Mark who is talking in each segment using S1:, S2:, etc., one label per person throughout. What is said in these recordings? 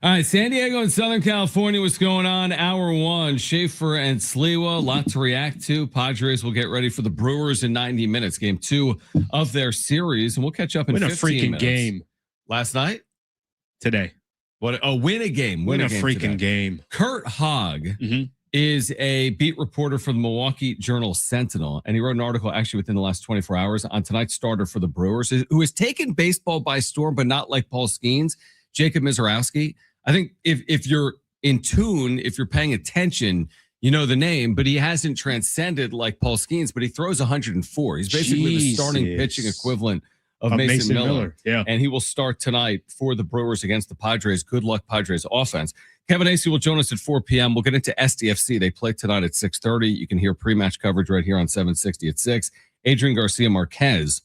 S1: All right, San Diego and Southern California, what's going on? Hour one, Schaefer and Sliwa, a lot to react to. Padres will get ready for the Brewers in 90 minutes, game 2 of their series, and we'll catch up in 15 minutes.
S2: Win a freaking game.
S1: Last night?
S2: Today.
S1: What? Oh, win a game.
S2: Win a freaking game.
S1: Kurt Hog is a beat reporter for the Milwaukee Journal-Sentinel, and he wrote an article actually within the last 24 hours on tonight's starter for the Brewers, who has taken baseball by storm, but not like Paul Skeens, Jacob Misiorowski. I think if you're in tune, if you're paying attention, you know the name, but he hasn't transcended like Paul Skeens, but he throws 104. He's basically the starting pitching equivalent of Mason Miller.
S2: Yeah.
S1: And he will start tonight for the Brewers against the Padres. Good luck, Padres offense. Kevin Acee will join us at 4 p.m. We'll get into SDFC. They play tonight at 6:30. You can hear pre-match coverage right here on 760 at 6. Adrian Garcia Marquez,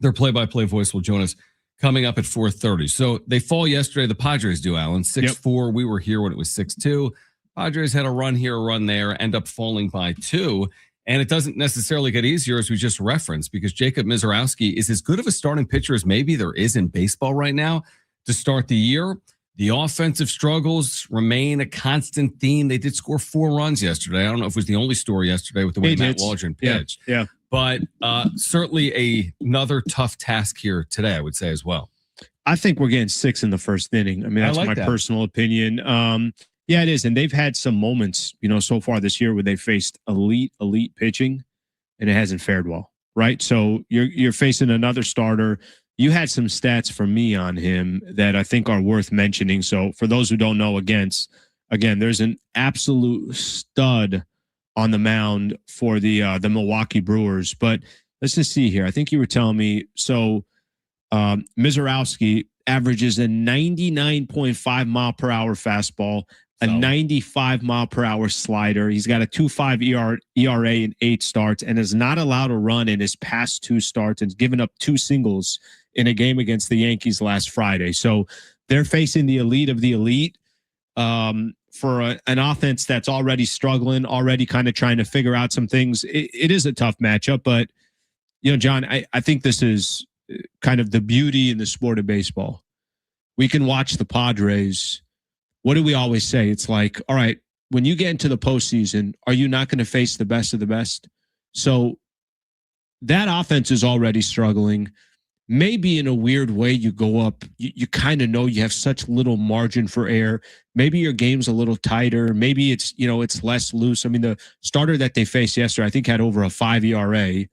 S1: their play-by-play voice, will join us coming up at 4:30. So they fall yesterday. The Padres do, Alan. 6-4. Yep. We were here when it was 6-2. Padres had a run here, a run there, end up falling by 2. And it doesn't necessarily get easier, as we just referenced, because Jacob Misiorowski is as good of a starting pitcher as maybe there is in baseball right now to start the year. The offensive struggles remain a constant theme. They did score 4 runs yesterday. I don't know if it was the only story yesterday with the way Matt Waldron pitched.
S2: Yeah.
S1: But certainly another tough task here today, I would say as well.
S2: I think we're getting 6 in the first inning. I mean, that's my personal opinion. Yeah, it is. And they've had some moments, so far this year where they faced elite pitching and it hasn't fared well, right? So you're facing another starter. You had some stats from me on him that I think are worth mentioning. So for those who don't know, again, there's an absolute stud on the mound for the Milwaukee Brewers. But let's just see here. I think you were telling me, so Misiorowski averages a 99.5 mile per hour fastball, a 95 mile per hour slider. He's got a 2.5 ERA in 8 starts and is not allowed a run in his past 2 starts and given up 2 singles in a game against the Yankees last Friday. So they're facing the elite of the elite for an offense that's already struggling, already kind of trying to figure out some things. It is a tough matchup, but, John, I think this is kind of the beauty in the sport of baseball. We can watch the Padres. What do we always say? It's like, all right, when you get into the postseason, are you not going to face the best of the best? So that offense is already struggling. Maybe in a weird way, you go up, you kind of know you have such little margin for error. Maybe your game's a little tighter. Maybe it's, it's less loose. I mean, the starter that they faced yesterday, I think, had over a 5 ERA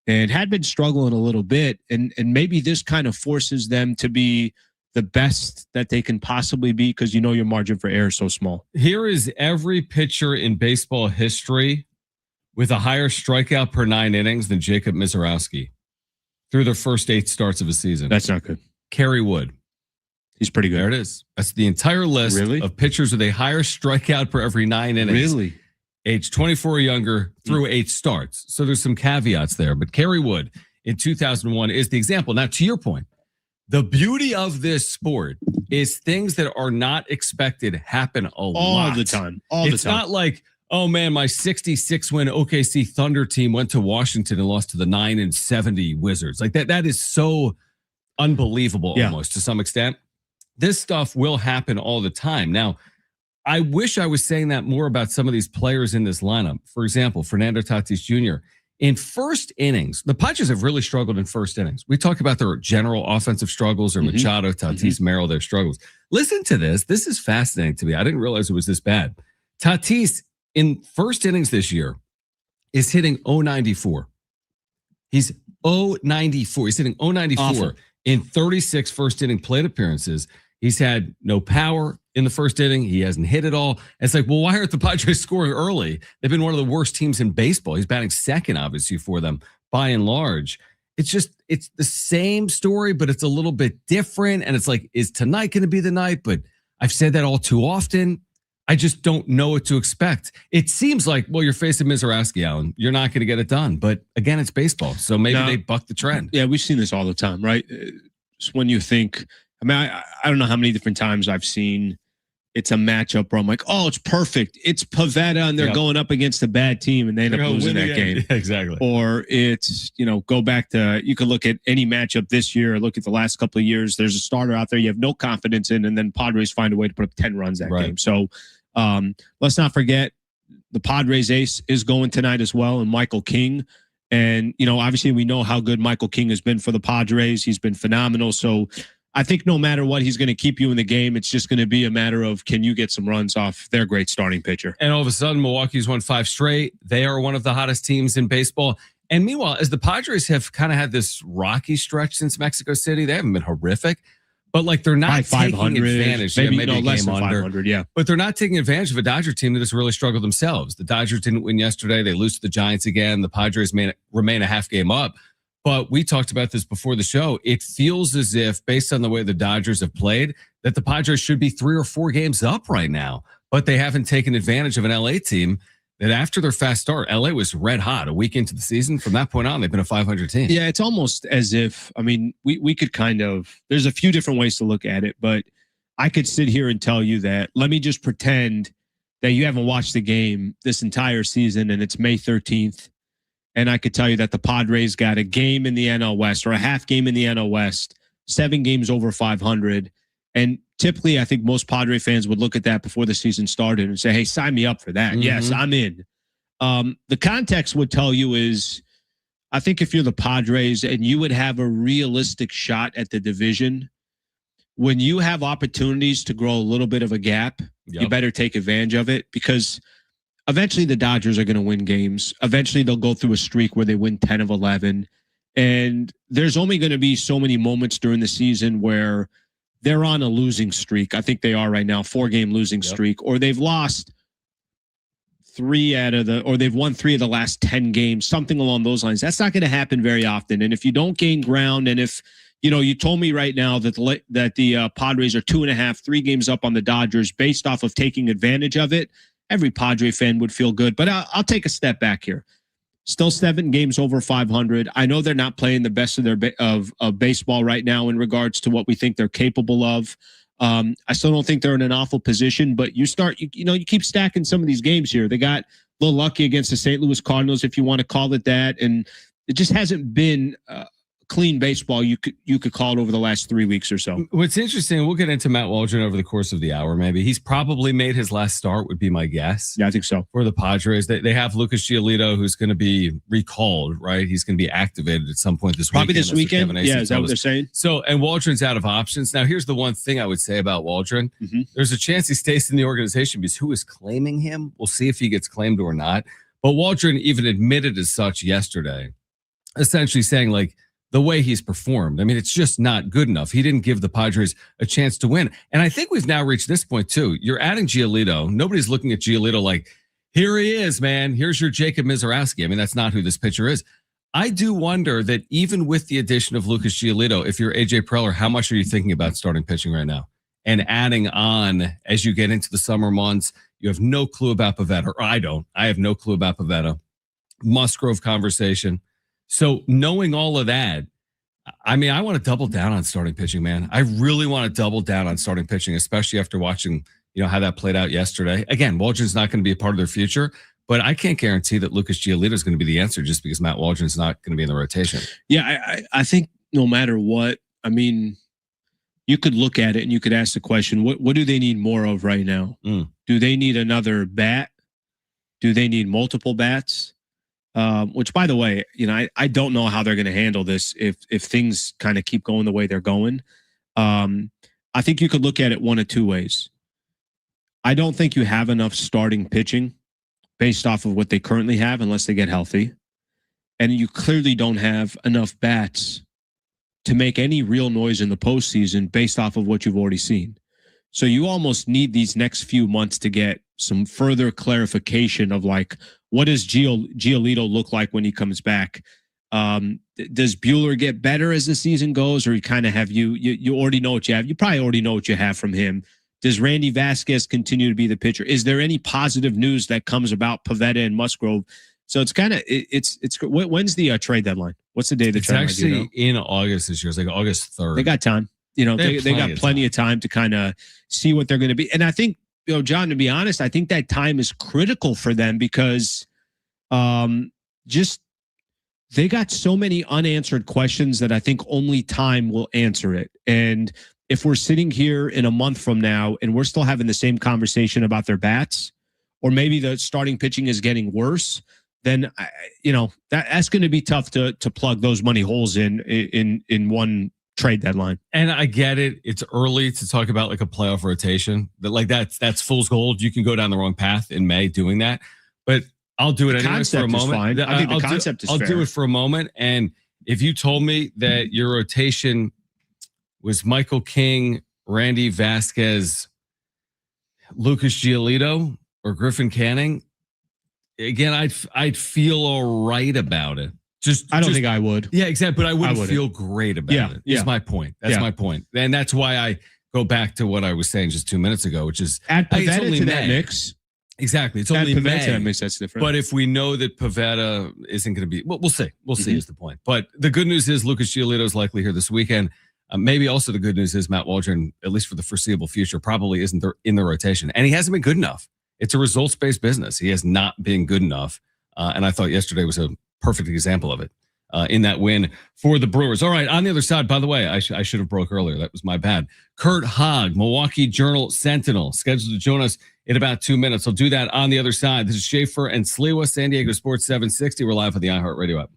S2: and had been struggling a little bit. And maybe this kind of forces them to be the best that they can possibly be because your margin for error is so small.
S1: Here is every pitcher in baseball history with a higher strikeout per 9 innings than Jacob Misiorowski through their first 8 starts of a season.
S2: That's not good.
S1: Kerry Wood.
S2: He's pretty good.
S1: There it is. That's the entire list of pitchers with a higher strikeout per every 9 innings.
S2: Really?
S1: Age 24 or younger through 8 starts. So there's some caveats there. But Kerry Wood in 2001 is the example. Now, to your point, the beauty of this sport is things that are not expected happen lot.
S2: All the time.
S1: It's not like, oh man, my 66-win OKC Thunder team went to Washington and lost to the 9-70 Wizards. Like that is so unbelievable almost to some extent. This stuff will happen all the time. Now, I wish I was saying that more about some of these players in this lineup. For example, Fernando Tatis Jr. In first innings, the Padres have really struggled in first innings. We talk about their general offensive struggles, or Machado, Tatis, Merrill, their struggles. Listen to this. This is fascinating to me. I didn't realize it was this bad. Tatis in first innings this year is hitting 0.94. He's 0.94. He's hitting 0.94 in 36 first inning plate appearances. He's had no power in the first inning. He hasn't hit it all. It's like, well, why aren't the Padres scoring early? They've been one of the worst teams in baseball. He's batting second, obviously, for them by and large. It's the same story, but it's a little bit different. And it's like, is tonight going to be the night? But I've said that all too often. I just don't know what to expect. It seems like, well, you're facing Misiorowski, Alan. You're not going to get it done. But again, it's baseball. So maybe they buck the trend.
S2: Yeah, we've seen this all the time, right? It's when you think, I mean, I don't know how many different times I've seen it's a matchup where I'm like, oh, it's perfect. It's Pavetta and they're going up against a bad team and they end up losing that game.
S1: Yeah, exactly.
S2: Or it's, go back to, you could look at any matchup this year or look at the last couple of years. There's a starter out there you have no confidence in, and then Padres find a way to put up 10 runs that game. So let's not forget the Padres ace is going tonight as well, and Michael King. And, obviously we know how good Michael King has been for the Padres. He's been phenomenal. So I think no matter what, he's going to keep you in the game. It's just going to be a matter of, can you get some runs off their great starting pitcher?
S1: And all of a sudden, Milwaukee's won 5 straight. They are one of the hottest teams in baseball. And meanwhile, as the Padres have kind of had this rocky stretch since Mexico City, they haven't been horrific, but like they're not taking advantage.
S2: Maybe less than 500, yeah.
S1: But they're not taking advantage of a Dodger team that has really struggled themselves. The Dodgers didn't win yesterday. They lose to the Giants again. The Padres remain a half game up. But we talked about this before the show. It feels as if, based on the way the Dodgers have played, that the Padres should be 3 or 4 games up right now. But they haven't taken advantage of an LA team that after their fast start, LA was red hot a week into the season. From that point on, they've been a 500 team.
S2: Yeah, it's almost as if, we could there's a few different ways to look at it, but I could sit here and tell you that, let me just pretend that you haven't watched the game this entire season and it's May 13th. And I could tell you that the Padres got a game in the NL West or a half game in the NL West, 7 games over 500. And typically, I think most Padre fans would look at that before the season started and say, hey, sign me up for that. Mm-hmm. Yes, I'm in. The context would tell you is, I think if you're the Padres and you would have a realistic shot at the division, when you have opportunities to grow a little bit of a gap, you better take advantage of it, because eventually the Dodgers are going to win games. Eventually they'll go through a streak where they win 10 of 11. And there's only going to be so many moments during the season where they're on a losing streak. I think they are right now, 4-game losing streak, or they've lost they've won 3 of the last 10 games, something along those lines. That's not going to happen very often. And if you don't gain ground, and if, you told me right now that the Padres are 2.5, 3 games up on the Dodgers based off of taking advantage of it, every Padre fan would feel good. But I'll take a step back here. Still 7 games over 500. I know they're not playing the best of their of baseball right now in regards to what we think they're capable of. I still don't think they're in an awful position, but you keep stacking some of these games here. They got a little lucky against the St. Louis Cardinals, if you want to call it that, and it just hasn't been clean baseball you could call it over the last 3 weeks or so.
S1: What's interesting, we'll get into Matt Waldron over the course of the hour. Maybe he's probably made his last start, would be my guess.
S2: Yeah, I think so.
S1: For the Padres, they have Lucas Giolito, who's going to be recalled, right? He's going to be activated at some point this weekend.
S2: Probably this weekend. Yeah, is that what they're saying?
S1: So, and Waldron's out of options. Now, here's the one thing I would say about Waldron. Mm-hmm. There's a chance he stays in the organization because who is claiming him? We'll see if he gets claimed or not. But Waldron even admitted as such yesterday, essentially saying, like, the way he's performed, it's just not good enough. He didn't give the Padres a chance to win. And I think we've now reached this point too. You're adding Giolito. Nobody's looking at Giolito like, here he is, man. Here's your Jacob Misiorowski. That's not who this pitcher is. I do wonder that even with the addition of Lucas Giolito, if you're AJ Preller, how much are you thinking about starting pitching right now? And adding on as you get into the summer months, you have no clue about Pavetta, or I don't. I have no clue about Pavetta. Musgrove conversation. So knowing all of that, I want to double down on starting pitching, man. I really want to double down on starting pitching, especially after watching, how that played out yesterday. Again, Waldron's not going to be a part of their future, but I can't guarantee that Lucas Giolito is going to be the answer just because Matt Waldron's not going to be in the rotation.
S2: Yeah, I think no matter what, you could look at it and you could ask the question, what do they need more of right now? Do they need another bat? Do they need multiple bats? Which, by the way, I don't know how they're going to handle this if things kind of keep going the way they're going. I think you could look at it one of two ways. I don't think you have enough starting pitching based off of what they currently have unless they get healthy. And you clearly don't have enough bats to make any real noise in the postseason based off of what you've already seen. So you almost need these next few months to get some further clarification of, like, what does Giolito look like when he comes back? Does Buehler get better as the season goes, or you kind of have you already know what you have? You probably already know what you have from him. Does Randy Vasquez continue to be the pitcher? Is there any positive news that comes about Pavetta and Musgrove? So it's kind of it's when's the trade deadline? What's the day of the trade deadline?
S1: It's actually in August this year. It's like August 3rd.
S2: They got time. They got plenty of time to kind of see what they're going to be. And I think John, to be honest, I think that time is critical for them because just they got so many unanswered questions that I think only time will answer it. And if we're sitting here in a month from now and we're still having the same conversation about their bats, or maybe the starting pitching is getting worse, then that's going to be tough to plug those money holes in one trade deadline.
S1: And I get it. It's early to talk about like a playoff rotation. That's fool's gold. You can go down the wrong path in May doing that. But I'll do it anyway for a moment.
S2: I think the concept is fair.
S1: I'll do it for a moment. And if you told me that your rotation was Michael King, Randy Vasquez, Lucas Giolito, or Griffin Canning, again, I'd feel all right about it.
S2: I don't think I would.
S1: Yeah, exactly. But I wouldn't feel great about it. That's my point. That's my point. And that's why I go back to what I was saying just 2 minutes ago, which is
S2: add Pivetta to that mix.
S1: Exactly. It's only May.
S2: That makes sense different.
S1: But if we know that Pivetta isn't going to be, we'll see. We'll see is the point. But the good news is Lucas Giolito is likely here this weekend. Maybe also the good news is Matt Waldron, at least for the foreseeable future, probably isn't in the rotation. And he hasn't been good enough. It's a results-based business. He has not been good enough. And I thought yesterday was a perfect example of it in that win for the Brewers. All right, on the other side, by the way, I should have broke earlier. That was my bad. Kurt Hog, Milwaukee Journal Sentinel, scheduled to join us in about 2 minutes. I'll do that on the other side. This is Schaefer and Sliwa, San Diego Sports 760. We're live on the iHeartRadio app.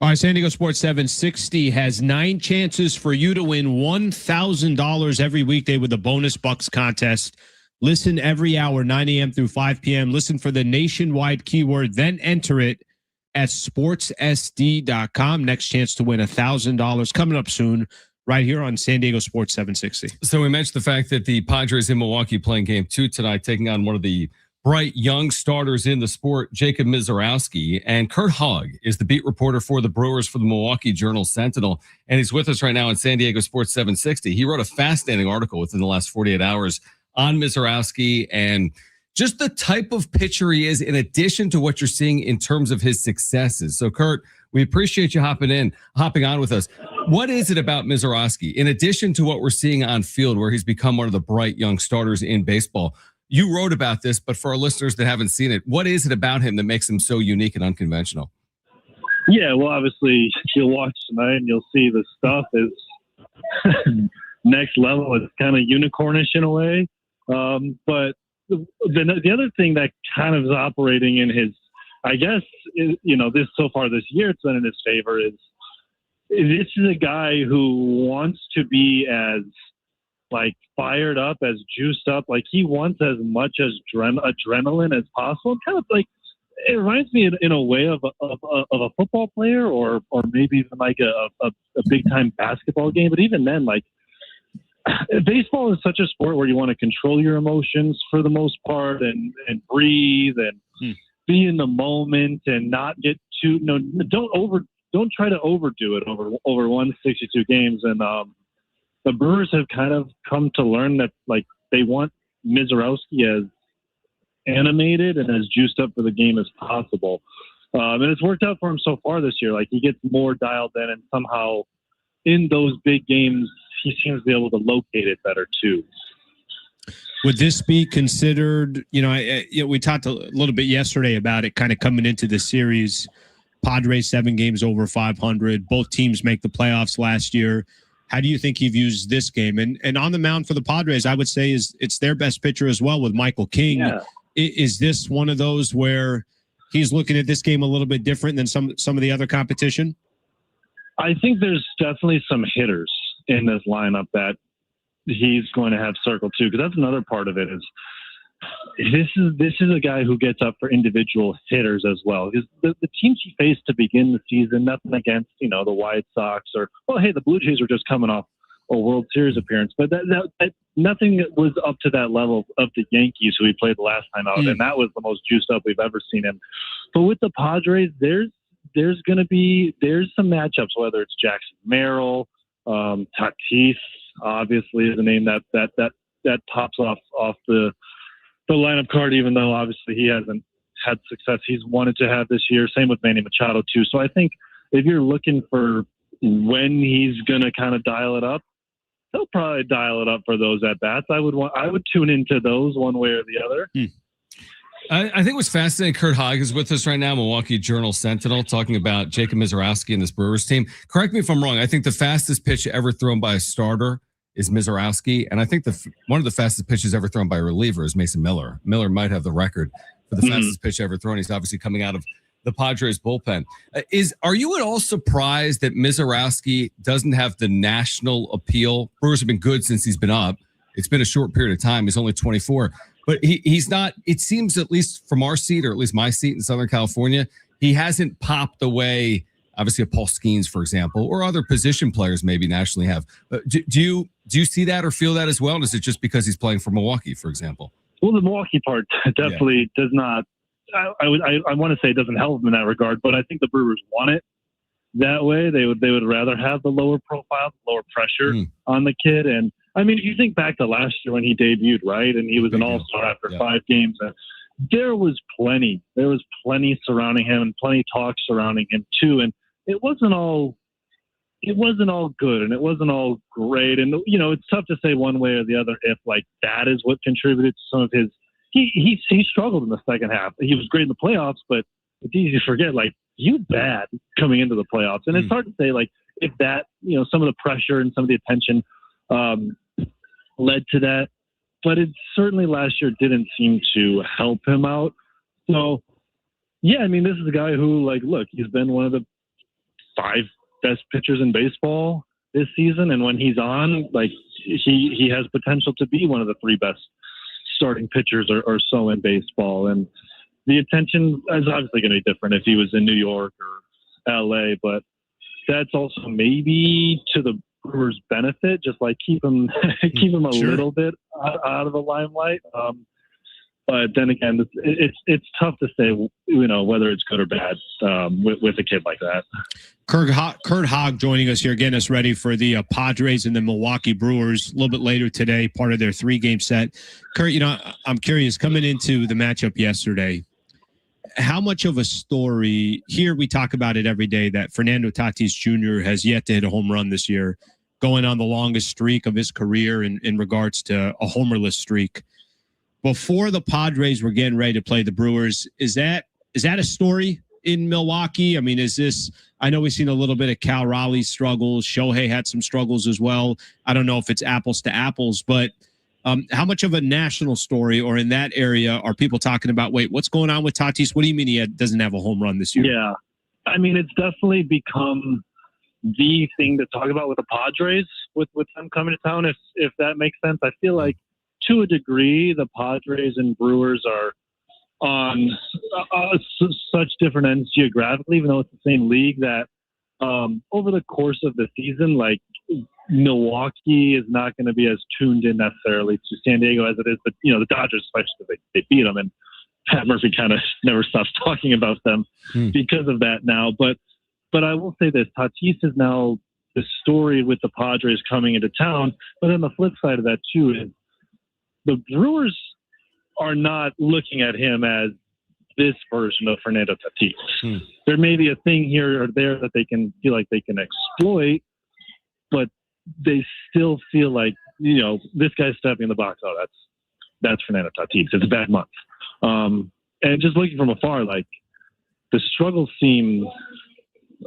S2: All right, San Diego Sports 760 has 9 chances for you to win $1,000 every weekday with the Bonus Bucks contest. Listen every hour, 9 a.m. through 5 p.m. Listen for the nationwide keyword, then enter it at sportssd.com. Next chance to win $1,000 coming up soon right here on San Diego Sports 760.
S1: So we mentioned the fact that the Padres in Milwaukee playing game 2 tonight, taking on one of the bright young starters in the sport, Jacob Misiorowski. And Kurt Hog is the beat reporter for the Brewers for the Milwaukee Journal-Sentinel. And he's with us right now on San Diego Sports 760. He wrote a fascinating article within the last 48 hours on Misiorowski and just the type of pitcher he is, in addition to what you're seeing in terms of his successes. So, Kurt, we appreciate you hopping on with us. What is it about Misiorowski, in addition to what we're seeing on field, where he's become one of the bright young starters in baseball? You wrote about this, but for our listeners that haven't seen it, what is it about him that makes him so unique and unconventional?
S3: Yeah, well, obviously, you'll watch tonight and you'll see the stuff is next level. It's kind of unicornish in a way. But the other thing that kind of is operating in his, I guess, this so far this year, it's been in his favor, is this is a guy who wants to be as fired up, as juiced up. Like, he wants as much as adrenaline as possible. Kind of like, it reminds me in a way of a football player, or maybe even like a big time basketball game. But even then, like, baseball is such a sport where you want to control your emotions for the most part, and breathe and be in the moment and not get too don't try to overdo it over 162 games. And the Brewers have kind of come to learn that, like, they want Misiorowski as animated and as juiced up for the game as possible. And it's worked out for him so far this year. Like, he gets more dialed in, and somehow in those big games, he seems to be able to locate it better too.
S2: Would this be considered, we talked a little bit yesterday about it kind of coming into the series. Padres 7 games over 500. Both teams make the playoffs last year. How do you think he views this game? And on the mound for the Padres, I would say it's their best pitcher as well with Michael King. Yeah. Is this one of those where he's looking at this game a little bit different than some of the other competition?
S3: I think there's definitely some hitters in this lineup that he's going to have circled too, because that's another part of it. Is this is a guy who gets up for individual hitters as well. Because the teams he faced to begin the season, nothing against the White Sox or the Blue Jays were just coming off a World Series appearance, but that nothing was up to that level of the Yankees who he played the last time out, and that was the most juiced up we've ever seen him. But with the Padres, there's some matchups, whether it's Jackson Merrill, Tatis, obviously, is a name that pops off the lineup card, even though obviously he hasn't had success he's wanted to have this year. Same with Manny Machado too. So I think if you're looking for when he's going to kind of dial it up, he'll probably dial it up for those at bats. I would tune into those one way or the other.
S1: I think what's fascinating, Kurt Hog is with us right now, Milwaukee Journal-Sentinel, talking about Jacob Misiorowski and this Brewers team. Correct me if I'm wrong. I think the fastest pitch ever thrown by a starter is Misiorowski, and I think one of the fastest pitches ever thrown by a reliever is Mason Miller. Miller might have the record for the fastest pitch ever thrown. He's obviously coming out of the Padres bullpen. Are you at all surprised that Misiorowski doesn't have the national appeal? Brewers have been good since he's been up. It's been a short period of time. He's only 24. But he's not, it seems, at least from our seat, or at least my seat in Southern California, he hasn't popped the way, obviously, a Paul Skeens, for example, or other position players maybe nationally have. Do you see that or feel that as well? And is it just because he's playing for Milwaukee, for example?
S3: Well, the Milwaukee part definitely does not, I want to say it doesn't help him in that regard, but I think the Brewers want it that way. They would rather have the lower profile, lower pressure on the kid. And I mean, if you think back to last year when he debuted, right, and he was an all-star after 5 games, there was plenty surrounding him and plenty talk surrounding him too. And it wasn't all good and it wasn't all great. And, it's tough to say one way or the other if like that is what contributed to some of his, he struggled in the second half. He was great in the playoffs, but it's easy to forget, like, he was bad coming into the playoffs. And it's hard to say, like, if that, some of the pressure and some of the attention led to that, but it certainly last year didn't seem to help him out. So, yeah, I mean, this is a guy who, like, look, he's been one of the 5 best pitchers in baseball this season. And when he's on, like he has potential to be one of the 3 best starting pitchers or so in baseball. And the attention is obviously going to be different if he was in New York or LA, but that's also maybe to the Brewers' benefit, just like keep him a
S2: Sure.
S3: little bit out of the limelight. But then again, it's tough to say, whether it's good or bad with a kid like that.
S2: Kurt Hog joining us here, getting us ready for the Padres and the Milwaukee Brewers a little bit later today, part of their 3-game set. Kurt, I'm curious, coming into the matchup yesterday, how much of a story, here we talk about it every day, that Fernando Tatis Jr. has yet to hit a home run this year, going on the longest streak of his career in regards to a homerless streak. Before the Padres were getting ready to play the Brewers, is that a story in Milwaukee? I mean, I know we've seen a little bit of Cal Raleigh's struggles. Shohei had some struggles as well. I don't know if it's apples to apples, but how much of a national story or in that area are people talking about, wait, what's going on with Tatis? What do you mean he doesn't have a home run this year?
S3: Yeah. I mean, it's definitely become the thing to talk about with the Padres, with them coming to town, if that makes sense. I feel like to a degree, the Padres and Brewers are on such different ends geographically, even though it's the same league, that over the course of the season, like Milwaukee is not going to be as tuned in necessarily to San Diego as it is. But, the Dodgers, especially, they beat them. And Pat Murphy kind of never stops talking about them because of that now. But I will say this, Tatis is now the story with the Padres coming into town. But then the flip side of that, too, is the Brewers are not looking at him as this version of Fernando Tatis. There may be a thing here or there that they can feel like they can exploit, but they still feel like, this guy's stepping in the box. Oh, that's Fernando Tatis. It's a bad month. And just looking from afar, like the struggles seem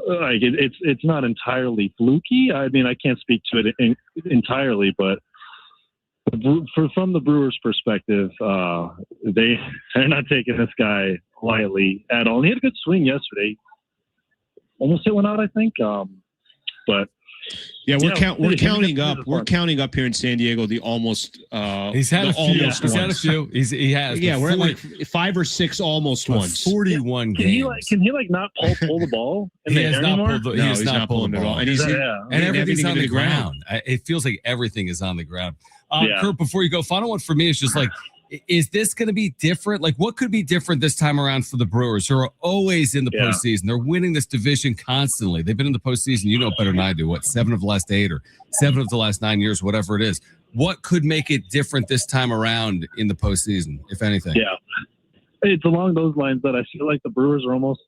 S3: like it's not entirely fluky. I mean, I can't speak to it entirely, but from the Brewers' perspective, they're not taking this guy lightly at all. And he had a good swing yesterday. Almost hit one out, I think. But
S2: yeah, we're counting up. We're counting up here in San Diego. The almost.
S1: He's had a few. He's had a few. He has.
S2: Yeah, we're at like 5 or 6 almost ones.
S1: 41 games.
S3: Can he not pull the ball?
S1: He has not pulled the.
S2: No, he's not pulling the ball. And
S1: everything's on the ground. It feels like everything is on the ground. Kurt, before you go, final one for me is just like, is this going to be different? Like, what could be different this time around for the Brewers, who are always in the postseason? They're winning this division constantly. They've been in the postseason, better than I do. What, 7 of the last 8 or 7 of the last 9 years, whatever it is. What could make it different this time around in the postseason, if anything?
S3: Yeah, it's along those lines that I feel like the Brewers are almost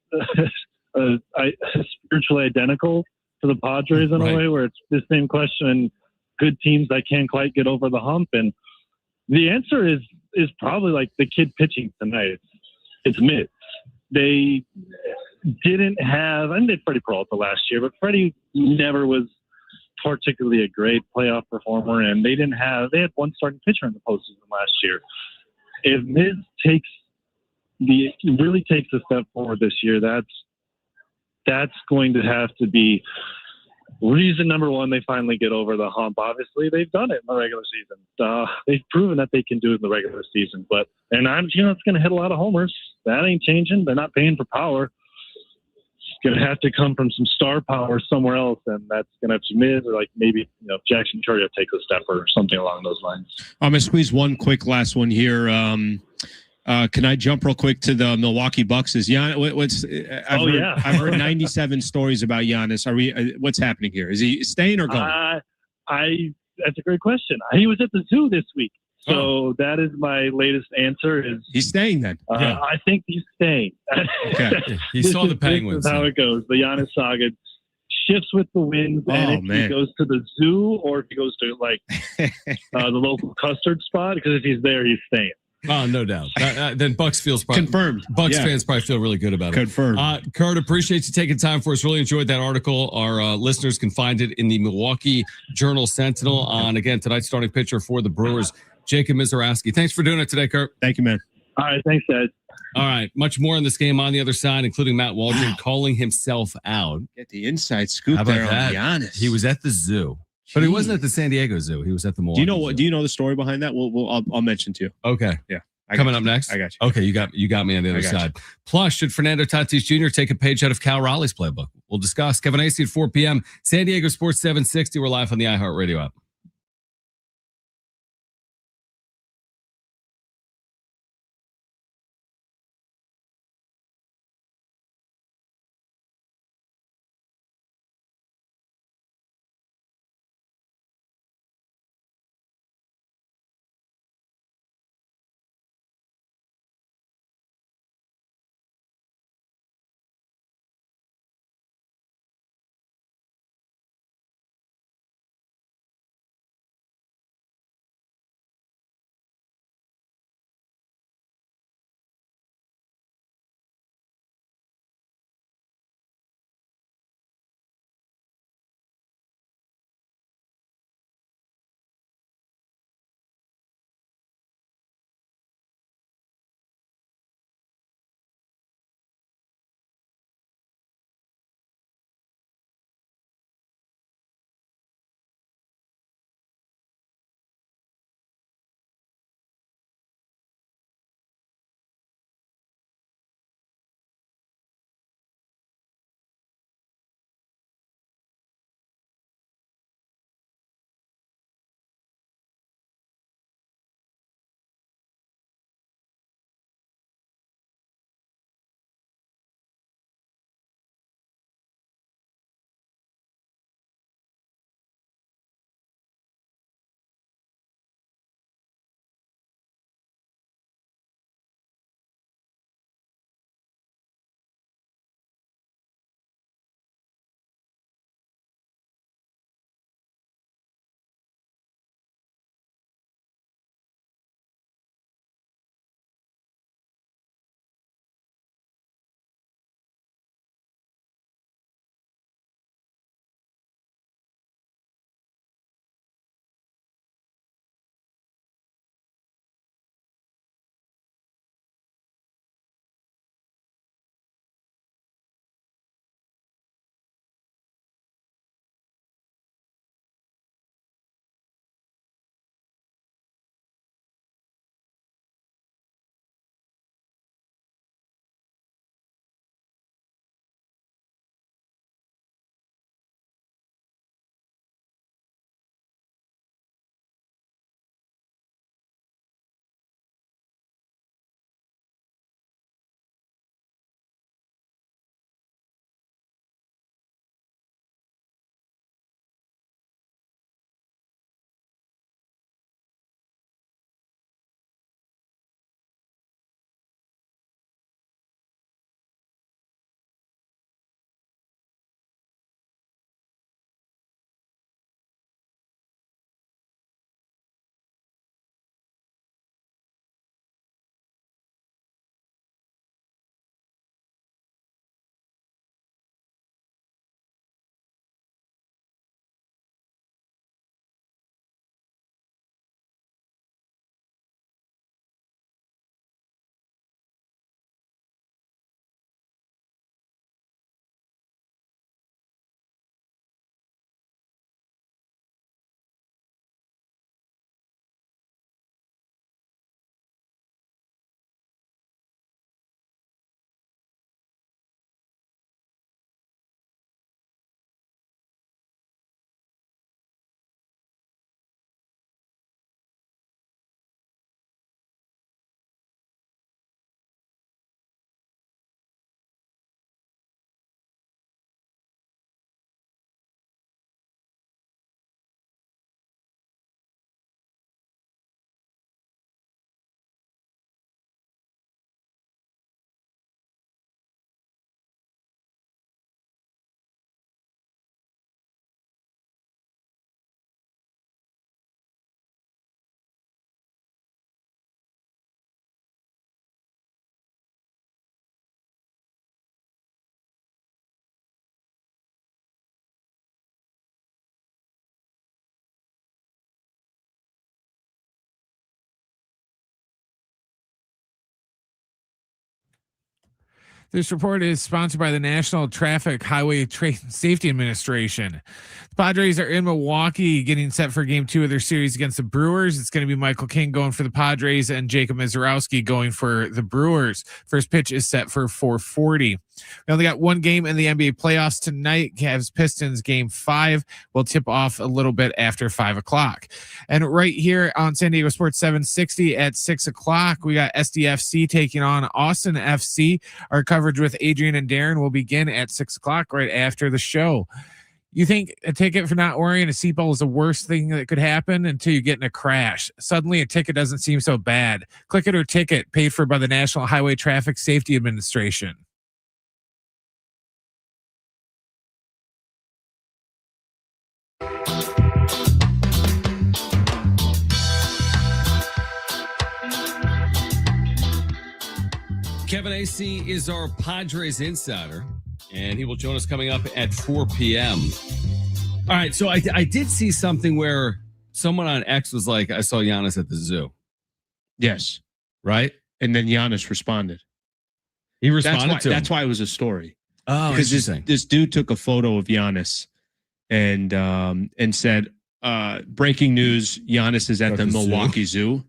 S3: spiritually identical to the Padres in a way, where it's the same question. Good teams that can't quite get over the hump, and the answer is probably like the kid pitching tonight. It's mids. They didn't have, I did Freddie Peralta last year, but Freddie never was particularly a great playoff performer, and they had one starting pitcher in the postseason last year. If Miz really takes a step forward this year, that's going to have to be reason number one they finally get over the hump. Obviously, they've done it in the regular season. They've proven that they can do it in the regular season. It's going to hit a lot of homers. That ain't changing. They're not paying for power. It's going to have to come from some star power somewhere else, and that's going to have to be Miz, or like maybe Jackson Chourio takes a step or something along those lines.
S2: I'm going to squeeze one quick last one here. Can I jump real quick to the Milwaukee Bucks? I've heard 97 stories about Giannis. What's happening here? Is he staying or going?
S3: That's a great question. He was at the zoo this week. So that is my latest answer.
S2: He's staying then?
S3: I think he's staying.
S2: Okay.
S1: He saw the Penguins.
S3: This is how it goes. The Giannis saga shifts with the winds. And if he goes to the zoo, or if he goes to the local custard spot, because if he's there, he's staying.
S1: Oh, no doubt. Then Bucks feels
S2: confirmed.
S1: Bucks fans probably feel really good about it.
S2: Confirmed.
S1: Kurt, appreciate you taking time for us. Really enjoyed that article. Our listeners can find it in the Milwaukee Journal Sentinel on, again, tonight's starting pitcher for the Brewers, Jacob Misiorowski. Thanks for doing it today, Kurt.
S2: Thank you, man.
S3: All right. Thanks, guys.
S1: All right. Much more in this game on the other side, including Matt Waldron calling himself out.
S2: Get the inside scoop there on Giannis.
S1: He was at the zoo. Jeez. But he wasn't at the San Diego Zoo. He was at the Milwaukee.
S2: Do you know the story behind that? I'll mention to you.
S1: Okay.
S2: Yeah.
S1: Coming up next.
S2: I got you.
S1: Okay, you got me on the other side. Plus, should Fernando Tatis Jr. take a page out of Cal Raleigh's playbook? We'll discuss. Kevin Acey at 4 p.m. San Diego Sports 760. We're live on the iHeartRadio app.
S4: This report is sponsored by the National Traffic Highway Safety Administration. The Padres are in Milwaukee getting set for game 2 of their series against the Brewers. It's going to be Michael King going for the Padres and Jacob Misiorowski going for the Brewers. First pitch is set for 4:40. We only got one game in the NBA playoffs tonight. Cavs Pistons game 5 will tip off a little bit after 5 o'clock. And right here on San Diego Sports 760 at 6 o'clock, we got SDFC taking on Austin FC. Our coverage with Adrian and Darren will begin at 6 o'clock right after the show. You think a ticket for not wearing a seatbelt is the worst thing that could happen until you get in a crash. Suddenly a ticket doesn't seem so bad. Click It or Ticket, paid for by the National Highway Traffic Safety Administration.
S1: Kevin AC is our Padres insider, and he will join us coming up at 4 p.m. All right, so I did see something where someone on X was like, I saw Giannis at the zoo.
S2: Yes.
S1: Right?
S2: And then Giannis responded.
S1: He responded to him.
S2: That's why it was a story.
S1: Oh,
S2: because this dude took a photo of Giannis and said, breaking news, Giannis is at the Milwaukee Zoo.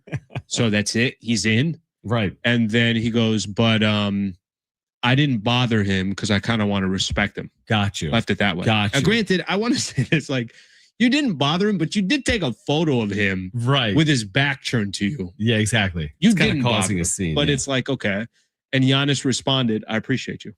S2: So that's it. He's in.
S1: Right.
S2: And then he goes, but I didn't bother him because I kind of want to respect him.
S1: Got you.
S2: Left it that way.
S1: Got you.
S2: Granted, I want to say this, like, you didn't bother him, but you did take a photo of him with his back turned to you.
S1: Yeah, exactly.
S2: You
S1: it's
S2: didn't
S1: causing
S2: bother
S1: a scene.
S2: But it's like, okay. And Giannis responded, I appreciate you.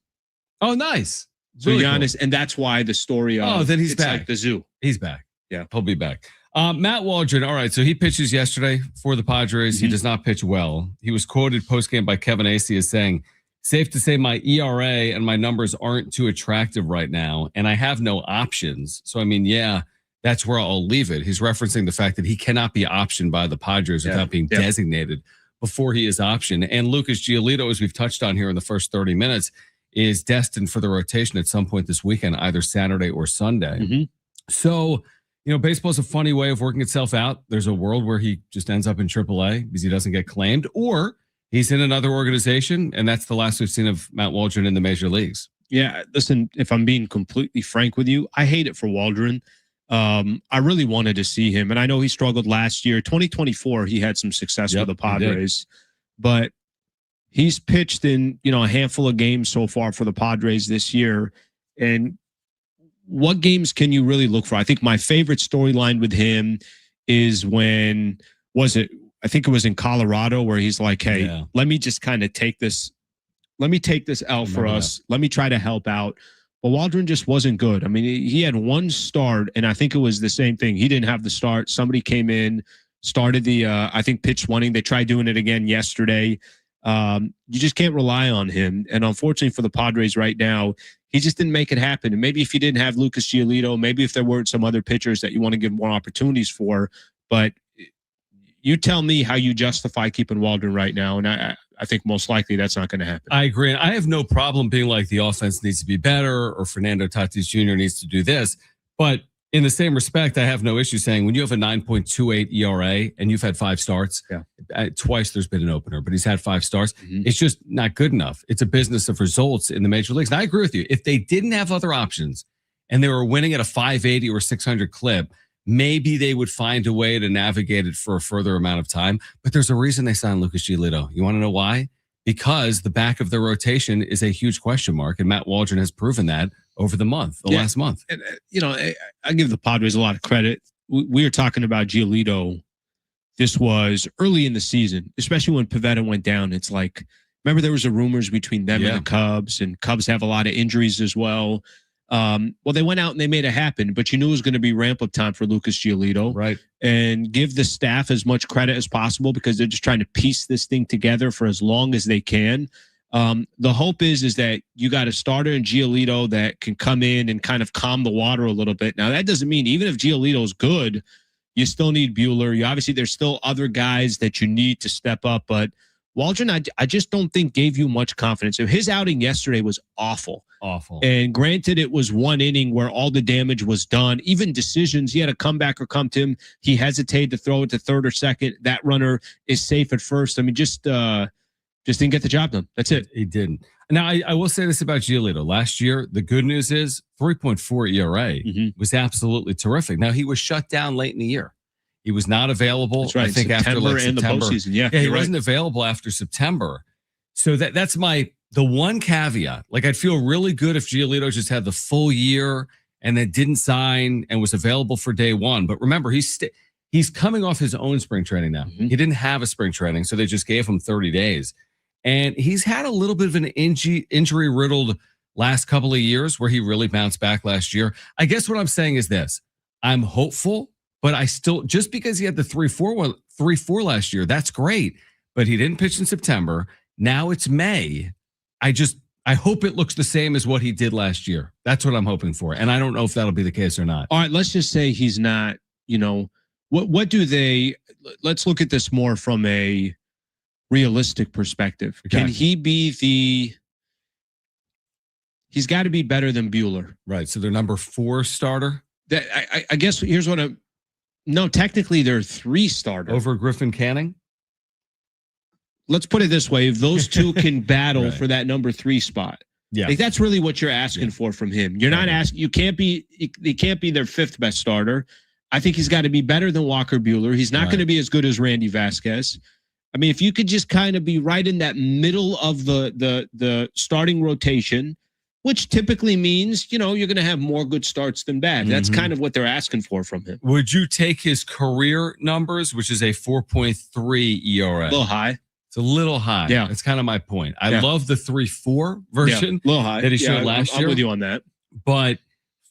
S1: Oh, nice.
S2: So really Giannis, cool. And that's why the story of
S1: then he's back.
S2: Like the zoo.
S1: He's back.
S2: Yeah.
S1: He'll be back. Matt Waldron, all right, so he pitches yesterday for the Padres. Mm-hmm. He does not pitch well. He was quoted post-game by Kevin Acee as saying, safe to say my ERA and my numbers aren't too attractive right now, and I have no options. So, I mean, yeah, that's where I'll leave it. He's referencing the fact that he cannot be optioned by the Padres without being designated before he is optioned. And Lucas Giolito, as we've touched on here in the first 30 minutes, is destined for the rotation at some point this weekend, either Saturday or Sunday. Mm-hmm. So, you know, baseball's a funny way of working itself out. There's a world where he just ends up in AAA because he doesn't get claimed, or he's in another organization, and that's the last we've seen of Matt Waldron in the major leagues.
S2: Yeah, listen, if I'm being completely frank with you, I hate it for Waldron. I really wanted to see him, and I know he struggled last year. 2024, he had some success with the Padres, but he's pitched in, you know, a handful of games so far for the Padres this year, and what games can you really look for? I think my favorite storyline with him is when, I think it was in Colorado where he's like, hey, let me just kind of take this. Let me take this L for us. Let me try to help out. But Waldron just wasn't good. I mean, he had one start, and I think it was the same thing. He didn't have the start. Somebody came in, started the, I think, pitch 20. They tried doing it again yesterday. You just can't rely on him. And unfortunately for the Padres right now, he just didn't make it happen. And maybe if you didn't have Lucas Giolito, maybe if there weren't some other pitchers that you want to give more opportunities for, but you tell me how you justify keeping Waldron right now. And I think most likely that's not going to happen.
S1: I agree. And I have no problem being like the offense needs to be better or Fernando Tatis Jr. needs to do this. But in the same respect, I have no issue saying when you have a 9.28 ERA and you've had 5 starts, twice there's been an opener, but he's had 5 starts. Mm-hmm. It's just not good enough. It's a business of results in the major leagues. And I agree with you. If they didn't have other options and they were winning at a 580 or 600 clip, maybe they would find a way to navigate it for a further amount of time. But there's a reason they signed Lucas Giolito. You want to know why? Because the back of their rotation is a huge question mark, and Matt Waldron has proven that over the last month.
S2: And, you know, I give the Padres a lot of credit. We were talking about Giolito. This was early in the season, especially when Pivetta went down. It's like, remember there was a rumors between them and the Cubs, and Cubs have a lot of injuries as well. Well, they went out and they made it happen, but you knew it was going to be ramp-up time for Lucas Giolito.
S1: Right.
S2: And give the staff as much credit as possible because they're just trying to piece this thing together for as long as they can. The hope is that you got a starter in Giolito that can come in and kind of calm the water a little bit. Now, that doesn't mean even if Giolito is good, you still need Buehler. Obviously, there's still other guys that you need to step up, but Waldron, I just don't think gave you much confidence. So his outing yesterday was awful.
S1: Awful.
S2: And granted, it was one inning where all the damage was done. Even decisions, he had a comebacker come to him. He hesitated to throw it to third or second. That runner is safe at first. I mean, just Just didn't get the job done. That's it.
S1: He didn't. Now, I will say this about Giolito. Last year, the good news is 3.4 ERA was absolutely terrific. Now, he was shut down late in the year. He was not available.
S2: That's right.
S1: I think
S2: September
S1: after like September.
S2: The postseason. Yeah,
S1: he wasn't available after September. So that's the one caveat. Like, I'd feel really good if Giolito just had the full year and then didn't sign and was available for day one. But remember, he's coming off his own spring training now. He didn't have a spring training, so they just gave him 30 days. And he's had a little bit of an injury-riddled last couple of years where he really bounced back last year. I guess what I'm saying is this. I'm hopeful, but I still, just because he had the 3.4 last year, that's great. But he didn't pitch in September. Now it's May. I hope it looks the same as what he did last year. That's what I'm hoping for. And I don't know if that'll be the case or not.
S2: All right, let's just say he's not, what do they, let's look at this more from a realistic perspective.
S1: Okay.
S2: Can he be he's got to be better than Buehler.
S1: Right. So they're number 4 starter.
S2: I guess here's what no, technically they're 3 starter.
S1: Over Griffin Canning?
S2: Let's put it this way. If those two can battle
S1: right.
S2: for that number 3 spot,
S1: yeah,
S2: like that's really what you're asking for from him. You're not asking, he can't be their 5th best starter. I think he's got to be better than Walker Buehler. He's not going to be as good as Randy Vasquez. I mean, if you could just kind of be right in that middle of the starting rotation, which typically means, you're going to have more good starts than bad. That's kind of what they're asking for from him.
S1: Would you take his career numbers, which is a 4.3 ERA?
S2: A little high.
S1: It's a little high.
S2: Yeah.
S1: That's kind of my point. I love the 3.4 version
S2: a little high.
S1: that he showed last year.
S2: I'm with you on that.
S1: But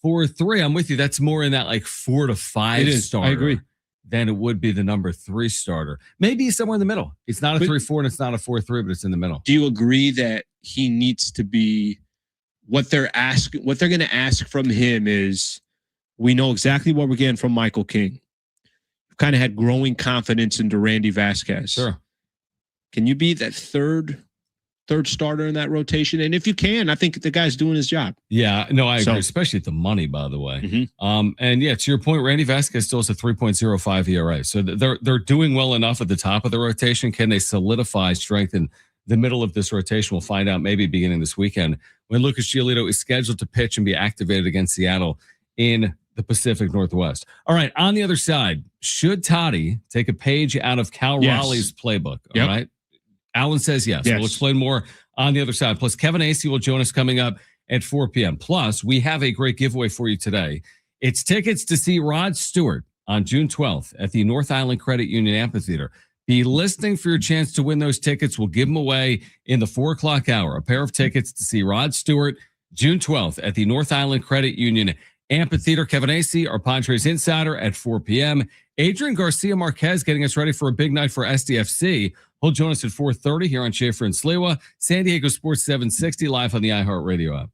S1: 4.3, I'm with you. That's more in that like 4 to 5 starter.
S2: I agree.
S1: Than it would be the number 3 starter. Maybe somewhere in the middle. It's not a 3.4 and it's not a 4.3, but it's in the middle.
S2: Do you agree that he needs to be what they're going to ask from him is, we know exactly what we're getting from Michael King. We've kind of had growing confidence into Randy Vasquez.
S1: Sure.
S2: Can you be that third starter in that rotation? And if you can, I think the guy's doing his job.
S1: Yeah, no, I agree, especially at the money, by the way. And yeah, to your point, Randy Vasquez still has a 3.05 ERA. So they're doing well enough at the top of the rotation. Can they solidify strength in the middle of this rotation? We'll find out maybe beginning this weekend when Lucas Giolito is scheduled to pitch and be activated against Seattle in the Pacific Northwest. All right, on the other side, should Toddy take a page out of Cal Raleigh's playbook? All right. Alan says yes. We'll explain more on the other side. Plus, Kevin Acee will join us coming up at 4 p.m. Plus, we have a great giveaway for you today. It's tickets to see Rod Stewart on June 12th at the North Island Credit Union Amphitheater. Be listening for your chance to win those tickets. We'll give them away in the 4 o'clock hour. A pair of tickets to see Rod Stewart June 12th at the North Island Credit Union Amphitheater. Kevin Acee, our Padres insider, at 4 p.m. Adrian Garcia Marquez getting us ready for a big night for SDFC. He'll join us at 4:30 here on Schaefer and Sliwa, San Diego Sports 760, live on the iHeartRadio app.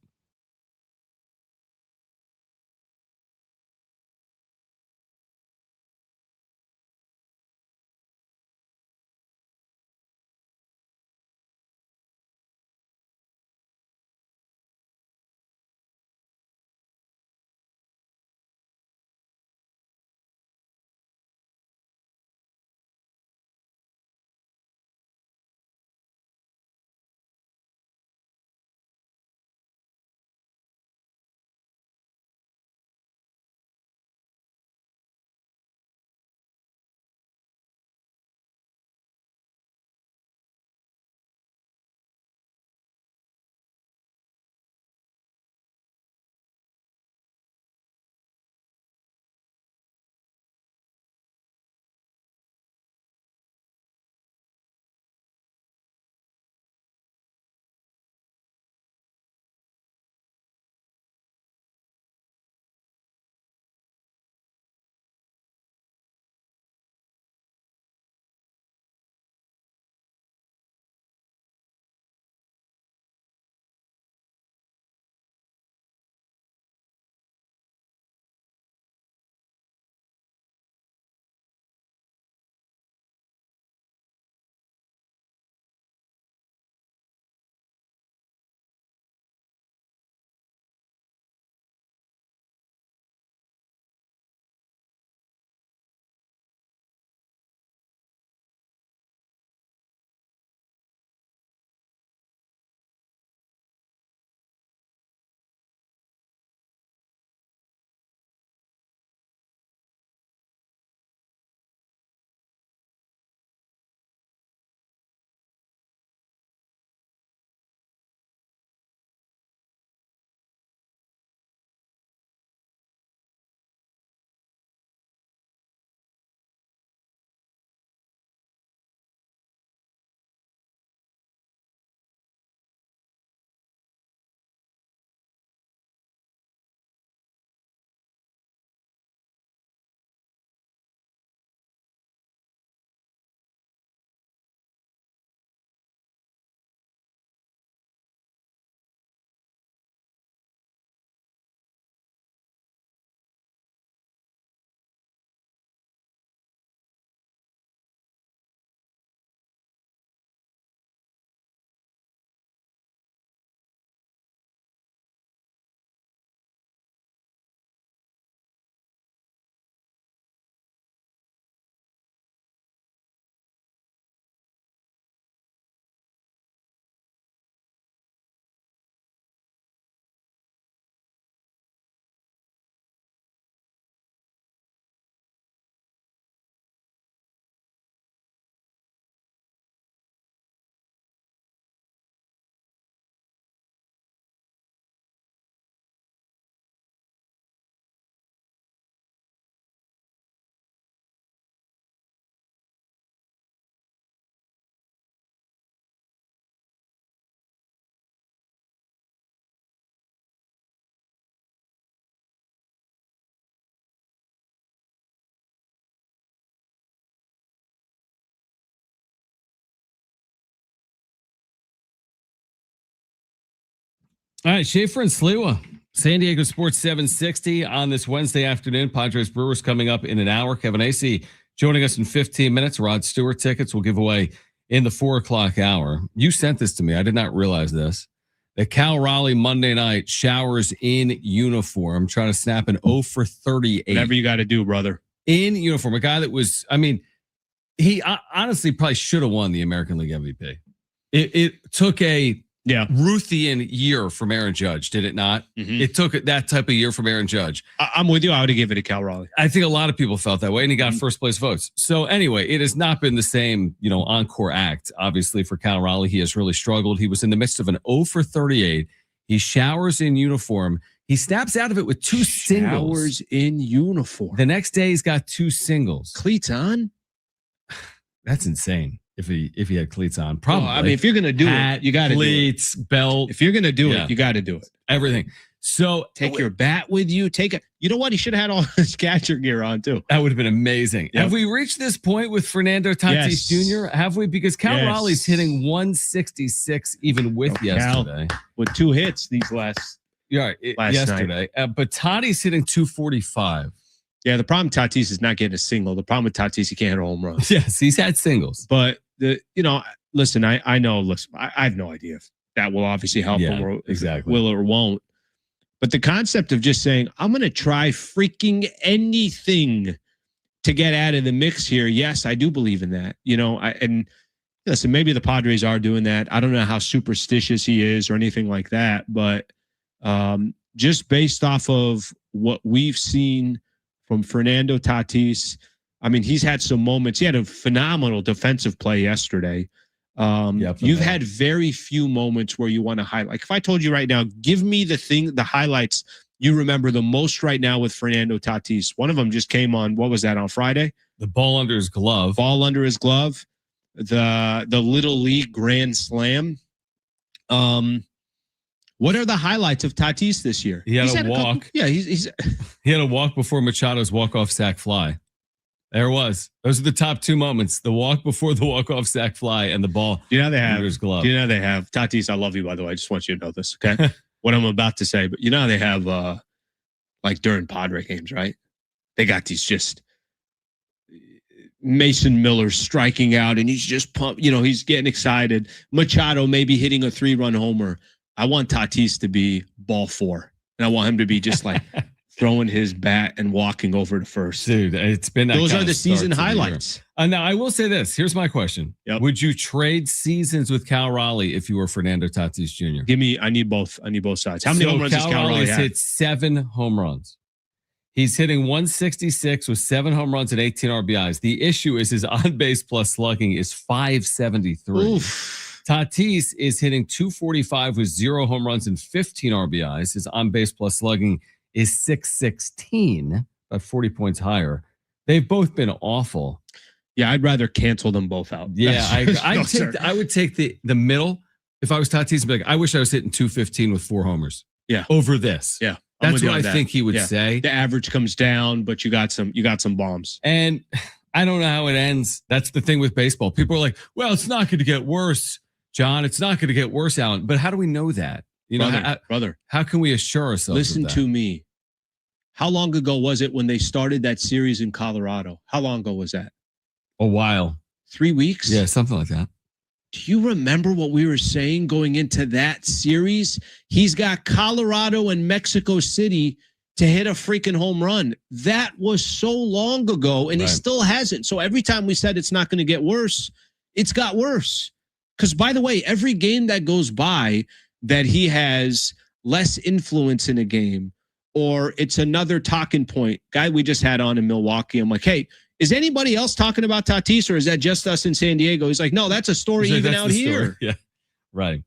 S1: All right, Schaefer and Sliwa. San Diego Sports 760 on this Wednesday afternoon. Padres Brewers coming up in an hour. Kevin Acee joining us in 15 minutes. Rod Stewart tickets we'll give away in the 4 o'clock hour. You sent this to me. I did not realize this. That Cal Raleigh Monday night showers in uniform, trying to snap an 0 for 38.
S2: Whatever you got to do, brother.
S1: In uniform. A guy that was, I mean, he honestly probably should have won the American League MVP. It took a Ruthian year from Aaron Judge, did it not? Mm-hmm. It took that type of year from Aaron Judge.
S2: I'm with you. I would have given it to Cal Raleigh.
S1: I think a lot of people felt that way, and he got first place votes. So anyway, it has not been the same, encore act, obviously, for Cal Raleigh. He has really struggled. He was in the midst of an 0 for 38. He showers in uniform. He snaps out of it with 2 singles.
S2: Showers in uniform.
S1: The next day, he's got 2 singles.
S2: Cleats on?
S1: That's insane. If he had cleats on, probably.
S2: Well, I mean, if you're gonna do it, you got to
S1: cleats, belt.
S2: If you're gonna do it, you got to do it.
S1: Everything. So
S2: take your bat with you. Take it. You know what? He should have had all his catcher gear on too.
S1: That would have been amazing. Yep. Have we reached this point with Fernando Tatis Jr.? Have we? Because Cal Raleigh's hitting 166 even with yesterday
S2: with 2 hits these last
S1: yesterday. But Tatis hitting 245.
S2: Yeah, the problem with Tatis is not getting a single. The problem with Tatis, he can't hit a home run.
S1: Yes, he's had singles.
S2: But listen, I know. Listen, I have no idea if that will obviously help him or
S1: exactly
S2: will or won't. But the concept of just saying I'm going to try freaking anything to get out of the mix here. Yes, I do believe in that. And listen, maybe the Padres are doing that. I don't know how superstitious he is or anything like that. But just based off of what we've seen from Fernando Tatis. I mean, he's had some moments. He had a phenomenal defensive play yesterday. You've had very few moments where you want to highlight. Like if I told you right now, give me the highlights you remember the most right now with Fernando Tatis. One of them just came on. What was that on Friday?
S1: The ball under his glove.
S2: The Little League Grand Slam. What are the highlights of Tatis this year?
S1: He had a walk.
S2: He
S1: had a walk before Machado's walk-off sac fly. There it was. Those are the top 2 moments. The walk before the walk-off sac fly and the ball under his glove.
S2: They have Tatis, I love you, by the way. I just want you to know this, okay? What I'm about to say. But they have like during Padre games, right? They got these just Mason Miller striking out and he's just pumped. He's getting excited. Machado maybe hitting a 3-run homer. I want Tatis to be ball 4. And I want him to be just like throwing his bat and walking over to first.
S1: Dude, it's been that.
S2: Those are the season highlights.
S1: Now, I will say this. Here's my question.
S2: Yep.
S1: Would you trade seasons with Cal Raleigh if you were Fernando Tatis Jr.?
S2: I need both. I need both sides. How many home runs does Cal Raleigh have?
S1: Hit 7 home runs. He's hitting 166 with 7 home runs and 18 RBIs. The issue is his on-base plus slugging is 573.
S2: Oof.
S1: Tatis is hitting 245 with 0 home runs and 15 RBIs. His on-base plus slugging is 616, about 40 points higher. They've both been awful.
S2: Yeah, I'd rather cancel them both out.
S1: Yeah, I would take the middle. If I was Tatis, I'd be like, I wish I was hitting 215 with 4 homers.
S2: Yeah.
S1: Over this.
S2: Yeah.
S1: That's what I think he would say.
S2: The average comes down, but you got some bombs.
S1: And I don't know how it ends. That's the thing with baseball. People are like, well, it's not going to get worse, John. It's not going to get worse, Alan. But how do we know that?
S2: Brother,
S1: how can we assure ourselves?
S2: Listen to me. How long ago was it when they started that series in Colorado? How long ago was that?
S1: A while.
S2: 3 weeks?
S1: Yeah, something like that.
S2: Do you remember what we were saying going into that series? He's got Colorado and Mexico City to hit a freaking home run. That was so long ago, and he still hasn't. So every time we said it's not going to get worse, it's got worse. Because, by the way, every game that goes by that he has less influence in a game, or it's another talking point. Guy we just had on in Milwaukee, I'm like, hey, is anybody else talking about Tatis, or is that just us in San Diego? He's like, no, that's a story even out here.
S1: Yeah, right.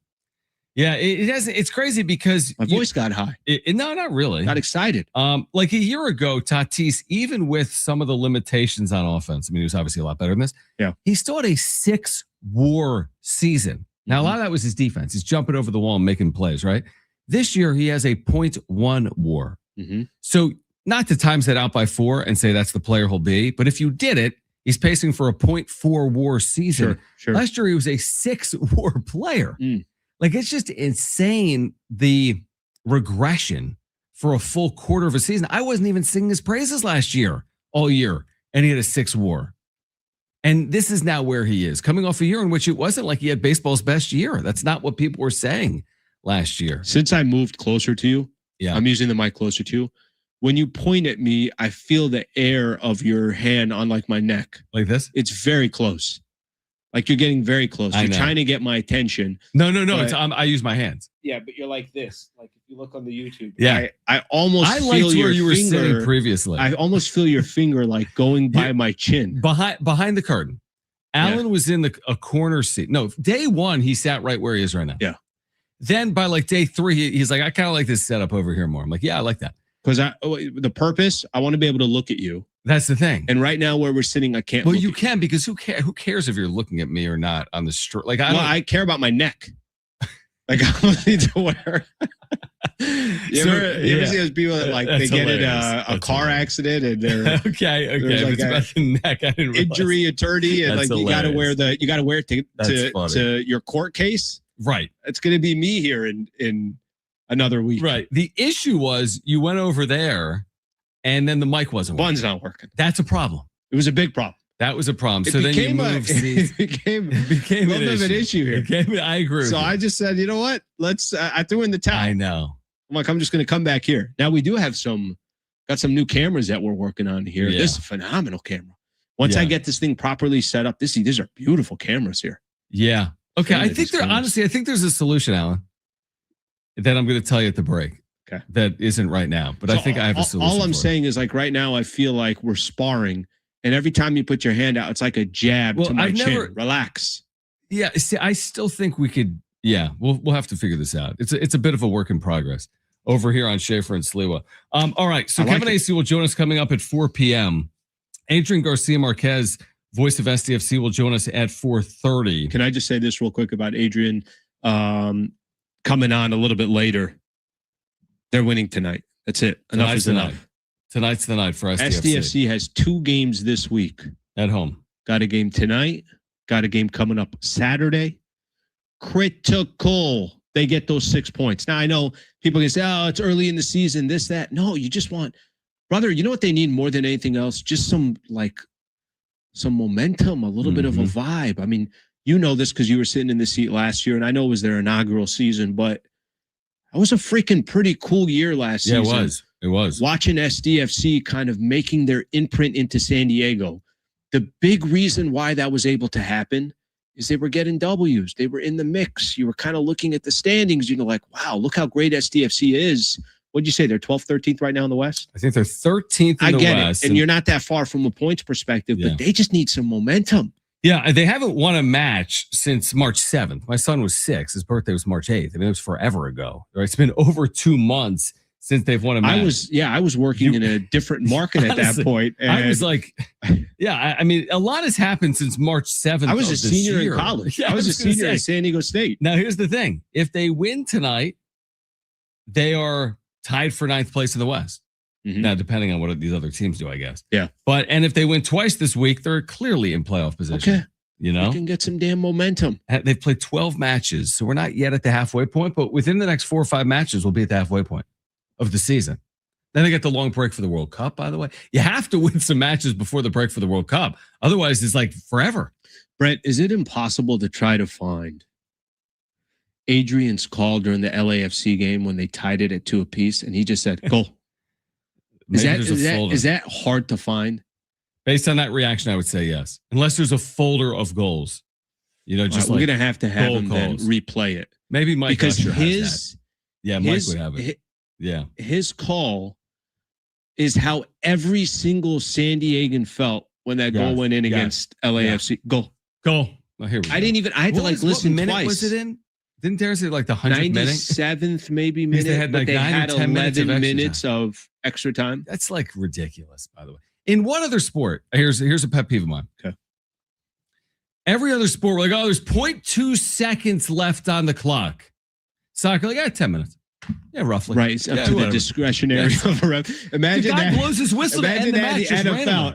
S1: Yeah, it has. It's crazy because
S2: my voice got high.
S1: No, not really.
S2: Got excited.
S1: Like a year ago, Tatis, even with some of the limitations on offense, I mean, he was obviously a lot better than this.
S2: Yeah,
S1: he still had a 6 WAR season. Now, a lot of that was his defense. He's jumping over the wall and making plays, right? This year, he has a 0.1 WAR. So not to times that out by 4 and say that's the player he'll be, but if you did it, he's pacing for a 0.4 WAR season.
S2: Sure.
S1: Last year, he was a 6 WAR player. Like, it's just insane the regression for a full quarter of a season. I wasn't even singing his praises last year, all year, and he had a 6 WAR. And this is now where he is, coming off a year in which it wasn't like he had baseball's best year. That's not what people were saying last year.
S2: Since I moved closer to you, I'm using the mic closer to you. When you point at me, I feel the air of your hand on like my neck.
S1: Like this?
S2: It's very close. Like you're getting very close. You're trying to get my attention.
S1: No. I use my hands.
S2: Yeah, but you're like this. Like if you look on the YouTube.
S1: Yeah.
S2: I almost feel
S1: where you were
S2: finger,
S1: sitting previously.
S2: I almost feel your finger like going by my chin.
S1: Behind the curtain. Alan was in a corner seat. No, day 1, he sat right where he is right now.
S2: Yeah.
S1: Then by like day 3, he's like, I kind of like this setup over here more. I'm like, yeah, I like that.
S2: Because the purpose, I want to be able to look at you.
S1: That's the thing.
S2: And right now where we're sitting, I can't.
S1: Well, you can, because who cares if you're looking at me or not on the street? Like I
S2: care about my neck. Like I need to wear. You ever see those people that like they get in a car accident and they're
S1: okay.
S2: Like
S1: it's about the neck. I didn't
S2: injury attorney and like you got to wear it to your court case.
S1: Right.
S2: It's going to be me here in another week.
S1: Right. The issue was you went over there and then the mic wasn't working.
S2: One's not working.
S1: That's a problem.
S2: It was a big problem.
S1: That was a problem. So then you moved.
S2: It became a little bit of an issue here.
S1: I agree.
S2: So I just said, you know what? I threw in the towel.
S1: I know.
S2: I'm like, I'm just going to come back here. Now we do have got some new cameras that we're working on here. Yeah. This is a phenomenal camera. Once I get this thing properly set up, these are beautiful cameras here.
S1: Yeah. Okay. I think there's a solution, Alan, that I'm going to tell you at the break.
S2: Okay.
S1: That isn't right now, but I think I have a solution.
S2: All I'm saying is like right now, I feel like we're sparring. And every time you put your hand out, it's like a jab to my chin. Relax.
S1: Yeah. See, I still think we could. Yeah, we'll have to figure this out. It's a bit of a work in progress over here on Schaefer and Sliwa. All right. So Kevin AC will join us coming up at 4 p.m. Adrian Garcia Marquez, voice of SDFC, will join us at 4:30.
S2: Can I just say this real quick about Adrian coming on a little bit later? They're winning tonight. That's it. Enough is enough.
S1: Tonight's the night for SDFC.
S2: SDFC has 2 games this week.
S1: At home.
S2: Got a game tonight. Got a game coming up Saturday. Critical. They get those 6 points. Now, I know people can say, oh, it's early in the season, this, that. No, you just want, brother, you know what they need more than anything else? Just some momentum, a little bit of a vibe. I mean, you know this because you were sitting in the seat last year, and I know it was their inaugural season, but it was a freaking pretty cool year last season.
S1: Yeah, it was.
S2: Watching SDFC kind of making their imprint into San Diego. The big reason why that was able to happen is they were getting W's. They were in the mix. You were kind of looking at the standings. You know, like, wow, look how great SDFC is. What'd you say? They're 12th, 13th right now in the West?
S1: I think they're 13th in the West.
S2: And you're not that far from a points perspective, but they just need some momentum.
S1: Yeah, they haven't won a match since March 7th. My son was 6. His birthday was March 8th. I mean, it was forever ago. Right? It's been over 2 months since they've won a match.
S2: I was working in a different market at that point. And
S1: I was like, I mean, a lot has happened since March 7th.
S2: I was a senior in college. I was a senior at San Diego State.
S1: Now, here's the thing. If they win tonight, they are tied for 9th place in the West. Mm-hmm. Now, depending on what these other teams do, I guess.
S2: Yeah.
S1: And if they win twice this week, they're clearly in playoff position.
S2: Okay.
S1: You know?
S2: You can get some damn momentum.
S1: They've played 12 matches, so we're not yet at the halfway point, but within the next 4 or 5 matches, we'll be at the halfway point of the season. Then they get the long break for the World Cup, by the way. You have to win some matches before the break for the World Cup. Otherwise, it's like forever.
S2: Brett, is it impossible to try to find Adrian's call during the LAFC game when they tied it at 2 apiece and he just said, go? Is that hard to find?
S1: Based on that reaction, I would say yes. Unless there's a folder of goals. You know, just
S2: we're going to have him then replay it.
S1: Maybe Mike
S2: because
S1: Usher has that. Yeah, Mike would have it.
S2: His call is how every single San Diegan felt when that goal went in against LAFC. Go.
S1: Well, here we go.
S2: I had to listen
S1: what minute
S2: twice.
S1: Was it in? Didn't Darren say like the 100th minute?
S2: 97th maybe minute.
S1: They had like 9 or 10
S2: minutes of extra time.
S1: That's like ridiculous, by the way. In one other sport, here's a pet peeve of mine.
S2: Okay.
S1: Every other sport, we're like, oh, there's 0.2 seconds left on the clock. Soccer, like, 10 minutes. Yeah, roughly.
S2: Right. It's up to the discretionary of a ref. Imagine
S1: the guy
S2: that.
S1: blows his whistle to end the match.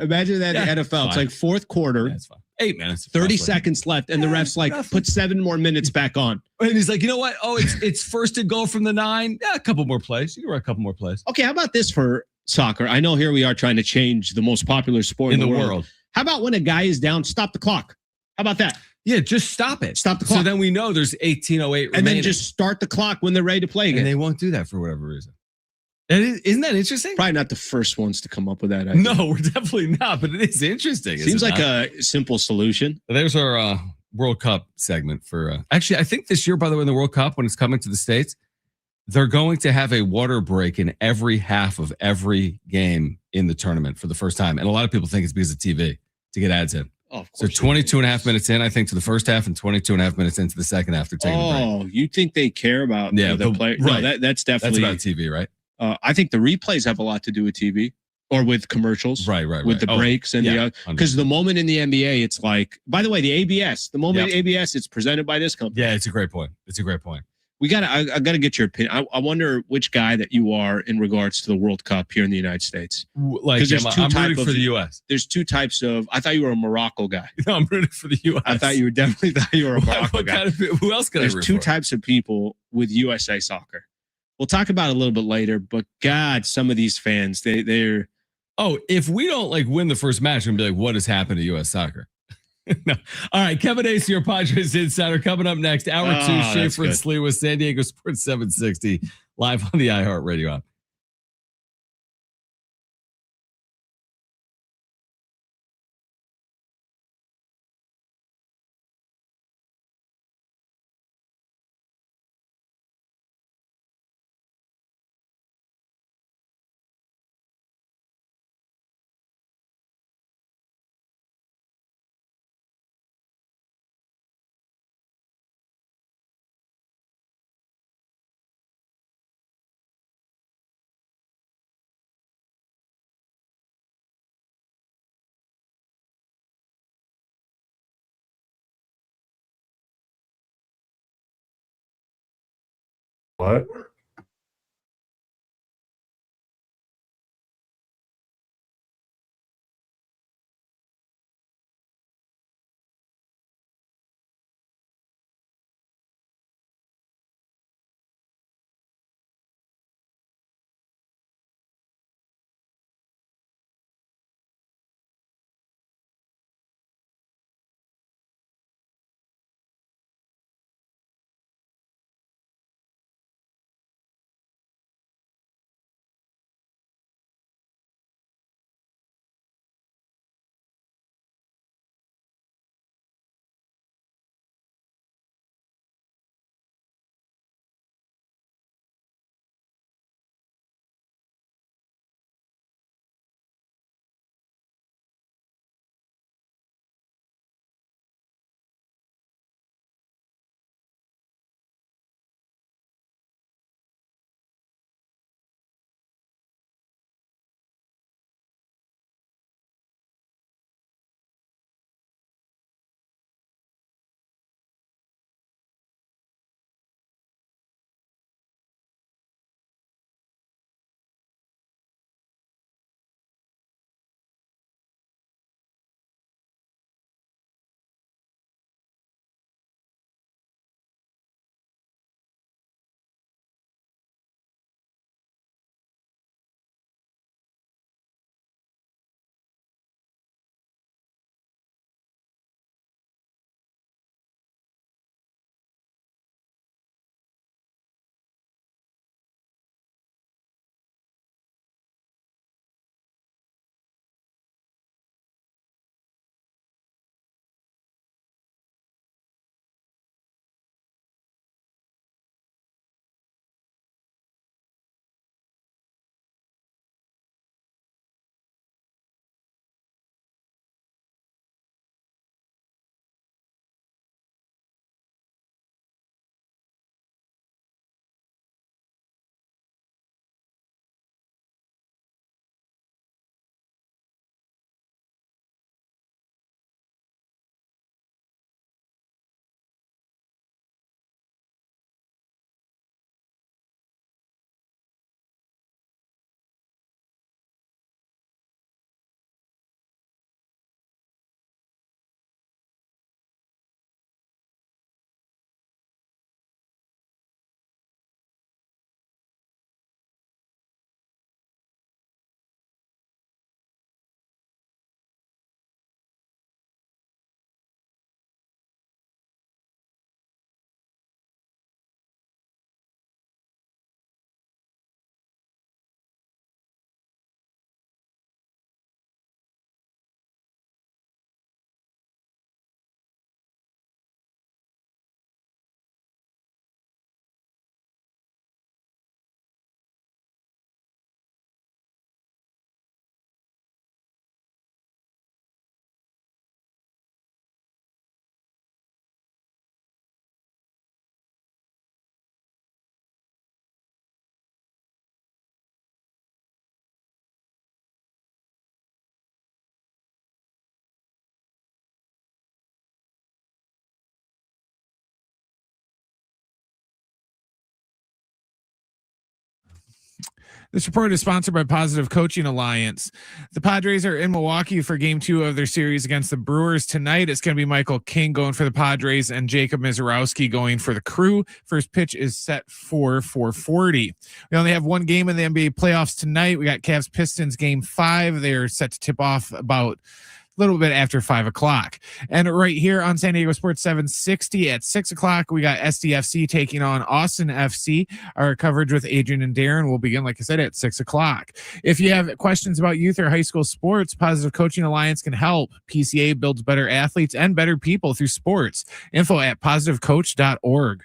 S2: Imagine that in the NFL. It's like 4th quarter.
S1: That's fine. 8 minutes.
S2: 30 seconds left, and the ref's like, put 7 more minutes back on.
S1: And he's like, you know what? Oh, it's first and goal from the 9. Yeah, a couple more plays. You can run a couple more plays.
S2: Okay, how about this for soccer? I know here we are trying to change the most popular sport in the world. How about when a guy is down, stop the clock? How about that?
S1: Yeah, just stop it.
S2: Stop the clock.
S1: So then we know there's 18:08 remaining.
S2: And then just start the clock when they're ready to play again.
S1: And they won't do that for whatever reason. Isn't that interesting?
S2: Probably not the first ones to come up with that idea.
S1: No, we're definitely not, but it is interesting.
S2: Seems like a simple solution.
S1: There's our World Cup segment for actually, I think this year, by the way, in the World Cup, when it's coming to the States, they're going to have a water break in every half of every game in the tournament for the first time. And a lot of people think it's because of TV to get ads in.
S2: Oh, of
S1: course. So 22 and a half minutes in, I think, to the first half and 22 and a half minutes into the second half, they're taking a break.
S2: Oh, you think they care about the player?
S1: Right.
S2: No, that's definitely.
S1: That's about TV, right?
S2: I think the replays have a lot to do with TV or with commercials.
S1: Right.
S2: With the breaks and because the moment in the NBA, it's like, by the way, the ABS, ABS, it's presented by this company.
S1: Yeah, it's a great point.
S2: I gotta get your opinion. I wonder which guy that you are in regards to the World Cup here in the United States.
S1: Like, I'm rooting for the U.S.
S2: There's two types of. I thought you were a Morocco guy.
S1: No, I'm rooting for the U.S.
S2: I thought you were a Morocco guy.
S1: Who else can I root for?
S2: There's two types of people with USA Soccer. We'll talk about it a little bit later, but God, some of these fans, they're.
S1: Oh, if we don't win the first match, I'm gonna be like, what has happened to U.S. Soccer? No. All right, Kevin Ace, your Padres Insider, coming up next. Hour 2, Schaefer and Slee with San Diego Sports 760, live on the iHeartRadio app.
S5: What?
S4: This report is sponsored by Positive Coaching Alliance. The Padres are in Milwaukee for game 2 of their series against the Brewers tonight. It's going to be Michael King going for the Padres and Jacob Misiorowski going for the Crew. First pitch is set for 4:40. We only have one game in the NBA playoffs tonight. We got Cavs Pistons game 5. They're set to tip off about a little bit after 5 o'clock. And right here on San Diego Sports 760 at 6 o'clock, we got SDFC taking on Austin FC. Our coverage with Adrian and Darren will begin, like I said, at 6 o'clock. If you have questions about youth or high school sports, Positive Coaching Alliance can help. PCA builds better athletes and better people through sports. Info at positivecoach.org.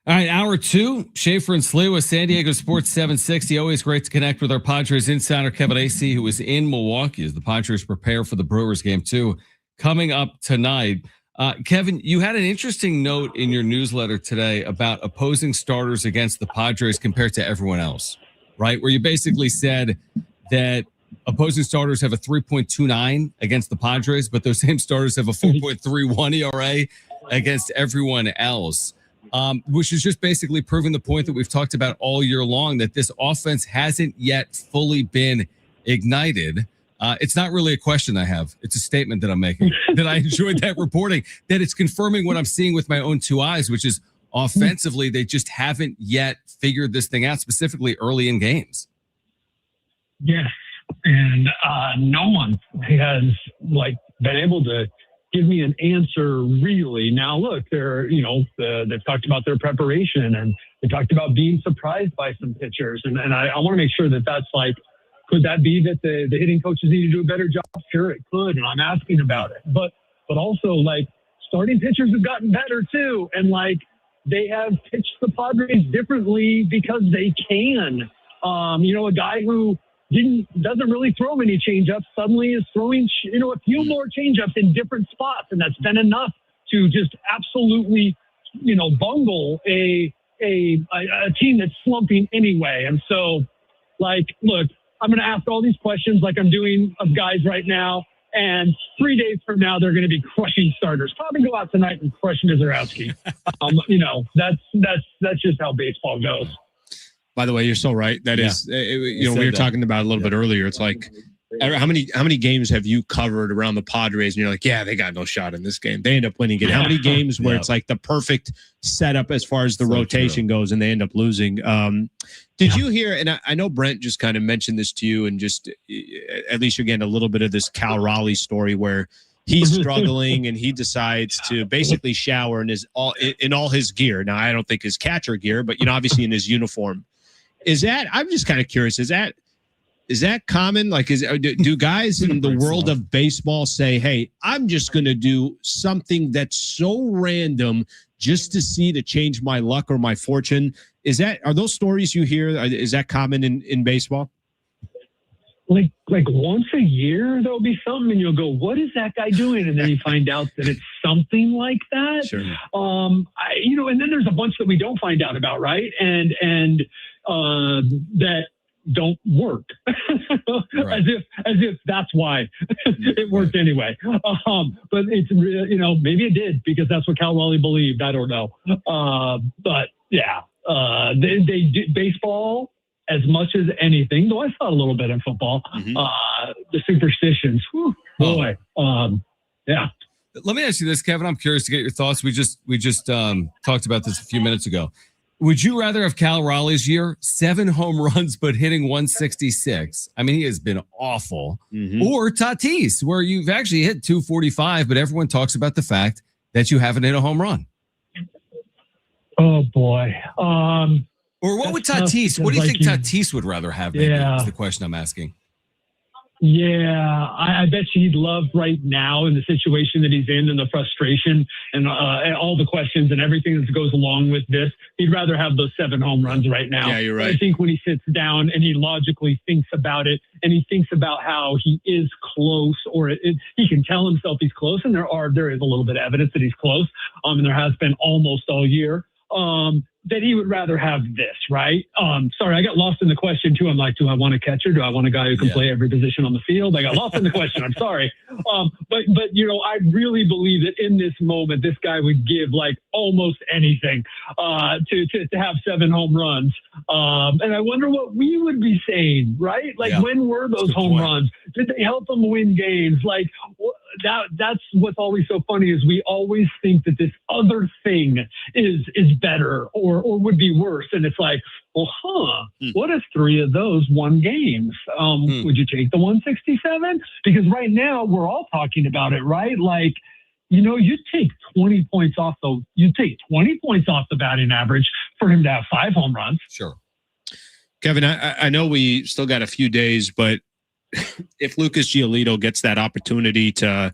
S1: All right, hour 2, Schaefer and Slee with San Diego Sports 760. Always great to connect with our Padres insider, Kevin Acee, who is in Milwaukee as the Padres prepare for the Brewers game 2 coming up tonight. Kevin, you had an interesting note in your newsletter today about opposing starters against the Padres compared to everyone else, right? Where you basically said that opposing starters have a 3.29 against the Padres, but those same starters have a 4.31 ERA against everyone else. Which is just basically proving the point that we've talked about all year long, that this offense hasn't yet fully been ignited. It's not really a question I have. It's a statement that I'm making, that I enjoyed that reporting, that it's confirming what I'm seeing with my own 2 eyes, which is offensively, they just haven't yet figured this thing out, specifically early in games.
S5: Yes. And no one has been able to give me an answer, really. Now, look, they've talked about their preparation, and they talked about being surprised by some pitchers. And I want to make sure that that's could that be that the hitting coaches need to do a better job? Sure, it could, and I'm asking about it. But also, starting pitchers have gotten better, too. And, they have pitched the Padres differently because they can. A guy who doesn't really throw many changeups suddenly is throwing a few more changeups in different spots, and that's been enough to just absolutely bungle a team that's slumping anyway. And so look, I'm going to ask all these questions like I'm doing of guys right now, and 3 days from now they're going to be crushing starters. Probably go out tonight and crush Misiorowski. That's just how baseball goes.
S2: By the way, you're so right. That is, we were talking about it a little bit earlier. It's like, how many games have you covered around the Padres? And you're like, yeah, they got no shot in this game. They end up winning it. How many games where it's like the perfect setup as far as the rotation goes, and they end up losing? Did you hear? And I know Brent just kind of mentioned this to you, and just at least you're getting a little bit of this Cal Raleigh story where he's struggling and he decides to basically shower in all his gear. Now, I don't think his catcher gear, but obviously in his uniform. I'm just kind of curious, is that common? Do guys in the world of baseball say, hey, I'm just going to do something that's so random just to change my luck or my fortune? Are those stories you hear? Is that common in baseball?
S5: Like once a year, there'll be something and you'll go, what is that guy doing? And then you find out that it's something like that. Sure. And then there's a bunch that we don't find out about. Right. And that don't work right. as if that's why it worked anyway. But it's, maybe it did because that's what Cal Raleigh believed. I don't know. But yeah, they do baseball as much as anything, though I saw a little bit in football. The superstitions, boy. Yeah.
S1: Let me ask you this, Kevin. I'm curious to get your thoughts. We just talked about this a few minutes ago. Would you rather have Cal Raleigh's year, 7 home runs, but hitting 166? I mean, he has been awful. Or Tatis, where you've actually hit 245, but everyone talks about the fact that you haven't hit a home run.
S5: Oh, boy.
S1: Or what would Tatis, what do you think Tatis would rather have? Maybe, is the question I'm asking.
S5: Yeah, I bet you he'd love right now in the situation that he's in and the frustration and all the questions and everything that goes along with this. He'd rather have those 7 home runs right now.
S2: Yeah, you're right.
S5: But I think when he sits down and he logically thinks about it and he thinks about how he is close, or he can tell himself he's close, and there is a little bit of evidence that he's close, and there has been almost all year. that he would rather have this, right? Sorry, I got lost in the question too. I'm like, do I want a catcher? Do I want a guy who can play every position on the field? I got lost in the question. I'm sorry. But I really believe that in this moment, this guy would give like almost anything to have 7 home runs. And I wonder what we would be saying, right? Like, when were those home runs? Did they help them win games? Like, that's what's always so funny is we always think that this other thing is better or would be worse. And it's like, well, what if 3 of those won games? Would you take the 167? Because right now we're all talking about it, right? Like, you take 20 points off the batting average for him to have 5 home runs.
S1: Sure.
S2: Kevin, I know we still got a few days, but if Lucas Giolito gets that opportunity to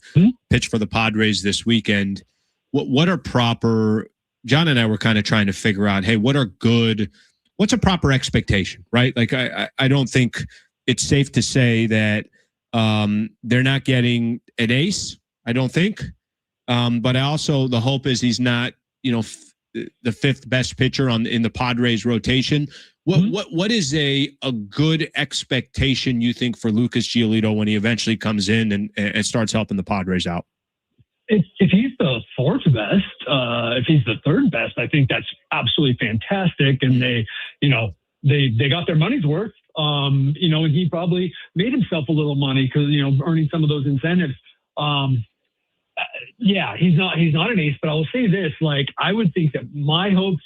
S2: pitch for the Padres this weekend, what are proper? John and I were kind of trying to figure out, hey, what's a proper expectation, right? Like, I don't think it's safe to say that they're not getting an ace. I don't think, but the hope is he's not, the 5th best pitcher in the Padres rotation. What is a good expectation you think for Lucas Giolito when he eventually comes in and starts helping the Padres out?
S5: If he's the 4th best, if he's the 3rd best, I think that's absolutely fantastic. And they got their money's worth. And he probably made himself a little money because earning some of those incentives. He's not an ace, but I will say this: like, I would think that my hopes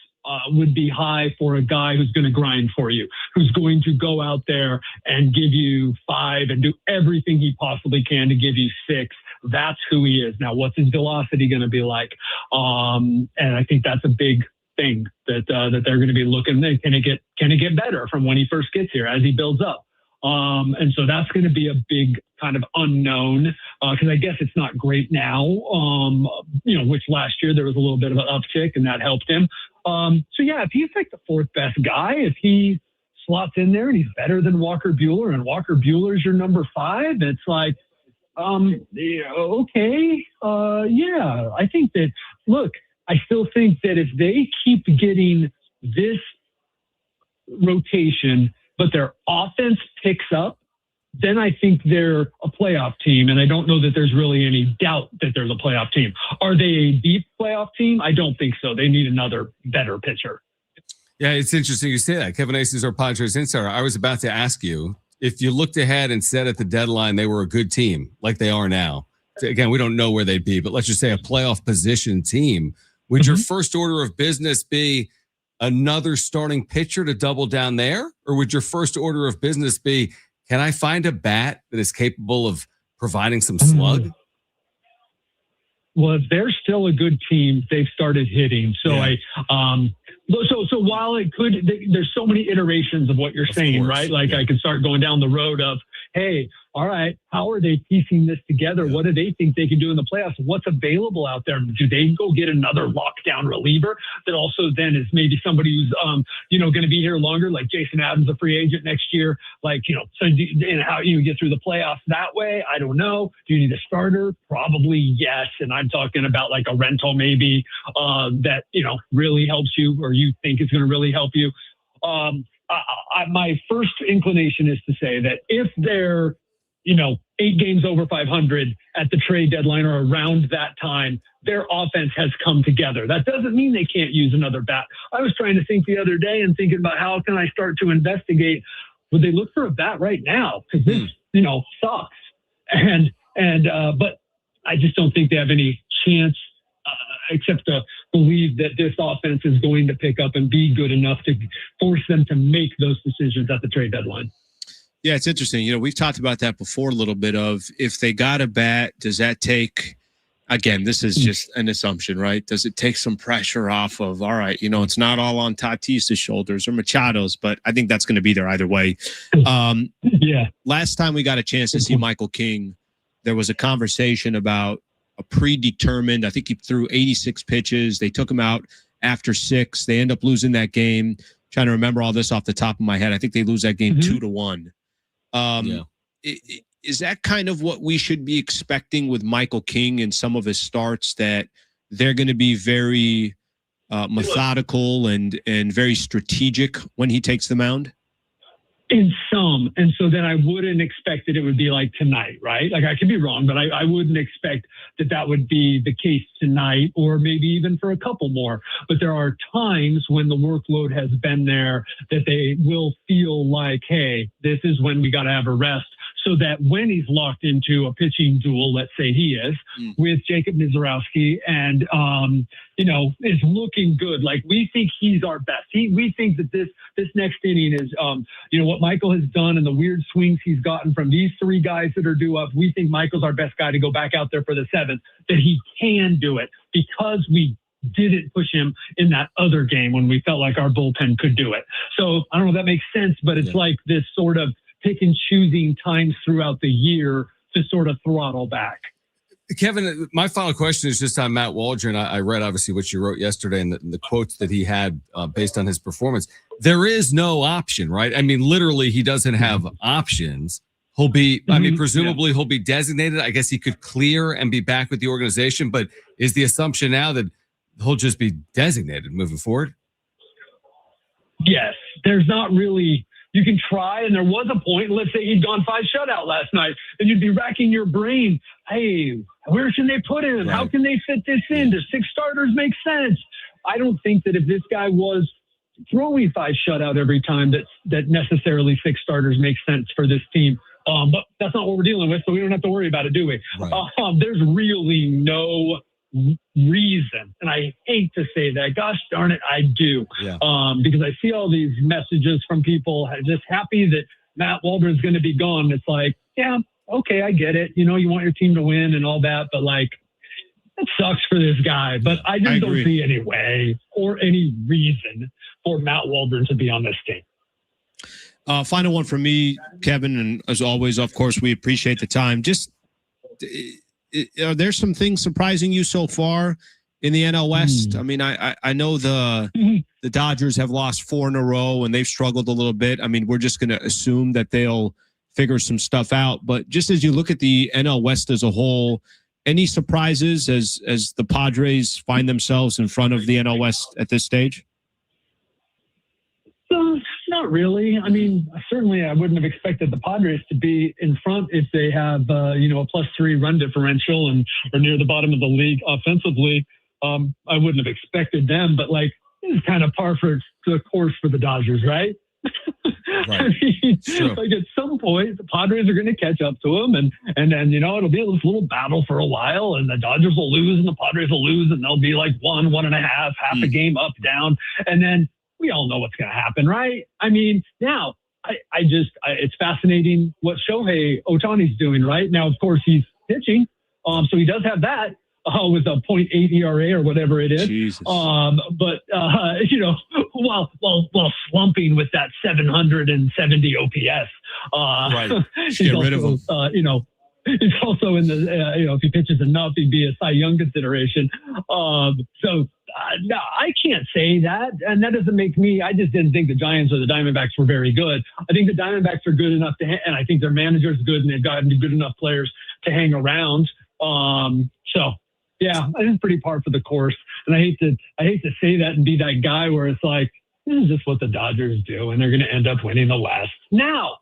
S5: would be high for a guy who's going to grind for you, who's going to go out there and give you 5 and do everything he possibly can to give you 6. That's who he is. Now, what's his velocity going to be like? And I think that's a big thing that they're going to be looking at. Can it get better from when he first gets here as he builds up? And so that's going to be a big kind of unknown because I guess it's not great now, which last year there was a little bit of an uptick and that helped him. If he's like the 4th best guy, if he slots in there and he's better than Walker Buehler and Walker Buehler's your number 5, it's like, okay. I think that, look, I still think that if they keep getting this rotation, but their offense picks up, then I think they're a playoff team. And I don't know that there's really any doubt that there's a playoff team. Are they a deep playoff team? I don't think so. They need another better pitcher.
S1: Yeah, it's interesting you say that. Kevin Ace is our Padres insider. I was about to ask you, if you looked ahead and said at the deadline they were a good team, like they are now, again, we don't know where they'd be, but let's just say a playoff position team, would your first order of business be another starting pitcher to double down there? Or would your first order of business be, can I find a bat that is capable of providing some slug?
S5: Well, if they're still a good team, they've started hitting. So So while it could, there's so many iterations of what you're saying, right? Like I could start going down the road of, hey, all right, how are they piecing this together? What do they think they can do in the playoffs? What's available out there? Do they go get another lockdown reliever that also then is maybe somebody who's, going to be here longer, like Jason Adams, a free agent next year? Like, and how you get through the playoffs that way? I don't know. Do you need a starter? Probably yes. And I'm talking about like a rental maybe that, really helps you or you think is going to really help you. My first inclination is to say that if they're, 8 games over 500 at the trade deadline or around that time, their offense has come together. That doesn't mean they can't use another bat. I was trying to think the other day and thinking about how can I start to investigate, would they look for a bat right now? Because this, sucks. But I just don't think they have any chance except to believe that this offense is going to pick up and be good enough to force them to make those decisions at the trade deadline.
S2: Yeah, it's interesting. We've talked about that before a little bit of if they got a bat, does that take, again, this is just an assumption, right? Does it take some pressure off of, all right, it's not all on Tatis' shoulders or Machado's, but I think that's going to be there either way. Last time we got a chance to see Michael King, there was a conversation about a predetermined, I think he threw 86 pitches. They took him out after 6. They end up losing that game. Trying to remember all this off the top of my head. I think they lose that game 2-1. Is that kind of what we should be expecting with Michael King and some of his starts, that they're going to be very methodical and very strategic when he takes the mound?
S5: In some. And so then I wouldn't expect that it would be like tonight, right? Like I could be wrong, but I wouldn't expect that would be the case tonight or maybe even for a couple more. But there are times when the workload has been there that they will feel like, hey, this is when we got to have a rest. So that when he's locked into a pitching duel, let's say he is, with Jacob Misiorowski and, is looking good. Like we think he's our best. We think that this next inning is, what Michael has done and the weird swings he's gotten from these three guys that are due up. We think Michael's our best guy to go back out there for the seventh, that he can do it because we didn't push him in that other game when we felt like our bullpen could do it. So I don't know if that makes sense, but it's like this sort of pick and choosing times throughout the year to sort of throttle back.
S1: Kevin, my final question is just on Matt Waldron. I read obviously what you wrote yesterday and the quotes that he had based on his performance. There is no option, right? I mean, literally, he doesn't have options. He'll be, presumably he'll be designated. I guess he could clear and be back with the organization, but is the assumption now that he'll just be designated moving forward?
S5: Yes, there's not really. You can try, and there was a point, let's say he'd gone 5 shutout last night, and you'd be racking your brain. Hey, where should they put him? Right. How can they fit this in? Does 6 starters make sense? I don't think that if this guy was throwing 5 shutout every time, that necessarily 6 starters make sense for this team. But that's not what we're dealing with, so we don't have to worry about it, do we? Right. There's really no reason, and I hate to say that, gosh darn it, I do, because I see all these messages from people just happy that Matt Waldron's going to be gone. It's like, yeah, okay, I get it. You want your team to win and all that, but like, it sucks for this guy. But I just don't see any way or any reason for Matt Waldron to be on this team.
S2: Final one from me, Kevin, and as always, of course, we appreciate the time. Just are there some things surprising you so far in the NL West? I mean, I know the Dodgers have lost 4 in a row and they've struggled a little bit. I mean, we're just going to assume that they'll figure some stuff out. But just as you look at the NL West as a whole, any surprises as the Padres find themselves in front of the NL West at this stage?
S5: Not really. I mean, certainly I wouldn't have expected the Padres to be in front if they have, a +3 run differential and are near the bottom of the league offensively. I wouldn't have expected them, but like, this is kind of par for the course for the Dodgers, right? Right. I mean, like at some point, the Padres are going to catch up to them, and then it'll be this little battle for a while, and the Dodgers will lose, and the Padres will lose, and they'll be like 1.5, half a game up, down, and then we all know what's going to happen, right? I mean, now it's fascinating what Shohei Ohtani's doing right now. Of course, he's pitching, so he does have that. With a 0.8 ERA or whatever it is. Jesus. But while slumping with that 770 OPS, right. He's also in the, if he pitches enough, he'd be a Cy Young consideration. No, I can't say that. And that doesn't make me, I just didn't think the Giants or the Diamondbacks were very good. I think the Diamondbacks are good enough and I think their manager's good and they've gotten good enough players to hang around. Yeah, I think pretty par for the course. And I hate to say that and be that guy where it's like, this is just what the Dodgers do, and they're going to end up winning the West. Now,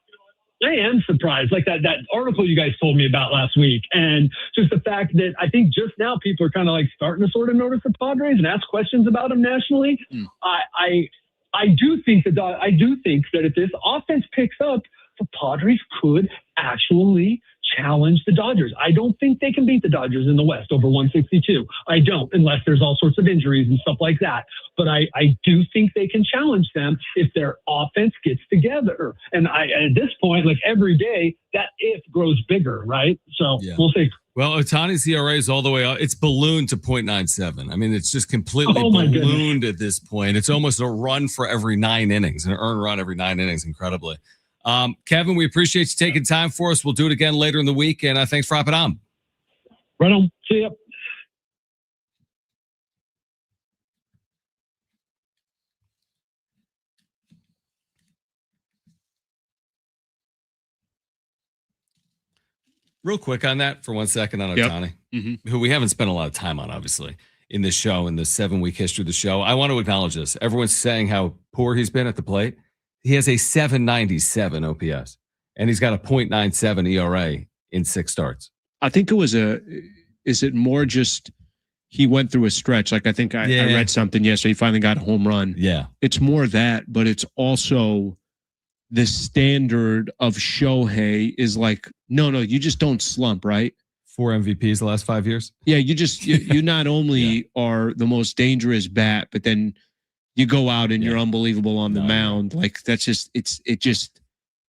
S5: I am surprised, like that article you guys told me about last week, and just the fact that I think just now people are kind of like starting to sort of notice the Padres and ask questions about them nationally. I do think that if this offense picks up, the Padres could actually challenge the Dodgers. I don't think they can beat the Dodgers in the West over 162. I don't, unless there's all sorts of injuries and stuff like that. But I do think they can challenge them if their offense gets together. And at this point, like every day, that if grows bigger, right? So We'll see.
S1: Well, Ohtani's ERA is all the way up. It's ballooned to 0.97. I mean, it's just completely ballooned at this point. It's almost a run for every 9 innings, an earned run every 9 innings, incredibly. Kevin, we appreciate you taking time for us. We'll do it again later in the week, and thanks for hopping on.
S5: Right on. See ya.
S1: Real quick on that for 1 second on Ohtani, who we haven't spent a lot of time on, obviously. in this show, in the 7-week history of the show. I want to acknowledge this. Everyone's saying how poor he's been at the plate. He has a 797 OPS, and he's got a .97 ERA in 6 starts.
S2: I think is it more just he went through a stretch? Like I think I read something yesterday. He finally got a home run.
S1: Yeah.
S2: It's more that, but it's also the standard of Shohei is like, no, you just don't slump, right?
S1: 4 MVPs the last 5 years.
S2: Yeah, you not only are the most dangerous bat, but then you go out and you're unbelievable on the mound. Like that's just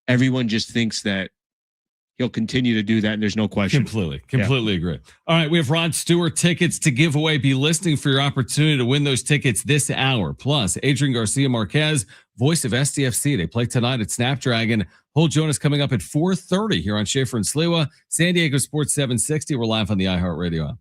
S2: everyone just thinks that he'll continue to do that, and there's no question.
S1: Completely agree. All right, we have Rod Stewart tickets to give away. Be listening for your opportunity to win those tickets this hour. Plus, Adrian Garcia Marquez, voice of SDFC. They play tonight at Snapdragon. Whole Jonas coming up at 4:30 here on Schaefer and Sliwa. San Diego Sports 760. We're live on the iHeartRadio app.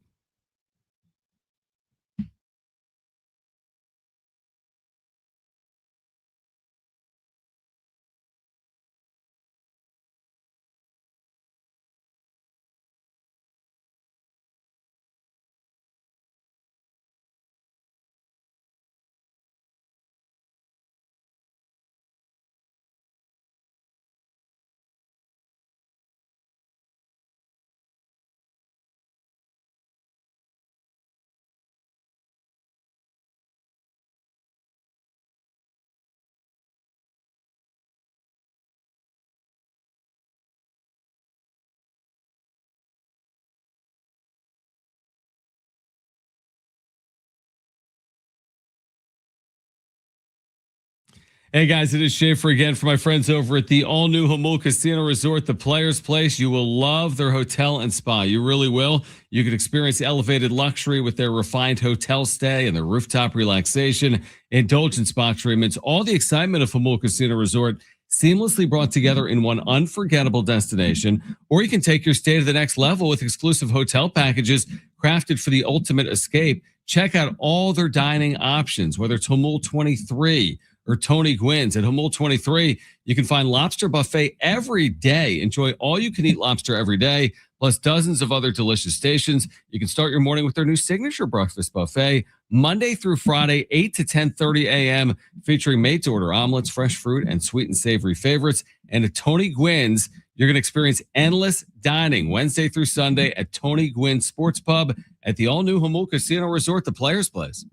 S1: Hey guys, it is Schaefer again for my friends over at the all-new Jamul Casino Resort, the Players Place. You will love their hotel and spa. You really will. You can experience elevated luxury with their refined hotel stay and their rooftop relaxation, indulgent spa treatments, all the excitement of Jamul Casino Resort seamlessly brought together in one unforgettable destination. Or you can take your stay to the next level with exclusive hotel packages crafted for the ultimate escape. Check out all their dining options, whether it's Jamul 23 or Tony Gwynn's. At Jamul 23, you can find lobster buffet every day. Enjoy all-you-can-eat lobster every day, plus dozens of other delicious stations. You can start your morning with their new signature breakfast buffet, Monday through Friday, 8 to 10:30 a.m., featuring made-to-order omelets, fresh fruit, and sweet and savory favorites. And at Tony Gwynn's, you're going to experience endless dining Wednesday through Sunday at Tony Gwynn Sports Pub at the all-new Jamul Casino Resort, the Players Place.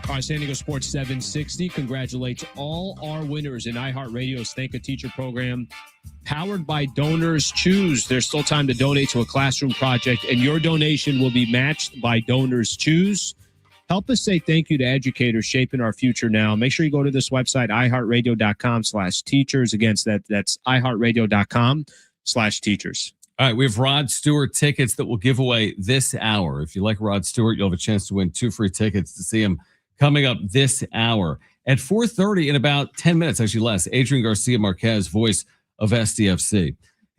S2: All right, San Diego Sports 760 congratulates all our winners in iHeartRadio's Thank a Teacher program, powered by Donors Choose. There's still time to donate to a classroom project, and your donation will be matched by Donors Choose. Help us say thank you to educators shaping our future now. Make sure you go to this website, iHeartRadio.com/teachers. Again, that's iHeartRadio.com/teachers.
S1: All right, we have Rod Stewart tickets that we'll give away this hour. If you like Rod Stewart, you'll have a chance to win 2 free tickets to see him coming up this hour. At 4:30, in about 10 minutes, actually less, Adrian Garcia Marquez, voice of SDFC.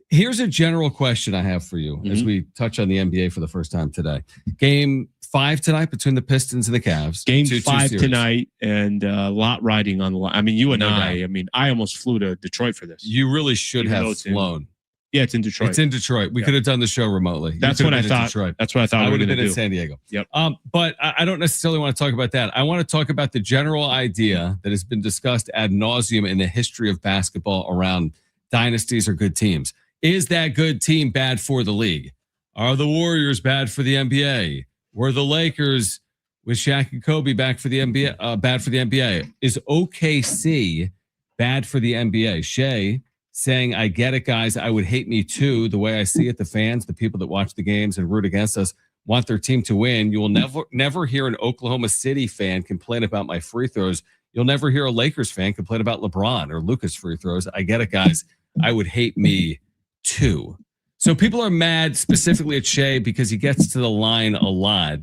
S1: Here's a general question I have for you as we touch on the NBA for the first time today. Game 5 tonight between the Pistons and the Cavs.
S2: Game 5 tonight, and a lot riding on the line. I mean, you and I almost flew to Detroit for this.
S1: You really should have flown.
S2: Yeah, it's in Detroit.
S1: It's in Detroit. We could have done the show remotely.
S2: That's what I thought.
S1: Detroit.
S2: That's what I thought.
S1: I would have been
S2: in
S1: San Diego.
S2: Yep.
S1: But I don't necessarily want to talk about that. I want to talk about the general idea that has been discussed ad nauseum in the history of basketball around dynasties or good teams. Is that good team bad for the league? Are the Warriors bad for the NBA? Were the Lakers with Shaq and Kobe back for the NBA? Bad for the NBA? Is OKC bad for the NBA? Shea saying, I get it, guys. I would hate me too. The way I see it, the fans, the people that watch the games and root against us want their team to win. You will never hear an Oklahoma City fan complain about my free throws. You'll never hear a Lakers fan complain about LeBron or Lucas free throws. I get it, guys. I would hate me too. So people are mad specifically at Shea because he gets to the line a lot.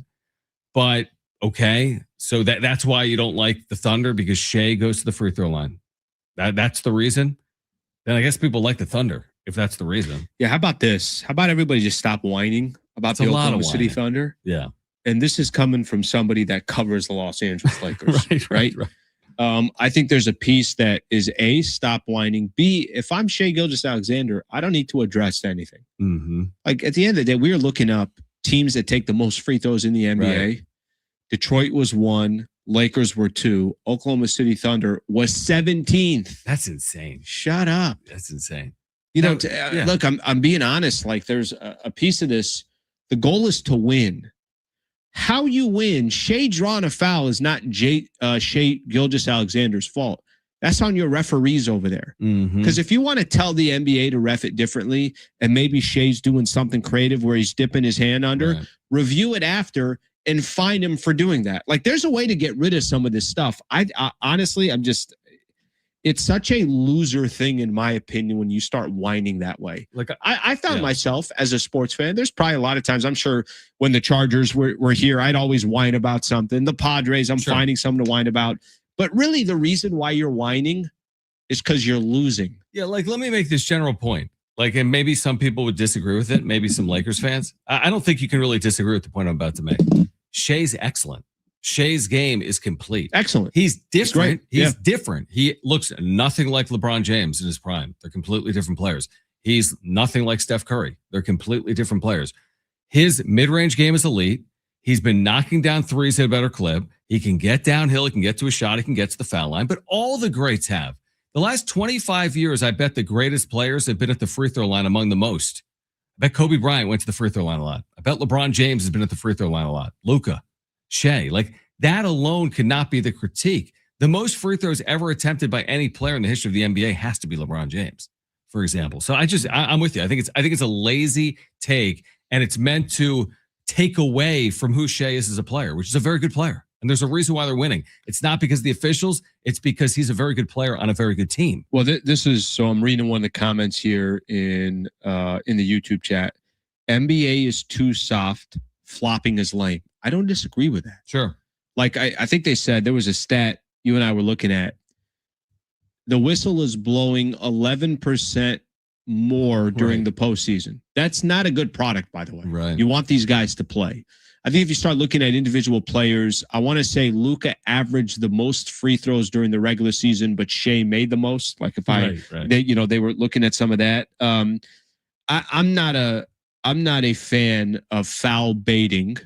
S1: But okay, so that's why you don't like the Thunder, because Shea goes to the free throw line. That's the reason? Then I guess people like the Thunder, if that's the reason.
S2: Yeah, how about this? How about everybody just stop whining about the Oklahoma City Thunder?
S1: Yeah.
S2: And this is coming from somebody that covers the Los Angeles Lakers. right. I think there's a piece that is A, stop whining. B, if I'm Shea Gilgeous-Alexander, I don't need to address anything.
S1: Mm-hmm.
S2: Like at the end of the day, we are looking up teams that take the most free throws in the NBA. Right. Detroit was 1. Lakers were 2. Oklahoma City Thunder was 17th.
S1: That's insane.
S2: Shut up.
S1: That's insane.
S2: You know, look, I'm being honest. Like there's a piece of this. The goal is to win. How you win, Shea drawing a foul is not Shea Gilgeous-Alexander's fault. That's on your referees over there. Because if you want to tell the NBA to ref it differently, and maybe Shea's doing something creative where he's dipping his hand under, review it after and fine him for doing that. Like there's a way to get rid of some of this stuff. I honestly, it's such a loser thing in my opinion when you start whining that way. Like I found myself as a sports fan, there's probably a lot of times, I'm sure when the Chargers were here, I'd always whine about something. The Padres, I'm finding something to whine about. But really the reason why you're whining is because you're losing.
S1: Yeah, like let me make this general point. Like, and maybe some people would disagree with it. Maybe some Lakers fans. I don't think you can really disagree with the point I'm about to make. Shea's excellent. Shea's game is complete.
S2: Excellent.
S1: He's different. He's different. He looks nothing like LeBron James in his prime. They're completely different players. He's nothing like Steph Curry. They're completely different players. His mid-range game is elite. He's been knocking down threes at a better clip. He can get downhill. He can get to a shot. He can get to the foul line. But all the greats have. The last 25 years, I bet the greatest players have been at the free throw line among the most. I bet Kobe Bryant went to the free throw line a lot. I bet LeBron James has been at the free throw line a lot. Luka, Shea, like that alone could not be the critique. The most free throws ever attempted by any player in the history of the NBA has to be LeBron James, for example. So I'm with you. I think it's a lazy take, and it's meant to take away from who Shea is as a player, which is a very good player. And there's a reason why they're winning. It's not because of the officials. It's because he's a very good player on a very good team.
S2: Well, so I'm reading one of the comments here in the YouTube chat. NBA is too soft. Flopping is lame. I don't disagree with that.
S1: Sure.
S2: Like I think they said there was a stat you and I were looking at. The whistle is blowing 11% more during the postseason. That's not a good product, by the way.
S1: Right.
S2: You want these guys to play. I think if you start looking at individual players, I want to say Luka averaged the most free throws during the regular season, but Shea made the most. Like if they were looking at some of that. I'm not a fan of foul baiting.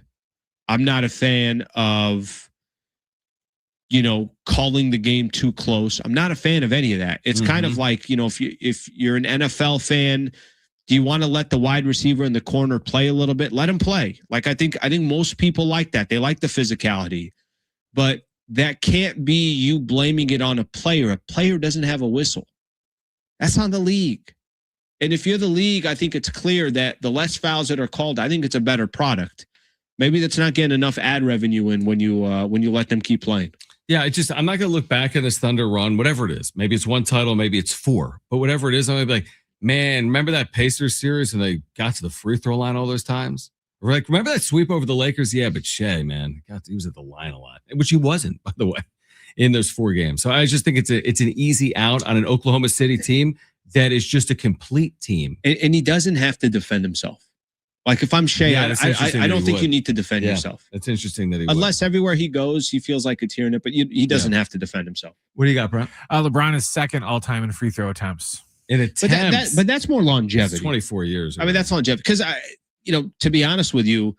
S2: I'm not a fan of calling the game too close. I'm not a fan of any of that. It's kind of like, if you're an NFL fan, do you want to let the wide receiver in the corner play a little bit? Let him play. Like I think most people like that. They like the physicality, but that can't be you blaming it on a player. A player doesn't have a whistle. That's on the league. And if you're the league, I think it's clear that the less fouls that are called, I think it's a better product. Maybe that's not getting enough ad revenue in when you let them keep playing.
S1: Yeah, I'm not going to look back at this Thunder run, whatever it is. Maybe it's 1 title, maybe it's 4, but whatever it is, I'm going to be like, man, remember that Pacers series and they got to the free throw line all those times? Or like, remember that sweep over the Lakers? Yeah, but Shea, man, he was at the line a lot, which he wasn't, by the way, in those 4 games. So I just think it's an easy out on an Oklahoma City team that is just a complete team.
S2: And he doesn't have to defend himself. Like if I'm Shea, I don't think you need to defend yourself.
S1: It's interesting that he
S2: unless everywhere he goes, he feels like it's hearing it, but he doesn't have to defend himself.
S1: What do you got, bro?
S4: LeBron is second all-time in free throw attempts.
S1: In attempts.
S2: But that's more longevity.
S1: It's 24 years.
S2: I mean, that's longevity. Because, to be honest with you,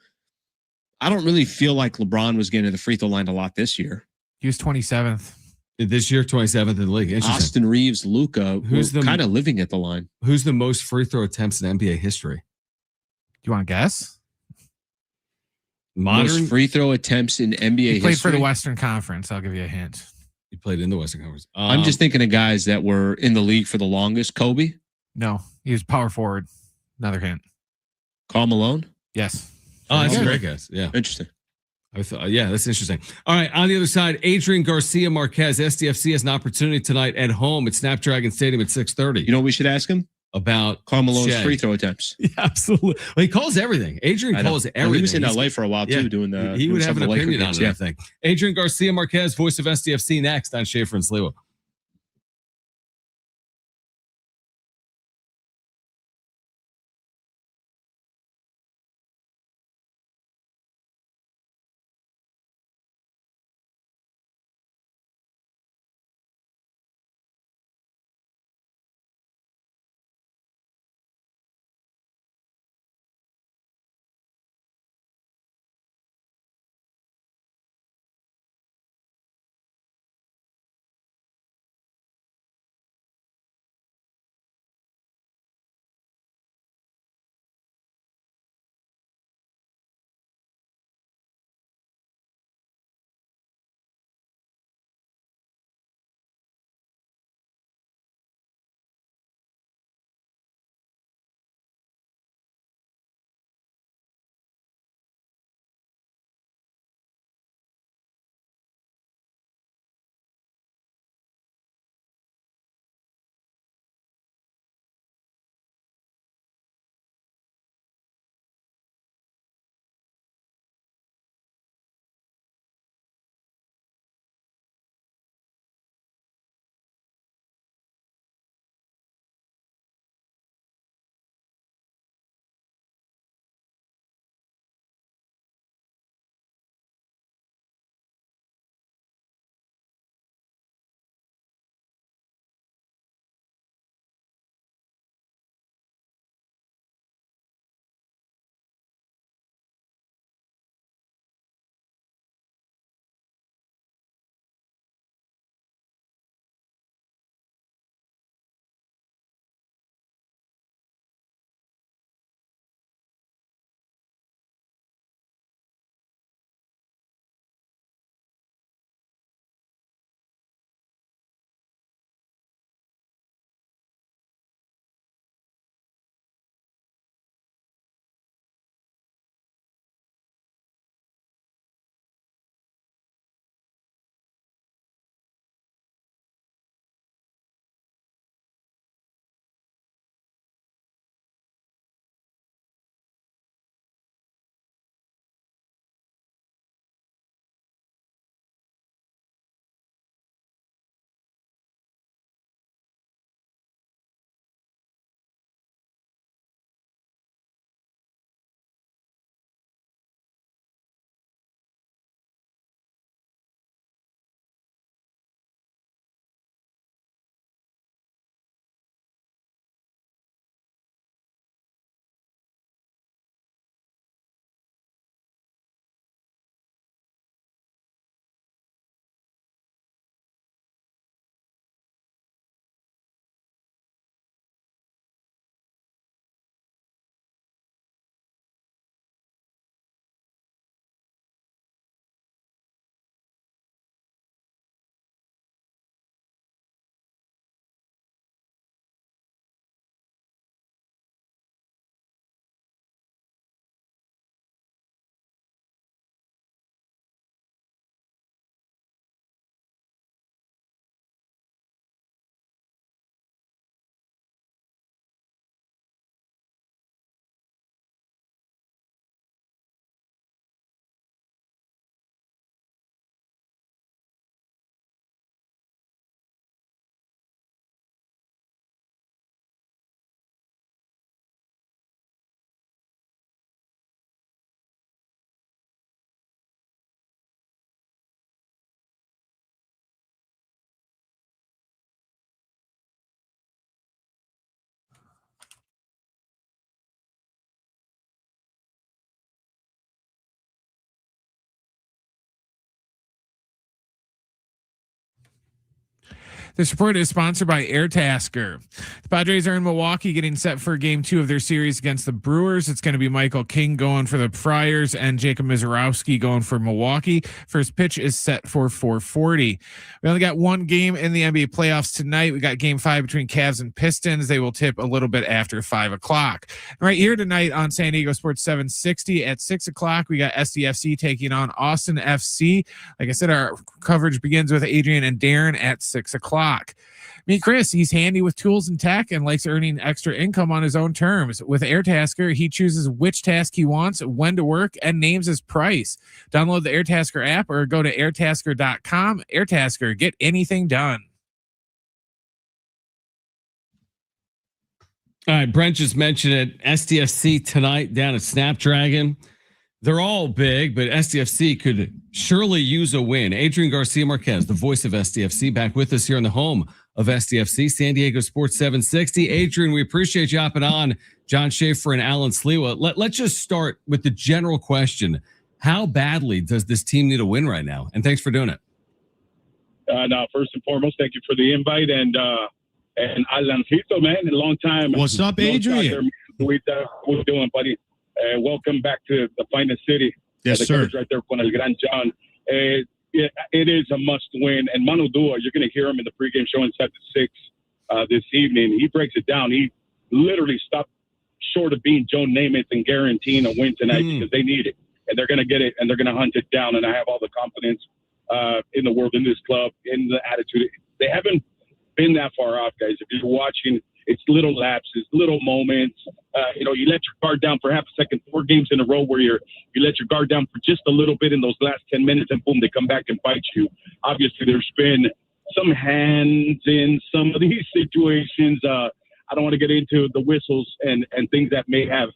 S2: I don't really feel like LeBron was getting to the free throw line a lot this year.
S4: He was 27th.
S1: This year, 27th in the league.
S2: Austin Reeves, Luka, who's kind of living at the line.
S1: Who's the most free throw attempts in NBA history?
S4: Do you want to guess?
S2: Most free throw attempts in NBA history.
S4: He played for the Western Conference. I'll give you a hint.
S1: He played in the Western Conference.
S2: I'm just thinking of guys that were in the league for the longest. Kobe?
S4: No, he was power forward. Another hint.
S2: Karl Malone?
S4: Yes.
S1: Oh, that's a great guess. Yeah.
S2: Interesting.
S1: Yeah, that's interesting. All right, on the other side, Adrian Garcia Marquez, SDFC has an opportunity tonight at home at Snapdragon Stadium at 6:30.
S2: You know what we should ask him?
S1: About
S2: Karl Malone's free throw attempts.
S1: Yeah, absolutely. Well, he calls everything. Adrian calls everything.
S2: Well, he was in LA for a while too, doing the.
S1: He would have an opinion on it, I think. Adrian Garcia Marquez, voice of SDFC, next on Schaefer and Sliwa.
S4: This report is sponsored by Airtasker. The Padres are in Milwaukee getting set for game 2 of their series against the Brewers. It's going to be Michael King going for the Friars and Jacob Misiorowski going for Milwaukee. First pitch is set for 4:40. We only got one game in the NBA playoffs tonight. We got game 5 between Cavs and Pistons. They will tip a little bit after 5 o'clock. Right here tonight on San Diego Sports 760 at 6 o'clock, we got SDFC taking on Austin FC. Like I said, our coverage begins with Adrian and Darren at 6 o'clock. Meet Chris. He's handy with tools and tech and likes earning extra income on his own terms. With Airtasker, he chooses which task he wants, when to work, and names his price. Download the Airtasker app or go to airtasker.com. Airtasker, get anything done.
S1: All right, Brent just mentioned it. SDFC tonight down at Snapdragon. They're all big, but SDFC could surely use a win. Adrian Garcia Marquez, the voice of SDFC, back with us here in the home of SDFC, San Diego Sports 760. Adrian, we appreciate you hopping on. John Schaefer and Alan Sliwa. Let's just start with the general question. How badly does this team need a win right now? And thanks for doing it.
S6: No, first and foremost, thank you for the invite. And Alancito, man, a long time.
S2: What's up, Adrian?
S6: What's doing, buddy? Welcome back to the finest city.
S2: Yes, sir.
S6: Right there con El Gran John. It is a must win. And Manu Dua, you're going to hear him in the pregame show inside the 6 this evening. He breaks it down. He literally stopped short of being Joe Namath and guaranteeing a win tonight because they need it. And they're going to get it, and they're going to hunt it down. And I have all the confidence in the world, in this club, in the attitude. They haven't been that far off, guys. If you're watching, it's little lapses, little moments. You let your guard down for half a second, 4 games in a row where you let your guard down for just a little bit in those last 10 minutes, and boom, they come back and bite you. Obviously, there's been some hands in some of these situations. I don't want to get into the whistles and things that may have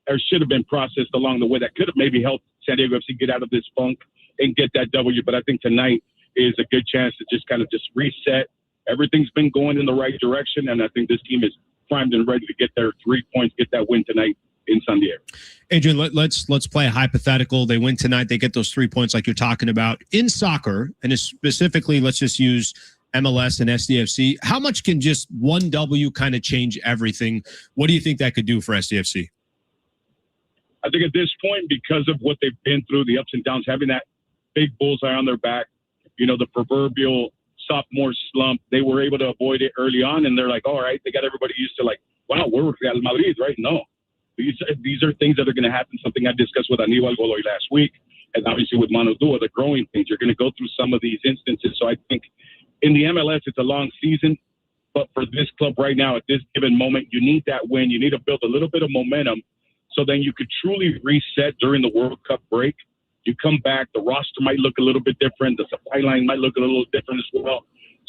S6: or should have been processed along the way that could have maybe helped San Diego FC get out of this funk and get that W. But I think tonight is a good chance to just kind of just reset. Everything's been going in the right direction, and I think this team is primed and ready to get their 3 points, get that win tonight in San Diego.
S2: Adrian, let's play a hypothetical. They win tonight. They get those 3 points like you're talking about. In soccer, and specifically, let's just use MLS and SDFC. How much can just one W kind of change everything? What do you think that could do for SDFC?
S6: I think at this point, because of what they've been through, the ups and downs, having that big bullseye on their back, the proverbial sophomore slump, they were able to avoid it early on, and they're like, all right, they got everybody used to like, wow, we're Real Madrid, right? No. These are things that are going to happen, something I discussed with Aníbal Godoy last week, and obviously with Manu Dua, the growing things. You're going to go through some of these instances. So I think in the MLS, it's a long season, but for this club right now, at this given moment, you need that win. You need to build a little bit of momentum so then you could truly reset during the World Cup break. You come back, the roster might look a little bit different. The supply line might look a little different as well.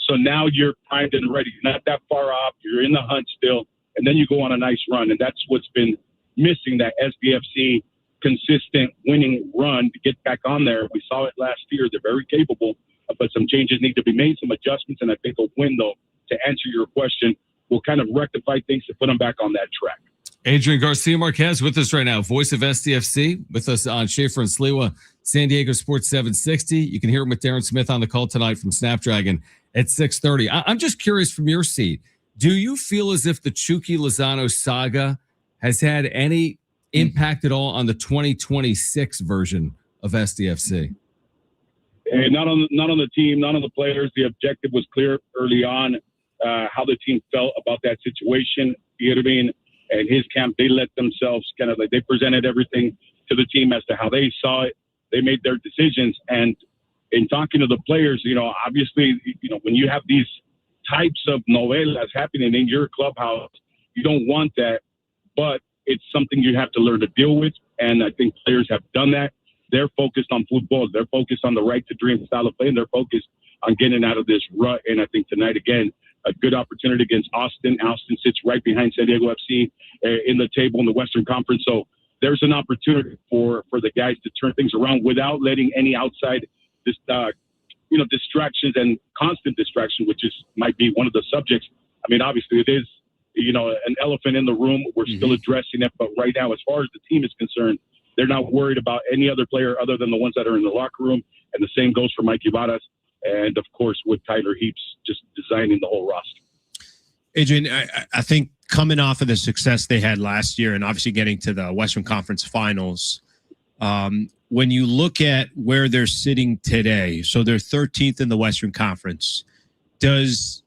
S6: So now you're primed and ready. You're not that far off. You're in the hunt still. And then you go on a nice run. And that's what's been missing, that SDFC consistent winning run to get back on there. We saw it last year. They're very capable, but some changes need to be made, some adjustments. And I think a win, though, to answer your question, will kind of rectify things to put them back on that track.
S1: Adrian Garcia Marquez with us right now, voice of SDFC, with us on Schaefer and Sliwa, San Diego Sports 760. You can hear him with Darren Smith on the call tonight from Snapdragon at 6:30. I'm just curious from your seat, do you feel as if the Chucky Lozano saga has had any impact at all on the 2026 version of SDFC?
S6: Not on the team, not on the players. The objective was clear early on, how the team felt about that situation. You know what I mean? And his camp, they let themselves kind of like, they presented everything to the team as to how they saw it. They made their decisions. And in talking to the players, obviously, when you have these types of novelas happening in your clubhouse, you don't want that, but it's something you have to learn to deal with. And I think players have done that. They're focused on football. They're focused on the right to dream style of play, and they're focused on getting out of this rut. And I think tonight, again, a good opportunity against Austin. Austin sits right behind San Diego FC in the table in the Western Conference. So there's an opportunity for the guys to turn things around without letting any outside distractions and constant distraction, which might be one of the subjects. I mean, obviously it is, an elephant in the room. We're still addressing it. But right now, as far as the team is concerned, they're not worried about any other player other than the ones that are in the locker room. And the same goes for Mike Ibarras. and of course with Tyler Heaps just designing the whole roster.
S2: Adrian, I think coming off of the success they had last year and obviously getting to the Western Conference Finals, when you look at where they're sitting today, so they're 13th in the Western Conference, just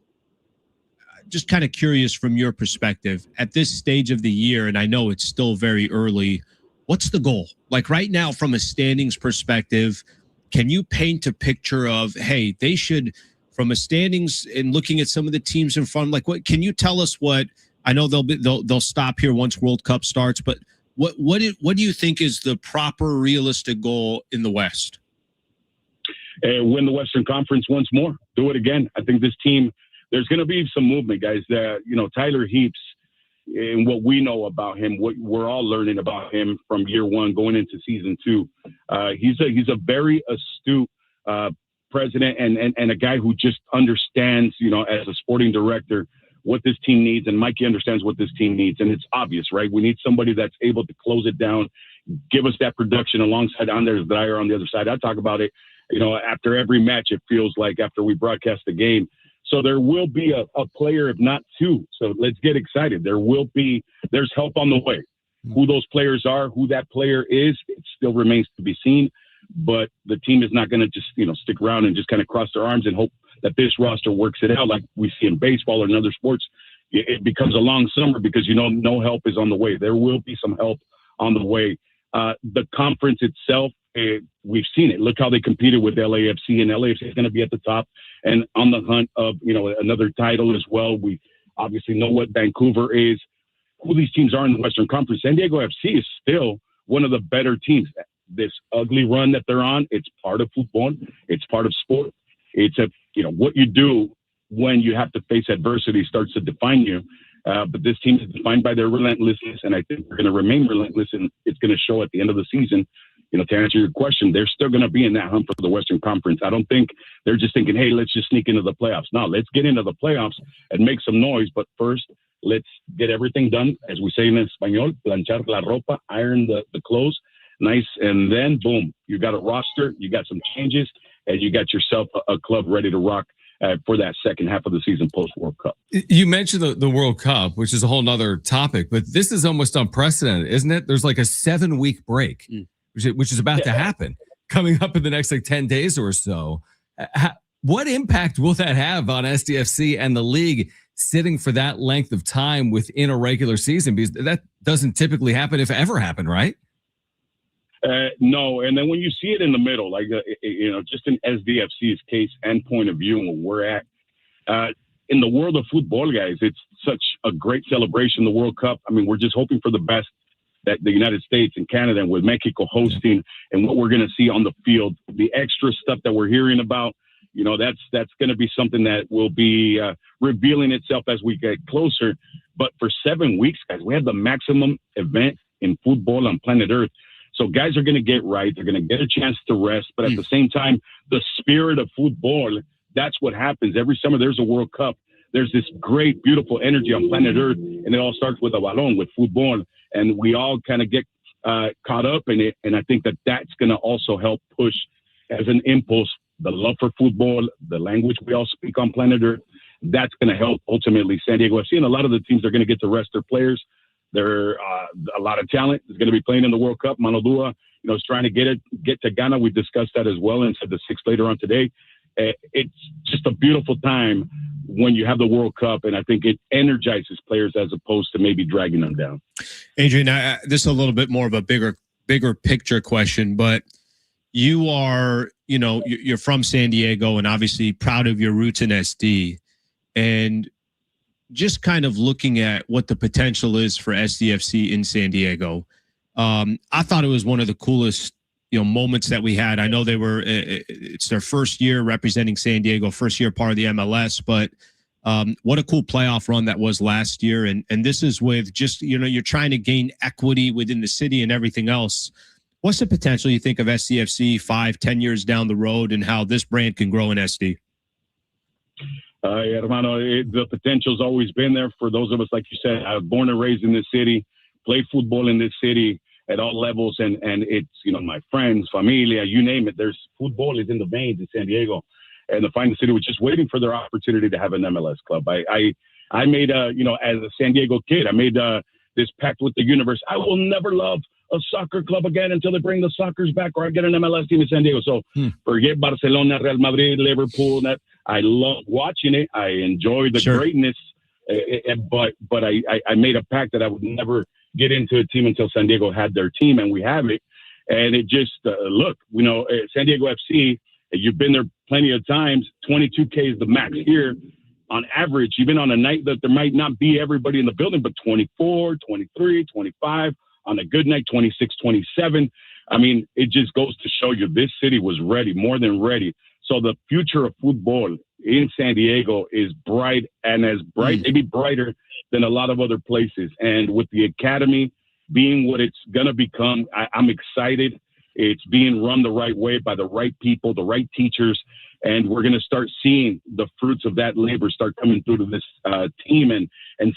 S2: kind of curious from your perspective, at this stage of the year, and I know it's still very early, what's the goal? Like right now from a standings perspective, can you paint a picture of, hey, they should, from a standings and looking at some of the teams in front, like what can you tell us what, I know they'll stop here once World Cup starts, but what do you think is the proper realistic goal in the West?
S6: Win the Western Conference once more. Do it again. I think this team, there's going to be some movement, guys. Tyler Heaps, and what we know about him, what we're all learning about him from year one going into season 2. He's a very astute president and a guy who just understands, as a sporting director, what this team needs. And Mikey understands what this team needs. And it's obvious, right? We need somebody that's able to close it down, give us that production alongside Anders Dreyer on the other side. I talk about it, after every match, it feels like after we broadcast the game. So there will be a player, if not two. So let's get excited. There's help on the way. Who those players are, who that player is, it still remains to be seen. But the team is not going to just, stick around and just kind of cross their arms and hope that this roster works it out like we see in baseball or in other sports. It becomes a long summer because, no help is on the way. There will be some help on the way. The conference itself, we've seen it. Look how they competed with LAFC, and LAFC is going to be at the top and on the hunt of, another title as well. We obviously know what Vancouver is, who these teams are in the Western Conference. San Diego FC is still one of the better teams. This ugly run that they're on, it's part of football. It's part of sport. It's what you do when you have to face adversity starts to define you. But this team is defined by their relentlessness, and I think they're going to remain relentless, and it's going to show at the end of the season. To answer your question, they're still going to be in that hunt for the Western Conference. I don't think they're just thinking, hey, let's just sneak into the playoffs. No, let's get into the playoffs and make some noise. But first, let's get everything done, as we say in Espanol, planchar la ropa, iron the clothes, nice. And then, boom, you got a roster, you got some changes, and you got yourself a club ready to rock for that second half of the season post-World Cup.
S1: You mentioned the World Cup, which is a whole nother topic, but this is almost unprecedented, isn't it? There's like a 7-week break, which is about to happen, coming up in the next 10 days or so. What impact will that have on SDFC and the league sitting for that length of time within a regular season? Because that doesn't typically happen, if ever happen, right?
S6: No. And then when you see it in the middle, like, just in SDFC's case and point of view and where we're at, in the world of football, guys, it's such a great celebration, the World Cup. I mean, we're just hoping for the best, that the United States and Canada, and with Mexico hosting, and what we're going to see on the field, the extra stuff that we're hearing about, that's going to be something that will be revealing itself as we get closer. But for 7 weeks, guys, we had the maximum event in football on planet Earth. So guys are going to get right. They're going to get a chance to rest. But at the same time, the spirit of football, that's what happens. Every summer there's a World Cup. There's this great, beautiful energy on planet Earth. And it all starts with a balón, with football. And we all kind of get caught up in it. And I think that that's going to also help push as an impulse the love for football, the language we all speak on planet Earth. That's going to help ultimately San Diego FC. And a lot of the teams are going to get to rest their players. There a lot of talent is going to be playing in the World Cup. Manodua, is trying to get to Ghana. We discussed that as well and said the 6th later on today. It's just a beautiful time when you have the World Cup, and I think it energizes players as opposed to maybe dragging them down.
S2: Adrian, this is a little bit more of a bigger picture question, but you are, you're from San Diego and obviously proud of your roots in SD, and just kind of looking at what the potential is for SDFC in San Diego. I thought it was one of the coolest, moments that we had. I know it's their first year representing San Diego, first year part of the MLS, but what a cool playoff run that was last year. And this is with just, you're trying to gain equity within the city and everything else. What's the potential you think of SDFC 5-10 years down the road, and how this brand can grow in SD?
S6: Hermano, the potential's always been there for those of us, like you said. I was born and raised in this city, played football in this city at all levels, and it's, my friends, familia, you name it. There's football is in the veins in San Diego. and the Finest City was just waiting for their opportunity to have an MLS club. I made as a San Diego kid, I made this pact with the universe. I will never love a soccer club again until they bring the Soccers back, or I get an MLS team in San Diego. So forget Barcelona, Real Madrid, Liverpool. That I love watching it. I enjoy the greatness, but I made a pact that I would never get into a team until San Diego had their team, and we have it. And it just look, San Diego FC. You've been there plenty of times. 22K is the max here. On average, even on a night that there might not be everybody in the building, but 24, 23, 25, on a good night, 26, 27. I mean, it just goes to show you this city was ready, more than ready. So the future of football in San Diego is bright, and as bright, maybe brighter than a lot of other places. And with the academy being what it's going to become, I'm excited. It's being run the right way by the right people, the right teachers, and we're going to start seeing the fruits of that labor start coming through to this team and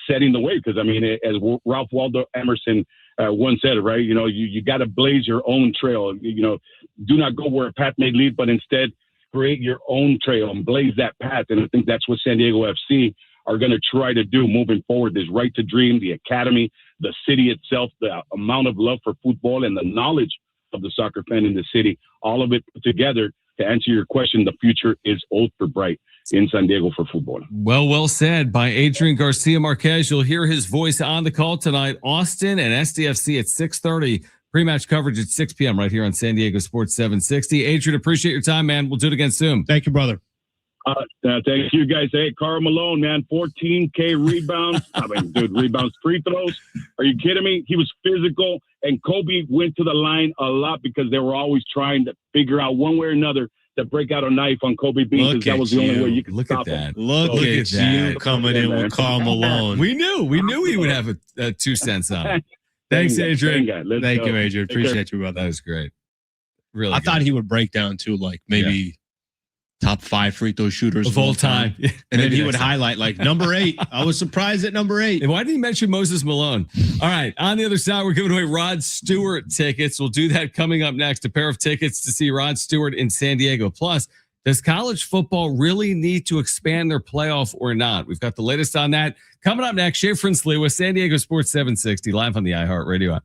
S6: setting the way. Because, I mean, as Ralph Waldo Emerson once said, right, you got to blaze your own trail. Do not go where a path may lead, but instead create your own trail and blaze that path. And I think that's what San Diego FC are going to try to do moving forward. This Right to Dream, the academy, the city itself, the amount of love for football and the knowledge of the soccer fan in the city, all of it put together. To answer your question, the future is ultra bright in San Diego for football.
S1: Well said by Adrian Garcia Marquez. You'll hear his voice on the call tonight. Austin and SDFC at 6:30. Pre-match coverage at 6 p.m. right here on San Diego Sports 760. Adrian, appreciate your time, man. We'll do it again soon.
S2: Thank you, brother.
S6: Thank you, guys. Hey, Karl Malone, man, 14K rebounds. I mean, dude, rebounds, free throws. Are you kidding me? He was physical, and Kobe went to the line a lot because they were always trying to figure out one way or another to break out a knife on Kobe Bean, because that was the only way you could stop him.
S2: Look at you coming in with Karl Malone.
S1: We knew he would have a 2 cents on it. Thanks, Adrian.
S2: Thank you, Adrian. Appreciate you, brother.
S1: That was great. Really,
S2: I thought he would break down to like maybe top 5 free throw shooters
S1: of all time.
S2: And then he would highlight like number 8. I was surprised at number 8.
S1: And why did he mention Moses Malone? All right. On the other side, we're giving away Rod Stewart tickets. We'll do that coming up next. A pair of tickets to see Rod Stewart in San Diego. Plus, does college football really need to expand their playoff or not? We've got the latest on that coming up next. Schaefer and Slee with San Diego Sports 760 live on the iHeartRadio app.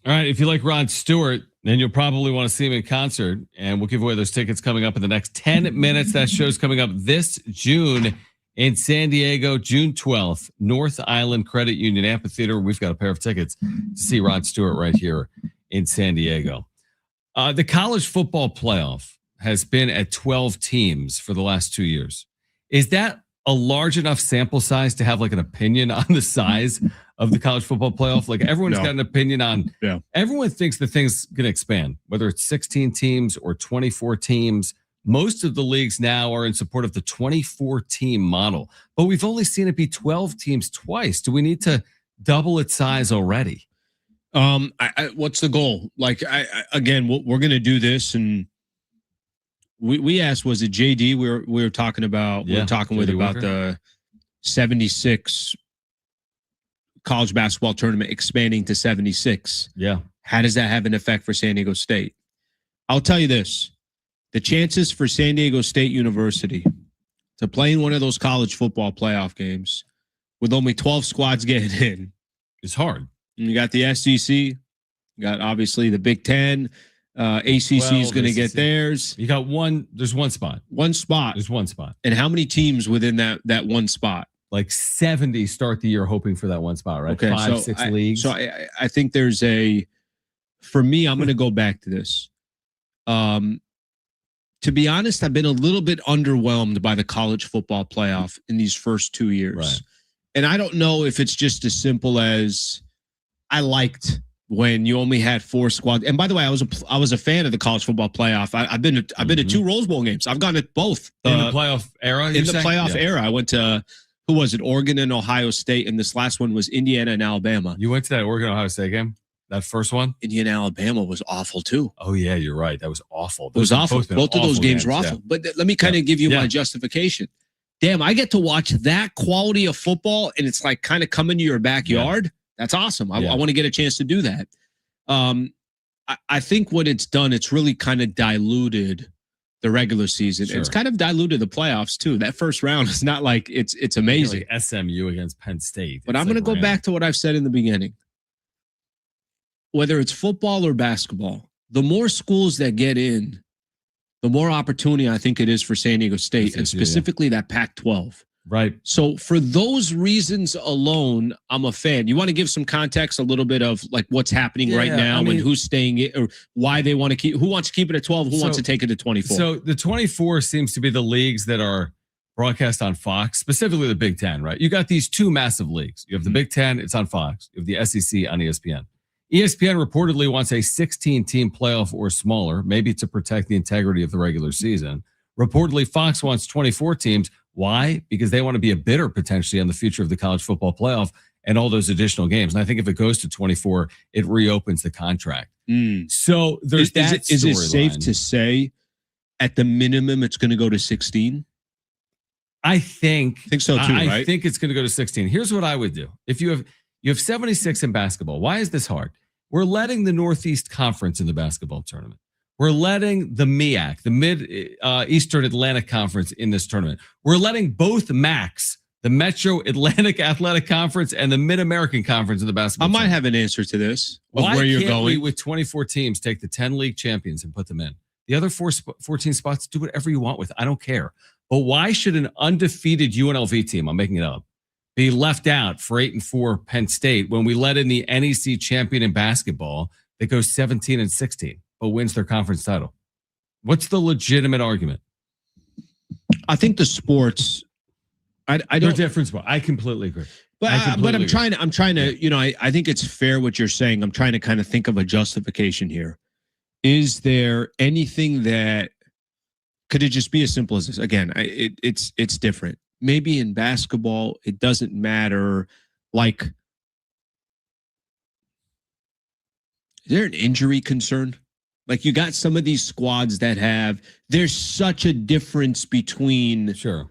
S1: All right. If you like Rod Stewart, then you'll probably want to see him in concert. And we'll give away those tickets coming up in the next 10 minutes. That show's coming up this June in San Diego, June 12th, North Island Credit Union Amphitheater. We've got a pair of tickets to see Rod Stewart right here in San Diego. The college football playoff has been at 12 teams for the last 2 years. Is that a large enough sample size to have like an opinion on the size of the college football playoff? Like everyone's got an opinion on, everyone thinks the thing's going to expand, whether it's 16 teams or 24 teams. Most of the leagues now are in support of the 24 team model, but we've only seen it be 12 teams twice. Do we need to double its size already?
S2: What's the goal? Like, again, we're going to do this, and we asked, was it JD? We were talking about. We were talking with about the 76 college basketball tournament expanding to 76.
S1: Yeah.
S2: How does that have an effect for San Diego State? I'll tell you this: the chances for San Diego State University to play in one of those college football playoff games with only 12 squads getting in
S1: is hard.
S2: You got the SEC, you got obviously the Big Ten, ACC is going to get theirs.
S1: You got one. There's one spot.
S2: One spot.
S1: There's one spot.
S2: And how many teams within that one spot?
S1: Like 70 start the year hoping for that one spot, right?
S2: Okay,
S1: 5, 6 leagues.
S2: So I think there's for me, I'm going to go back to this. To be honest, I've been a little bit underwhelmed by the college football playoff in these first 2 years.
S1: Right.
S2: And I don't know if it's just as simple as I liked when you only had 4 squads. And by the way, I was a fan of the college football playoff. I've been to 2 Rose Bowl games. I've gone to both
S1: in the playoff era.
S2: In the playoff era, I went to who was it? Oregon and Ohio State, and this last one was Indiana and Alabama.
S1: You went to that Oregon Ohio State game? That first one?
S2: Indiana Alabama was awful too.
S1: Oh yeah, you're right. That was awful.
S2: It was awful. Both of those games were awful. But let me kind of give you my justification. Damn, I get to watch that quality of football, and it's like kind of coming to your backyard. Yeah. That's awesome. I want to get a chance to do that. I think what it's done, it's really kind of diluted the regular season. Sure. It's kind of diluted the playoffs too. That first round is not like it's amazing.
S1: Like SMU against Penn State.
S2: But I'm going to go back to what I've said in the beginning. Whether it's football or basketball, the more schools that get in, the more opportunity I think it is for San Diego State, and specifically that Pac-12.
S1: Right.
S2: So for those reasons alone, I'm a fan. You want to give some context, a little bit of like what's happening right now, and who's staying it, or why they want to keep, who wants to keep it at 12, who wants to take it to 24.
S1: So the 24 seems to be the leagues that are broadcast on Fox, specifically the Big Ten, right? You got these 2 massive leagues. You have the Big Ten, it's on Fox. You have the SEC on ESPN. ESPN reportedly wants a 16-team playoff or smaller, maybe to protect the integrity of the regular season. Reportedly, Fox wants 24 teams. Why? Because they want to be a bidder potentially on the future of the college football playoff and all those additional games. And I think if it goes to 24, it reopens the contract. So there's that.
S2: Is it safe to say at the minimum it's going to go to 16?
S1: I think
S2: so too, right?
S1: I think it's going to go to 16. Here's what I would do. If you have 76 in basketball. Why is this hard? We're letting the Northeast Conference in the basketball tournament. We're letting the MEAC, the Mid-Eastern Atlantic Conference, in this tournament. We're letting both MACs, the Metro Atlantic Athletic Conference and the Mid-American Conference in the basketball tournament.
S2: I might have an answer to this.
S1: Why where you're can't we, with 24 teams, take the 10 league champions and put them in? The other 14 spots, do whatever you want with. I don't care. But why should an undefeated UNLV team, I'm making it up, be left out for 8-4 Penn State when we let in the NEC champion in basketball that goes 17-16? But wins their conference title? What's the legitimate argument?
S2: I think the sports, I don't.
S1: They're different sports. I completely agree.
S2: But I'm trying to, I think it's fair what you're saying. I'm trying to kind of think of a justification here. Is there anything that could it just be as simple as this? Again, it's different. Maybe in basketball, it doesn't matter. Like, is there an injury concern? Like you got some of these squads that there's such a difference between
S1: the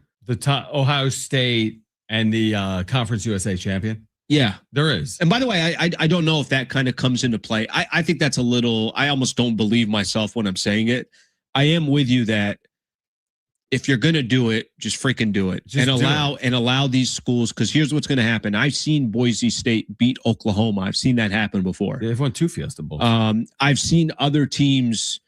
S1: Ohio State and the Conference USA champion.
S2: Yeah,
S1: there is.
S2: And by the way, I don't know if that kind of comes into play. I think that's a little, I almost don't believe myself when I'm saying it. I am with you that if you're gonna do it, just freaking do it.
S1: Just
S2: allow these schools, because here's what's gonna happen. I've seen Boise State beat Oklahoma. I've seen that happen before.
S1: They've won 2 Fiesta Bowls.
S2: I've seen other teams,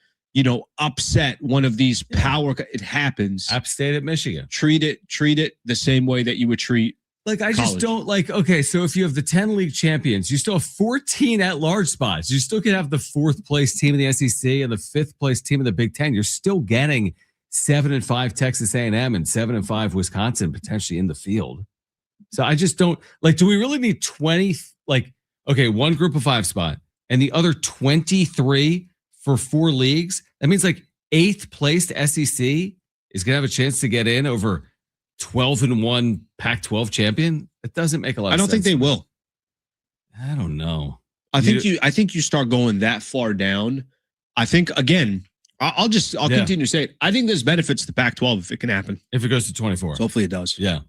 S2: upset one of these power. It happens.
S1: App State at Michigan.
S2: Treat it the same way that you would treat.
S1: Like, I just don't like, okay, so if you have the 10 league champions, you still have 14 at-large spots. You still could have the 4th place team in the SEC and the 5th place team in the Big Ten. You're still getting 7-5 Texas A&M and 7-5 Wisconsin potentially in the field. So I just don't, like, do we really need 20, like, okay, one group of 5 spot and the other 23 for 4 leagues? That means like 8th placed SEC is going to have a chance to get in over 12-1 Pac-12 champion. It doesn't make a lot of sense.
S2: I don't think they will.
S1: I don't know.
S2: I think you start going that far down. I think, again, I'll continue to say it. I think this benefits the Pac-12 if it can happen.
S1: If it goes to 24.
S2: So hopefully it does.
S1: Yeah.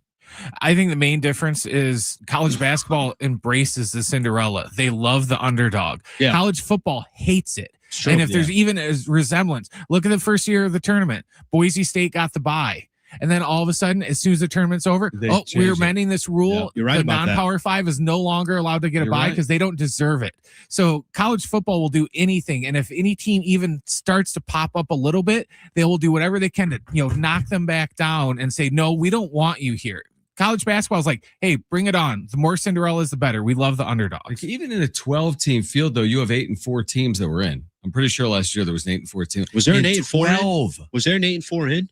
S4: I think the main difference is college basketball embraces the Cinderella. They love the underdog.
S2: Yeah.
S4: College football hates it. And if there's even a resemblance, look at the first year of the tournament. Boise State got the bye. And then all of a sudden, as soon as the tournament's over, we're amending this rule.
S2: Yeah, you're right.
S4: The non-power 5 is no longer allowed to get a bye because they don't deserve it. So college football will do anything. And if any team even starts to pop up a little bit, they will do whatever they can to, knock them back down and say, no, we don't want you here. College basketball is like, hey, bring it on. The more Cinderellas, the better. We love the underdogs.
S1: Like, even in a 12-team field, though, you have 8-4 teams that were in. I'm pretty sure last year there was an 8-4 team.
S2: Was there an 8-4? Was there an 8-4 in?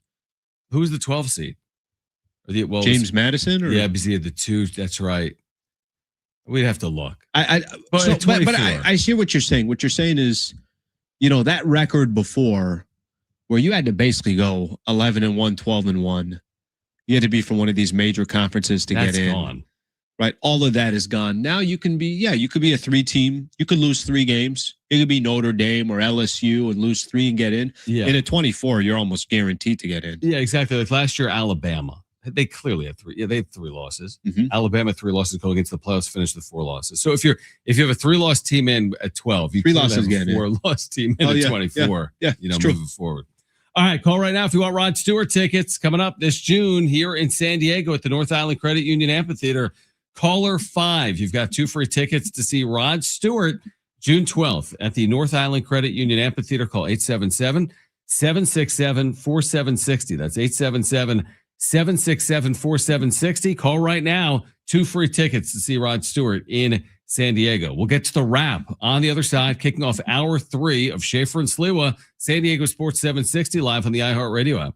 S1: Who was the 12 seed?
S2: James Madison? Or?
S1: Yeah, because he had the 2. That's right. We'd have to look.
S2: But I hear what you're saying. What you're saying is, that record before, where you had to basically go 11-1, 12-1. You had to be from one of these major conferences to get in.
S1: Gone.
S2: Right. All of that is gone. Now you can be a 3-team. You could lose 3 games. It could be Notre Dame or LSU and lose 3 and get in.
S1: Yeah.
S2: In a 24, you're almost guaranteed to get in.
S1: Yeah, exactly. Like last year, Alabama. They clearly had 3. Yeah, they had 3 losses.
S2: Mm-hmm.
S1: Alabama 3 losses going into the playoffs, finished with 4 losses. So if you have a 3-loss team in at 12, you
S2: 3 losses
S1: have a 4-loss team in at 24.
S2: Yeah,
S1: moving forward. All right, call right now if you want Rod Stewart tickets coming up this June here in San Diego at the North Island Credit Union Amphitheater. Caller 5. You've got 2 free tickets to see Rod Stewart June 12th at the North Island Credit Union Amphitheater. Call 877-767-4760. That's 877-767-4760. Call right now. 2 free tickets to see Rod Stewart in San Diego. We'll get to the wrap on the other side, kicking off hour 3 of Schaefer and Sliwa, San Diego Sports 760 live on the iHeartRadio app.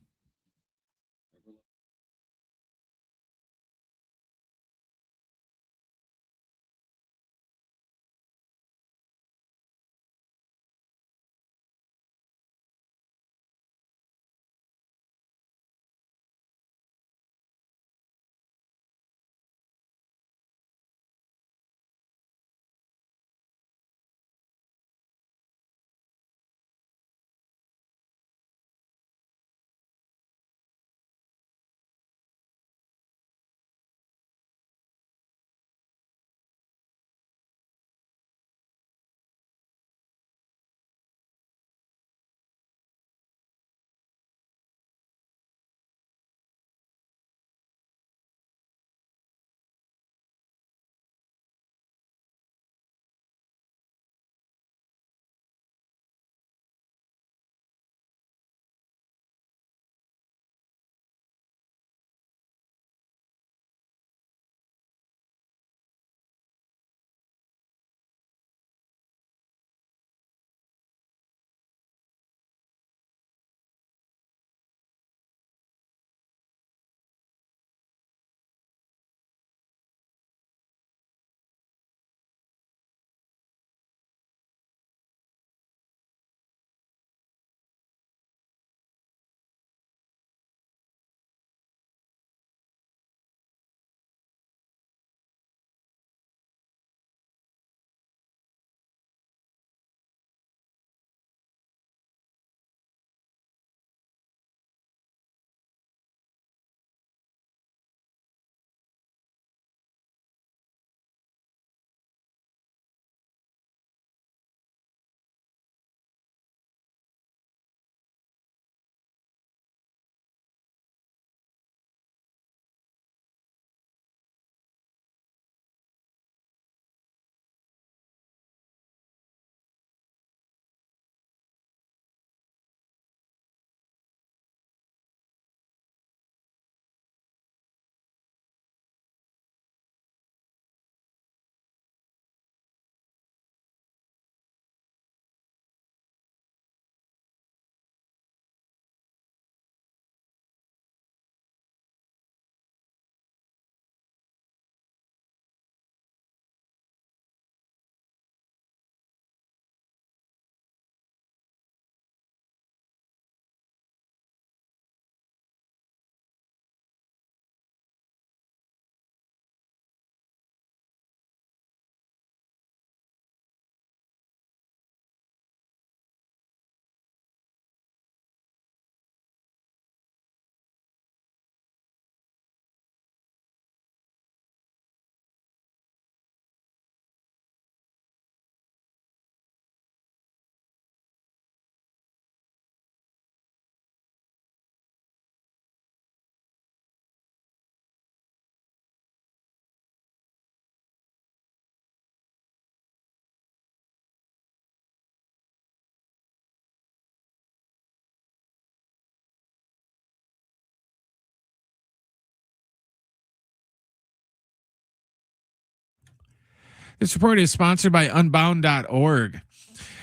S4: This report is sponsored by Unbound.org.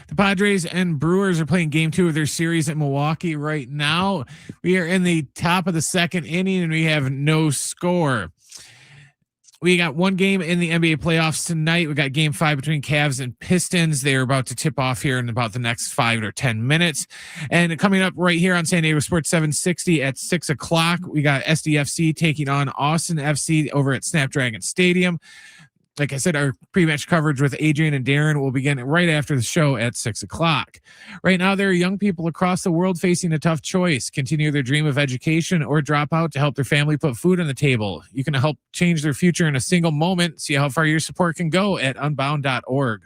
S4: The Padres and Brewers are playing game 2 of their series in Milwaukee right now. We are in the top of the second inning and we have no score. We got one game in the NBA playoffs tonight. We got game 5 between Cavs and Pistons. They're about to tip off here in about the next 5 or 10 minutes. And coming up right here on San Diego Sports 760 at 6 o'clock, we got SDFC taking on Austin FC over at Snapdragon Stadium. Like I said, our pre-match coverage with Adrian and Darren will begin right after the show at 6 o'clock. Right now, there are young people across the world facing a tough choice: continue their dream of education or drop out to help their family put food on the table. You can help change their future in a single moment. See how far your support can go at unbound.org.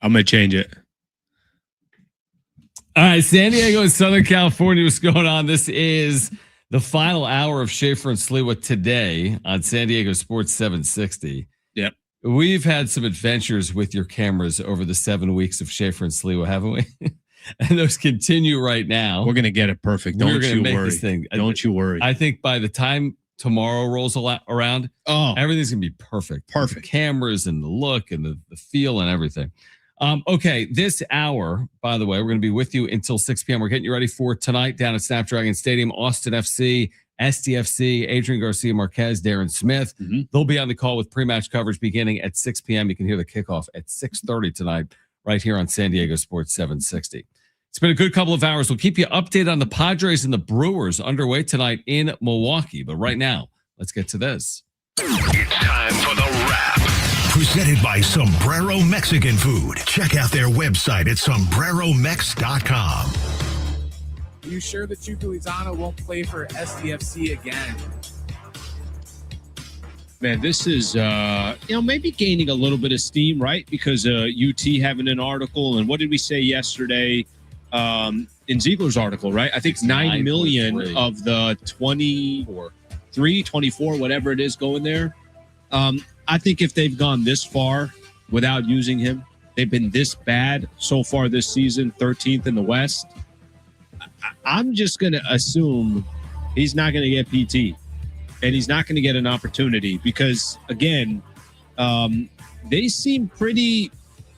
S2: I'm gonna change it.
S1: All right, San Diego and Southern California, what's going on? This is the final hour of Schaefer and Sliwa today on San Diego Sports 760.
S2: Yep.
S1: We've had some adventures with your cameras over the 7 weeks of Schaefer and Sliwa, haven't we? And those continue right now.
S2: We're gonna get it perfect. Don't you worry. Don't you worry.
S1: I think by the time tomorrow rolls around, everything's gonna be perfect.
S2: Perfect.
S1: The cameras and the look and the feel and everything. Okay, this hour, by the way, we're going to be with you until 6 p.m. We're getting you ready for tonight down at Snapdragon Stadium, Austin FC, SDFC, Adrian Garcia Marquez, Darren Smith.
S2: Mm-hmm.
S1: They'll be on the call with pre-match coverage beginning at 6 p.m. You can hear the kickoff at 6:30 tonight right here on San Diego Sports 760. It's been a good couple of hours. We'll keep you updated on the Padres and the Brewers underway tonight in Milwaukee. But right now, let's get to this.
S7: It's time for the wrap. Presented by Sombrero Mexican Food. Check out their website at sombreromex.com.
S4: Are you sure that Chucky Lozano won't play for SDFC again?
S2: Man, this is, maybe gaining a little bit of steam, right? Because UT having an article, and what did we say yesterday in Ziegler's article, right? I think 9 million of the 24, whatever it is going there. I think if they've gone this far without using him, they've been this bad so far this season, 13th in the West. I'm just going to assume he's not going to get PT and he's not going to get an opportunity because, again, they seem pretty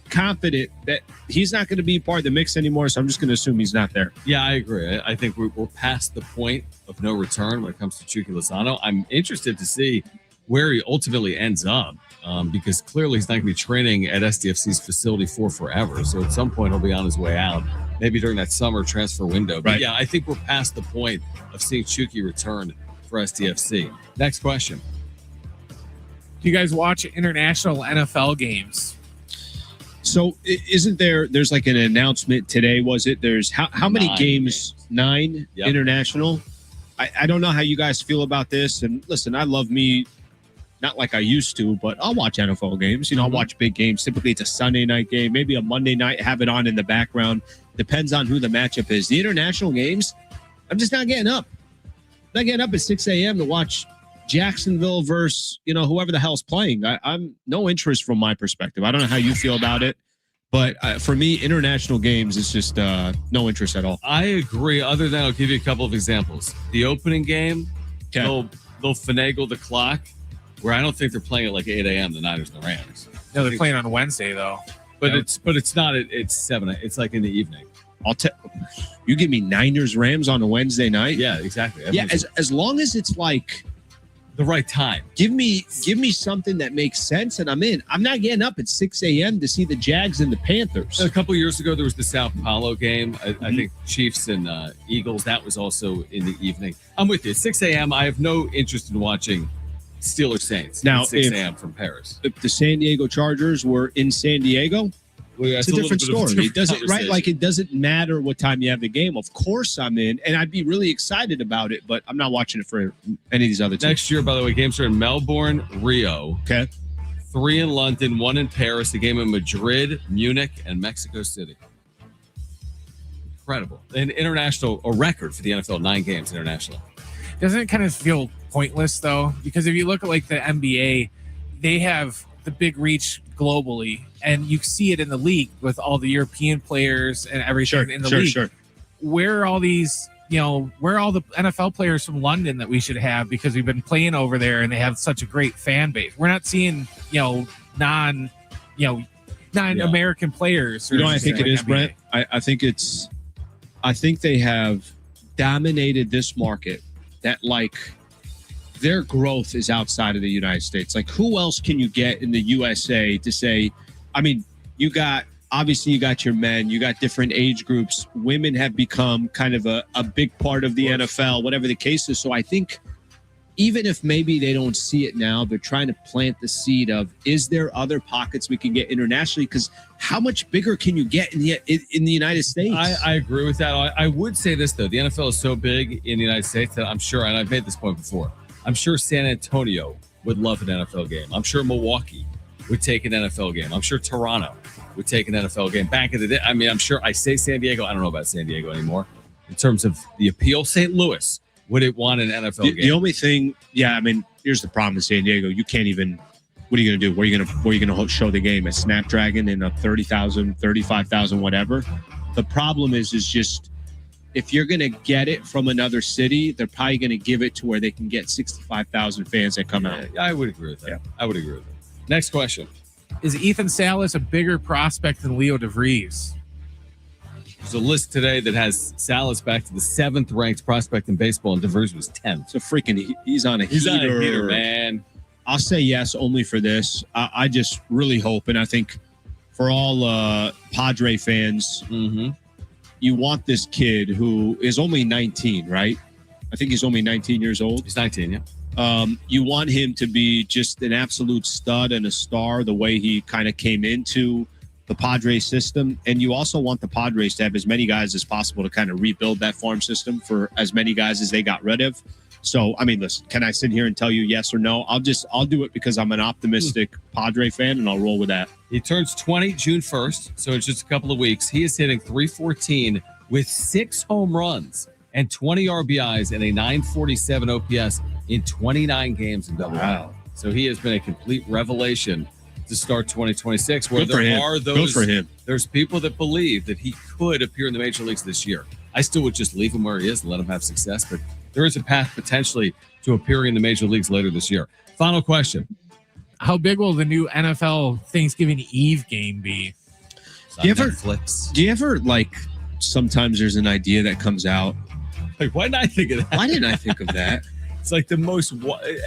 S2: confident that he's not going to be part of the mix anymore. So I'm just going to assume he's not there.
S1: Yeah, I agree. I think we're past the point of no return when it comes to Chucky Lozano. I'm interested to see where he ultimately ends up because clearly he's not going to be training at SDFC's facility for forever. So at some point he'll be on his way out, maybe during that summer transfer window. But
S2: right.
S1: Yeah, I think we're past the point of seeing Chucky return for SDFC. Next question.
S4: Do you guys watch international NFL games?
S2: So isn't there's like an announcement today, was it? There's how many games? 9
S1: Yep.
S2: International. I don't know how you guys feel about this. And listen, I love me, not like I used to, but I'll watch NFL games. I'll watch big games. Typically it's a Sunday night game, maybe a Monday night, have it on in the background. Depends on who the matchup is. The international games, I'm just not getting up. Not getting up at 6 a.m. to watch Jacksonville versus, whoever the hell's playing. I'm no interest from my perspective. I don't know how you feel about it, but for me, international games is just no interest at all.
S1: I agree. Other than I'll give you a couple of examples. The opening game, they'll finagle the clock where I don't think they're playing at like 8 a.m. the Niners and the Rams.
S4: No, they're playing on Wednesday though.
S1: But it's not. It's 7. It's like in the evening.
S2: You give me Niners Rams on a Wednesday night.
S1: Yeah, exactly.
S2: Yeah, as long as it's like
S1: the right time.
S2: Give me something that makes sense, and I'm in. I'm not getting up at 6 a.m. to see the Jags and the Panthers.
S1: A couple of years ago, there was the Sao Paulo game. I think Chiefs and Eagles. That was also in the evening. I'm with you. 6 a.m. I have no interest in watching Steelers Saints.
S2: Now,
S1: 6 a.m. from Paris.
S2: If the San Diego Chargers were in San Diego, It's a different story. It doesn't, right? Like, it doesn't matter what time you have the game. Of course I'm in, and I'd be really excited about it, but I'm not watching it for any of these other teams.
S1: Next year, by the way, games are in Melbourne, Rio.
S2: Okay.
S1: 3 in London, 1 in Paris, a game in Madrid, Munich, and Mexico City. Incredible. And international, a record for the NFL, 9 games international.
S4: Doesn't it kind of feel pointless, though? Because if you look at, like, the NBA, they have the big reach globally, and you see it in the league with all the European players and everything in the league.
S2: Sure.
S4: Where are all these, where are all the NFL players from London that we should have, because we've been playing over there and they have such a great fan base? We're not seeing, non-American players.
S2: I think it is, Brent. I think they have dominated this market that, like, their growth is outside of the United States. Like, who else can you get in the USA to say, I mean, you got your men, you got different age groups. Women have become kind of a big part of the NFL, whatever the case is. So I think even if maybe they don't see it now, they're trying to plant the seed of, is there other pockets we can get internationally? Because how much bigger can you get in the United States?
S1: I agree with that. I would say this, though. The NFL is so big in the United States that I'm sure, and I've made this point before, I'm sure San Antonio would love an NFL game. I'm sure Milwaukee would take an NFL game. I'm sure Toronto would take an NFL game. Back in the day, I mean, I'm sure, I say San Diego. I don't know about San Diego anymore. In terms of the appeal, St. Louis, would it want an NFL game?
S2: The only thing, I mean, here's the problem in San Diego. You can't even, what are you going to do? Where are you going to show the game? At Snapdragon in a 30,000, 35,000, whatever? The problem is just, if you're going to get it from another city, they're probably going to give it to where they can get 65,000 fans that come out.
S1: I would agree with that. Yeah. I would agree with that. Next question.
S4: Is Ethan Salas a bigger prospect than Leo DeVries?
S1: There's a list today that has Salas back to the 7th ranked prospect in baseball, and DeVries was 10th.
S2: So he's on a heater,
S1: man.
S2: I'll say yes only for this. I just really hope, and I think for all Padre fans, you want this kid who is only 19, right? I think he's only 19 years old.
S1: He's 19, yeah.
S2: You want him to be just an absolute stud and a star the way he kind of came into the Padres system. And you also want the Padres to have as many guys as possible to kind of rebuild that farm system for as many guys as they got rid of. So, I mean, listen, can I sit here and tell you yes or no? I'll do it because I'm an optimistic Padre fan, and I'll roll with that.
S1: He turns 20 June 1st, so it's just a couple of weeks. He is hitting .314 with 6 home runs and 20 RBIs and a .947 OPS in 29 games in Double A. So he has been a complete revelation to start 2026, where there's people that believe that he could appear in the major leagues this year. I still would just leave him where he is and let him have success, but there is a path potentially to appearing in the major leagues later this year. Final question.
S4: How big will the new NFL Thanksgiving Eve game be?
S2: Do you ever like, sometimes there's an idea that comes out?
S1: Like, why didn't I think of that?
S2: Why didn't I think of that?
S1: It's like the most,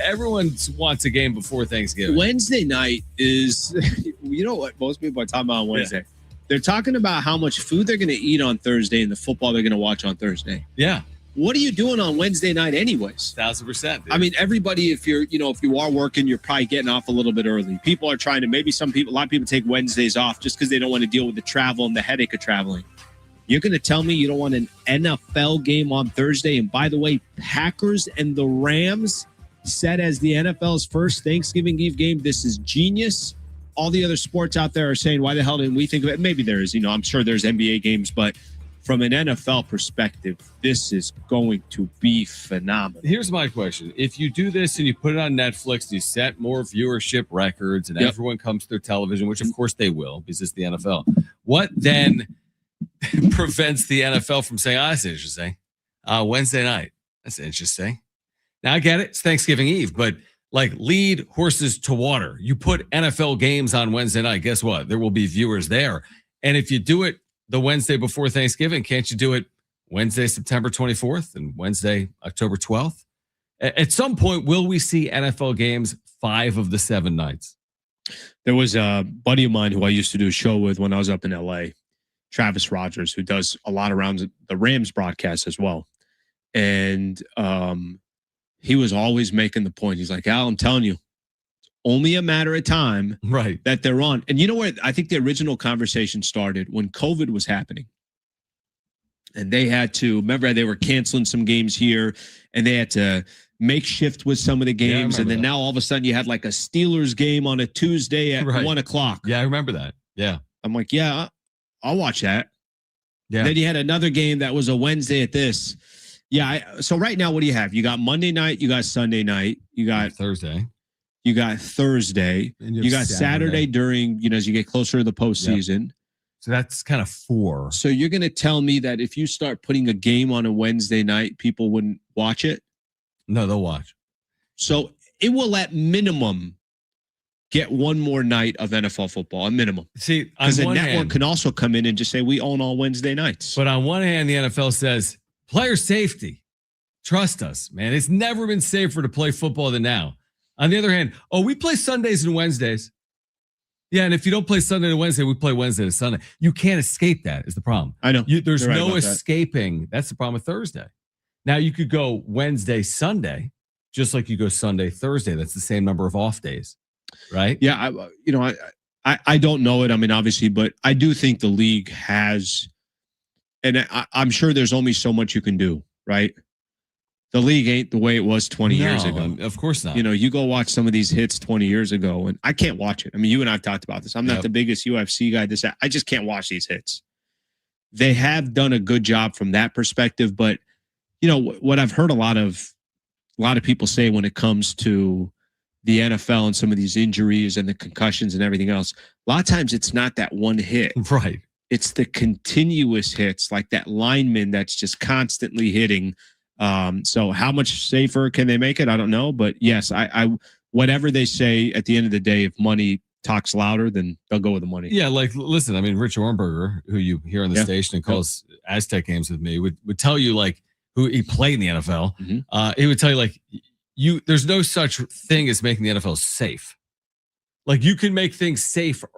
S1: everyone wants a game before Thanksgiving.
S2: Wednesday night is, you know what most people are talking about on Wednesday? Yeah. They're talking about how much food they're going to eat on Thursday and the football they're going to watch on Thursday.
S1: Yeah.
S2: What are you doing on Wednesday night anyways?
S1: 1,000%.
S2: I mean, everybody, if you are working, you're probably getting off a little bit early. People are trying to, a lot of people take Wednesdays off just because they don't want to deal with the travel and the headache of traveling. You're going to tell me you don't want an NFL game on Thursday? And by the way, Packers and the Rams set as the NFL's first Thanksgiving Eve game. This is genius. All the other sports out there are saying, why the hell didn't we think of it? Maybe there is, I'm sure there's NBA games, but from an NFL perspective, this is going to be phenomenal.
S1: Here's my question. If you do this and you put it on Netflix, you set more viewership records and everyone comes to their television, which of course they will because it's the NFL. What then prevents the NFL from saying, that's interesting. Wednesday night. That's interesting. Now I get it. It's Thanksgiving Eve, but like, lead horses to water. You put NFL games on Wednesday night. Guess what? There will be viewers there. And if you do it the Wednesday before Thanksgiving, can't you do it Wednesday, September 24th and Wednesday, October 12th? At some point, will we see NFL games 5 of the 7 nights?
S2: There was a buddy of mine who I used to do a show with when I was up in LA, Travis Rogers, who does a lot around the Rams broadcast as well. And he was always making the point. He's like, Al, I'm telling you, it's only a matter of time
S1: right,
S2: that they're on. And you know where I think the original conversation started? When COVID was happening. And they had to, remember, they were canceling some games here, and they had to make shift with some of the games. And then now all of a sudden you had like a Steelers game on a Tuesday at 1 o'clock.
S1: Yeah, I remember that. Yeah.
S2: I'm like, yeah, I'll watch that.
S1: Yeah.
S2: And then you had another game that was a Wednesday at this. Yeah. So right now, what do you have? You got Monday night, you got Sunday night, you got
S1: Thursday.
S2: You got Thursday. You got Saturday during, as you get closer to the postseason. Yep.
S1: So that's kind of 4.
S2: So you're going to tell me that if you start putting a game on a Wednesday night, people wouldn't watch it?
S1: No, they'll watch.
S2: So it will at minimum get one more night of NFL football, a minimum.
S1: See,
S2: because the network can also come in and just say, we own all Wednesday nights.
S1: But on one hand, the NFL says, player safety. Trust us, man. It's never been safer to play football than now. On the other hand, we play Sundays and Wednesdays. Yeah, and if you don't play Sunday to Wednesday, we play Wednesday to Sunday. You can't escape that is the problem.
S2: I know.
S1: There's no escaping. That's the problem with Thursday. Now, you could go Wednesday, Sunday, just like you go Sunday, Thursday. That's the same number of off days, right?
S2: Yeah, I don't know it. I mean, obviously, but I do think the league has, and I'm sure there's only so much you can do, right? The league ain't the way it was 20 years ago.
S1: Of course not.
S2: You go watch some of these hits 20 years ago, and I can't watch it. I mean, you and I have talked about this. I'm not the biggest UFC guy. I just can't watch these hits. They have done a good job from that perspective, but what I've heard a lot of people say when it comes to the NFL and some of these injuries and the concussions and everything else, a lot of times it's not that one hit.
S1: Right.
S2: It's the continuous hits, like that lineman that's just constantly hitting. So how much safer can they make it? I don't know. But yes, I whatever they say at the end of the day, if money talks louder, then they'll go with the money.
S1: Yeah, like listen, I mean, Rich Ornberger, who you hear on the station and calls Aztec games with me, would tell you like who he played in the NFL.
S2: Mm-hmm.
S1: He would tell you like there's no such thing as making the NFL safe. Like you can make things safer,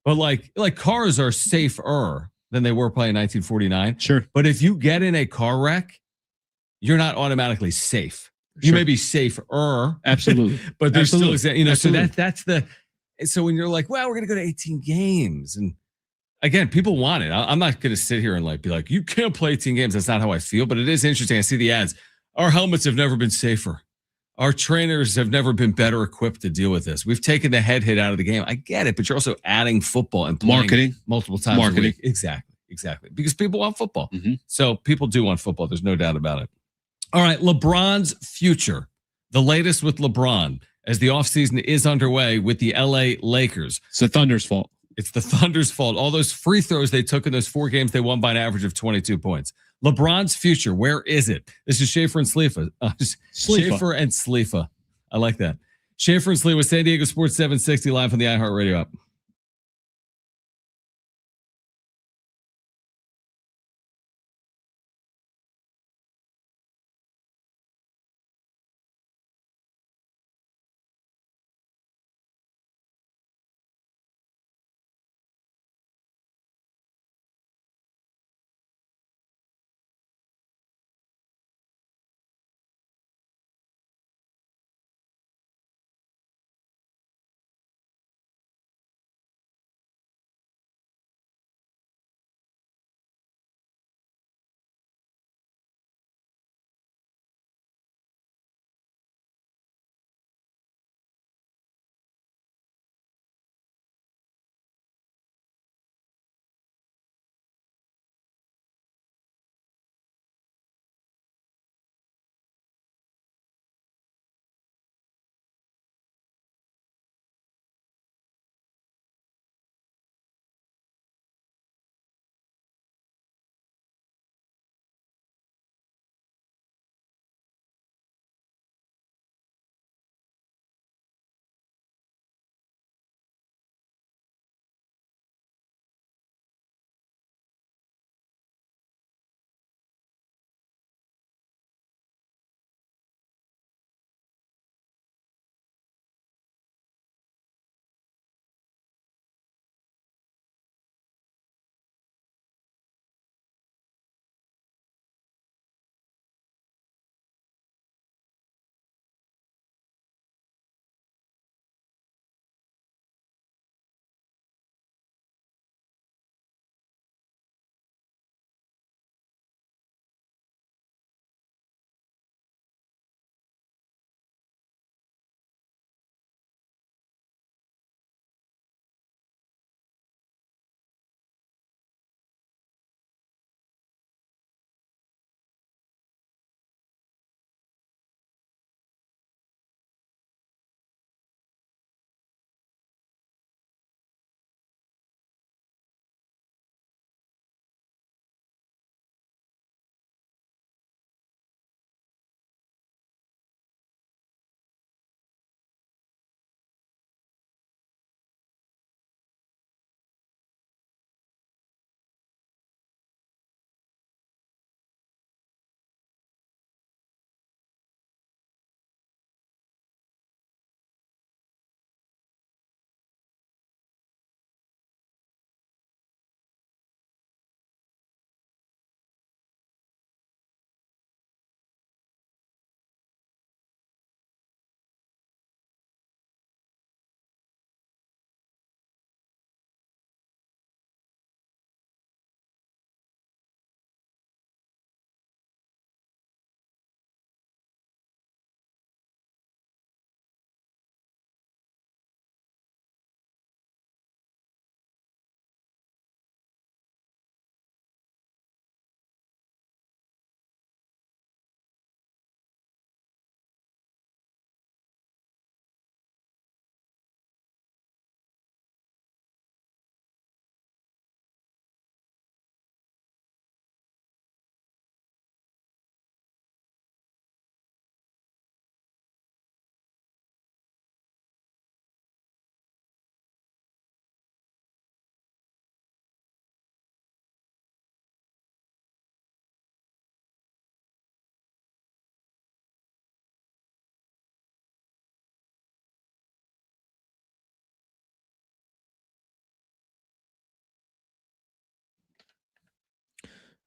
S1: but like cars are safer than they were playing in 1949.
S2: Sure.
S1: But if you get in a car wreck, you're not automatically safe. You may be safer,
S2: absolutely,
S1: but there's still,
S2: absolutely.
S1: So that's the. So when you're like, well, we're gonna go to 18 games, and again, people want it. I'm not gonna sit here and be like, you can't play 18 games. That's not how I feel. But it is interesting. I see the ads. Our helmets have never been safer. Our trainers have never been better equipped to deal with this. We've taken the head hit out of the game. I get it, but you're also adding football and
S2: marketing
S1: multiple times.
S2: Marketing,
S1: exactly, because people want football. So people do want football. There's no doubt about it. All right, LeBron's future. The latest with LeBron as the offseason is underway with the LA Lakers.
S2: It's the Thunder's fault.
S1: It's the Thunder's fault. All those free throws they took in those 4 games, they won by an average of 22 points. LeBron's future, where is it? This is Schaefer and Slifa. Schaefer and Slifa. I like that. Schaefer and Slifa, San Diego Sports 760 live on the iHeartRadio app.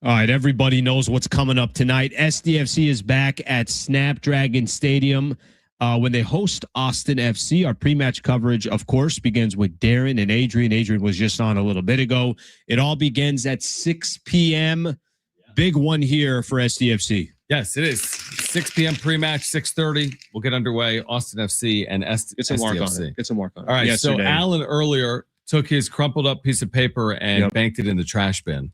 S2: All right, everybody knows what's coming up tonight. SDFC is back at Snapdragon Stadium when they host Austin FC. Our pre-match coverage, of course, begins with Darren and Adrian. Adrian was just on a little bit ago. It all begins at 6 p.m. Big one here for SDFC.
S1: Yes, it is. 6 p.m. pre-match, 6:30. We'll get underway. Austin FC and SDFC.
S2: It's a mark on it. It's a mark on it.
S1: All right, yesterday. So Alan earlier took his crumpled up piece of paper and banked it in the trash bin.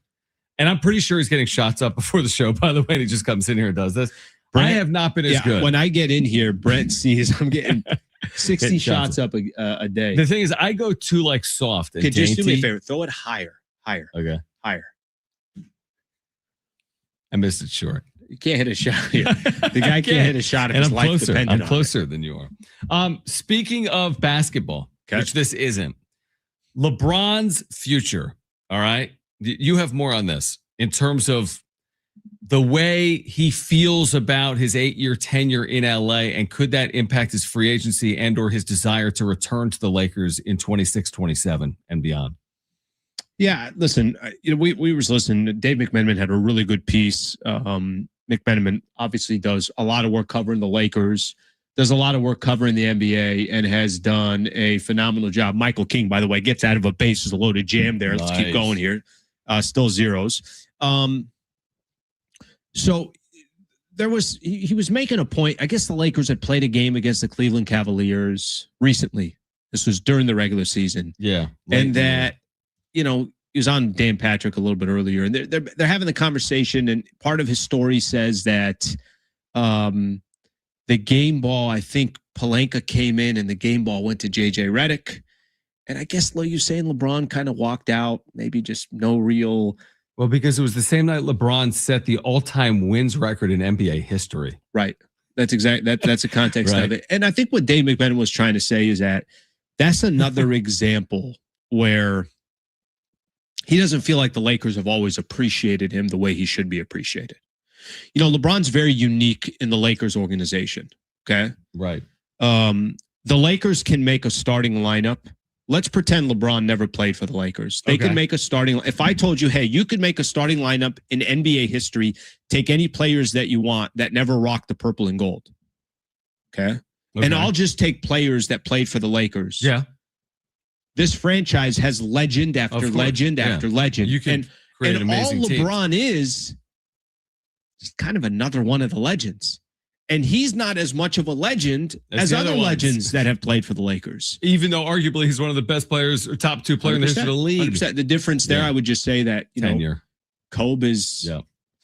S1: And I'm pretty sure he's getting shots up before the show, by the way. And he just comes in here and does this. Brent, I have not been as good.
S2: When I get in here, Brent sees I'm getting 60 shots up a day.
S1: The thing is, I go too like soft and dainty.
S2: Just do me a favor. Throw it higher.
S1: Okay.
S2: Higher.
S1: I missed it short.
S2: You can't hit a shot here. The guy can't hit a shot if his life depended on it.
S1: I'm closer than you are. Speaking of basketball, which this isn't, LeBron's future, all right? You have more on this in terms of the way he feels about his 8-year tenure in LA, and could that impact his free agency and or his desire to return to the Lakers in 26, 27 and beyond? Yeah,
S2: listen, we were listening. Dave McMenamin had a really good piece. McMenamin obviously does a lot of work covering the Lakers, does a lot of work covering the NBA, and has done a phenomenal job. Michael King, by the way, gets out of a bases loaded jam there. Let's keep going here. Still zeros. So he was making a point. I guess the Lakers had played a game against the Cleveland Cavaliers recently. This was during the regular season.
S1: Yeah.
S2: And that, he was on Dan Patrick a little bit earlier, and they're having the conversation, and part of his story says that the game ball, I think Pelinka came in and the game ball went to JJ Redick. And I guess you're saying LeBron kind of walked out, maybe just no real.
S1: Well, because it was the same night LeBron set the all-time wins record in NBA history.
S2: Right. That's exactly that's the context of it. And I think what Dave McMenamin was trying to say is that that's another example where he doesn't feel like the Lakers have always appreciated him the way he should be appreciated. LeBron's very unique in the Lakers organization. Okay.
S1: Right.
S2: The Lakers can make a starting lineup. Let's pretend LeBron never played for the Lakers. They can make a starting. If I told you, hey, you could make a starting lineup in NBA history, take any players that you want that never rocked the purple and gold. Okay. And I'll just take players that played for the Lakers.
S1: Yeah.
S2: This franchise has legend after legend after legend.
S1: You can create an amazing
S2: team. All LeBron is kind of another one of the legends. And he's not as much of a legend as other legends that have played for the Lakers.
S1: Even though arguably he's one of the best players or top 2 players in the history of the league.
S2: 100%. The difference there, I would just say that,
S1: tenure.
S2: Kobe is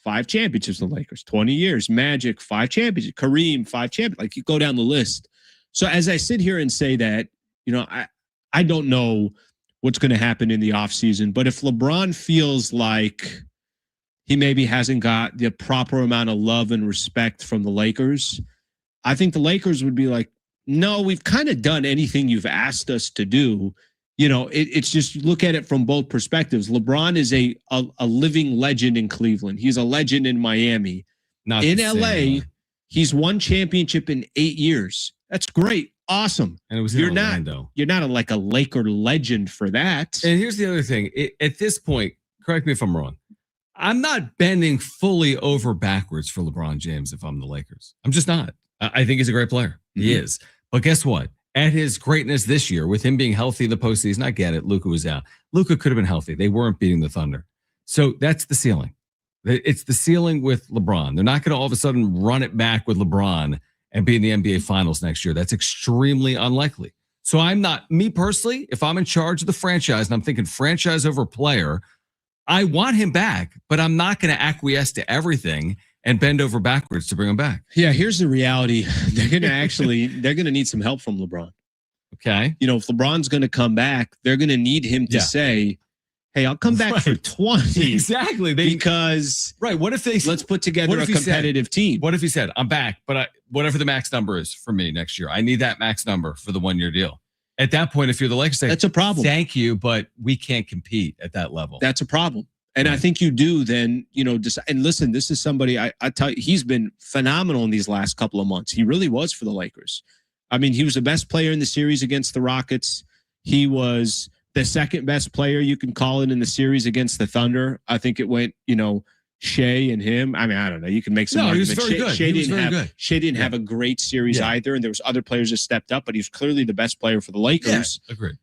S2: 5 championships in the Lakers, 20 years. Magic, 5 championships. Kareem, 5 championships. Like, you go down the list. So as I sit here and say that, I don't know what's going to happen in the offseason, but if LeBron feels like he maybe hasn't got the proper amount of love and respect from the Lakers, I think the Lakers would be like, no, we've kind of done anything you've asked us to do. It's just look at it from both perspectives. LeBron is a living legend in Cleveland. He's a legend in Miami.
S1: Not
S2: in LA, he's won championship in 8 years. That's great. Awesome.
S1: And it was
S2: you're not like a Laker legend for that.
S1: And here's the other thing. At this point, correct me if I'm wrong, I'm not bending fully over backwards for LeBron James if I'm the Lakers. I'm just not. I think he's a great player. He is. But guess what? At his greatness this year, with him being healthy in the postseason, I get it. Luka was out. Luka could have been healthy. They weren't beating the Thunder. So that's the ceiling. It's the ceiling with LeBron. They're not going to all of a sudden run it back with LeBron and be in the NBA Finals next year. That's extremely unlikely. So I'm not, me personally, if I'm in charge of the franchise and I'm thinking franchise over player, I want him back, but I'm not going to acquiesce to everything and bend over backwards to bring him back.
S2: Yeah, here's the reality. They're going to need some help from LeBron.
S1: Okay.
S2: If LeBron's going to come back, they're going to need him to say, hey, I'll come back for 20.
S1: Exactly.
S2: Because
S1: what if they
S2: let's put together a competitive team.
S1: What if he said, I'm back, but whatever the max number is for me next year, I need that max number for the 1-year deal. At that point, if you're the Lakers, say,
S2: that's a problem.
S1: Thank you, but we can't compete at that level.
S2: That's a problem. And I think you do then, and listen, this is somebody I tell you, he's been phenomenal in these last couple of months. He really was for the Lakers. I mean, he was the best player in the series against the Rockets. He was the second best player, you can call it, in the series against the Thunder. I think it went, Shea and him. I mean, I don't know. You can make some arguments.
S1: He was very good.
S2: Shea didn't have a great series either, and there was other players that stepped up, but he was clearly the best player for the Lakers.
S1: Yeah, agreed.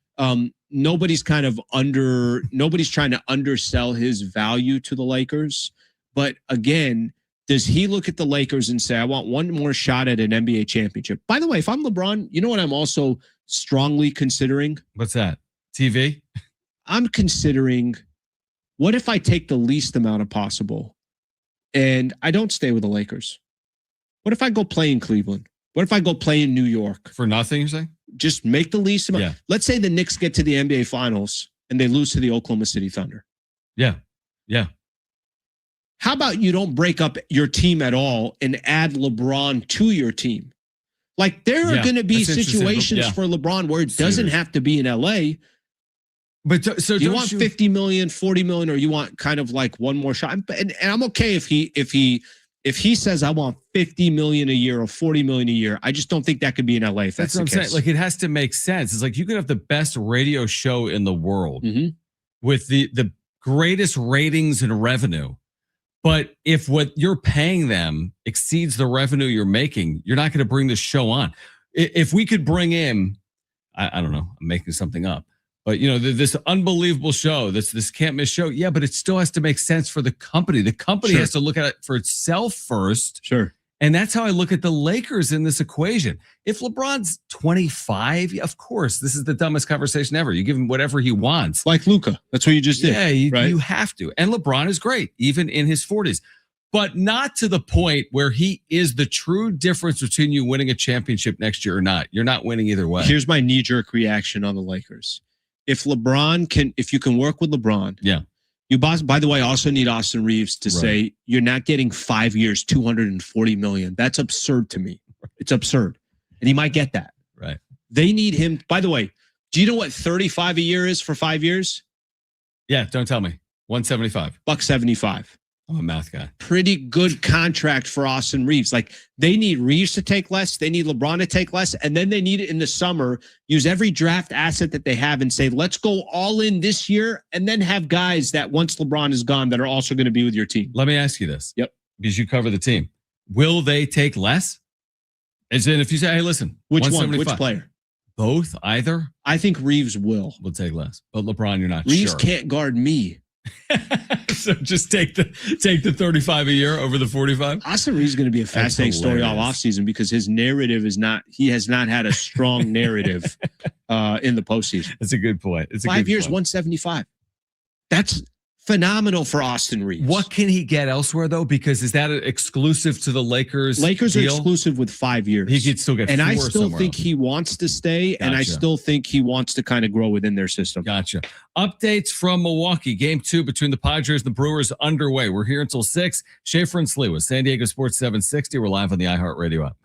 S2: Nobody's trying to undersell his value to the Lakers. But again, does he look at the Lakers and say, I want one more shot at an NBA championship? By the way, if I'm LeBron, you know what I'm also strongly considering?
S1: What's that? TV?
S2: I'm considering, what if I take the least amount of possible and I don't stay with the Lakers? What if I go play in Cleveland? What if I go play in New York?
S1: For nothing, you're saying?
S2: Just make the least amount.
S1: Yeah.
S2: Let's say the Knicks get to the NBA Finals and they lose to the Oklahoma City Thunder.
S1: Yeah. Yeah.
S2: How about you don't break up your team at all and add LeBron to your team? Like, there are going to be situations for LeBron where it doesn't have to be in LA.
S1: But so
S2: do you want 50 million, 40 million, or you want kind of like one more shot? And I'm okay if he says I want 50 million a year or 40 million a year. I just don't think that could be in LA. If that's what I'm saying.
S1: Like, it has to make sense. It's like you could have the best radio show in the world with the greatest ratings and revenue. But if what you're paying them exceeds the revenue you're making, you're not going to bring this show on. If we could bring in, I don't know, I'm making something up, but this unbelievable show, this can't miss show. Yeah, but it still has to make sense for the company. The company has to look at it for itself first.
S2: Sure.
S1: And that's how I look at the Lakers in this equation. If LeBron's 25, of course, this is the dumbest conversation ever. You give him whatever he wants.
S2: Like Luka. That's what you just did.
S1: Yeah, you have to. And LeBron is great, even in his 40s. But not to the point where he is the true difference between you winning a championship next year or not. You're not winning either way.
S2: Here's my knee-jerk reaction on the Lakers. If you can work with LeBron.
S1: Yeah.
S2: You, by the way, also need Austin Reeves to say you're not getting 5 years, $240 million. That's absurd to me. It's absurd. And he might get that.
S1: Right.
S2: They need him. By the way, do you know what 35 a year is for 5 years?
S1: Yeah, don't tell me. 175.
S2: $175.
S1: I'm a math guy.
S2: Pretty good contract for Austin Reeves. Like, they need Reeves to take less. They need LeBron to take less. And then they need it in the summer, use every draft asset that they have and say, let's go all in this year. And then have guys that once LeBron is gone that are also going to be with your team.
S1: Let me ask you this.
S2: Yep.
S1: Because you cover the team. Will they take less? As in, if you say, hey, listen.
S2: Which one? Which player?
S1: Both? Either?
S2: I think Reeves will
S1: take less. But LeBron, you're not
S2: Reeves
S1: sure.
S2: Can't guard me.
S1: So just take the 35 a year over the 45.
S2: Austin Reeves is going to be a fascinating story all offseason because his narrative he has not had a strong narrative in the postseason.
S1: That's a good point. It's
S2: 5 years, 175. That's phenomenal for Austin Reeves.
S1: What can he get elsewhere though? Because is that exclusive to the Lakers?
S2: Lakers
S1: deal?
S2: Are exclusive with 5 years.
S1: He could still get,
S2: and I still think he wants to stay, and I still think he wants to kind of grow within their system.
S1: Gotcha. Updates from Milwaukee. Game 2 between the Padres and the Brewers underway. We're here until 6. Schaefer and Slee with San Diego Sports 760. We're live on the iHeartRadio app.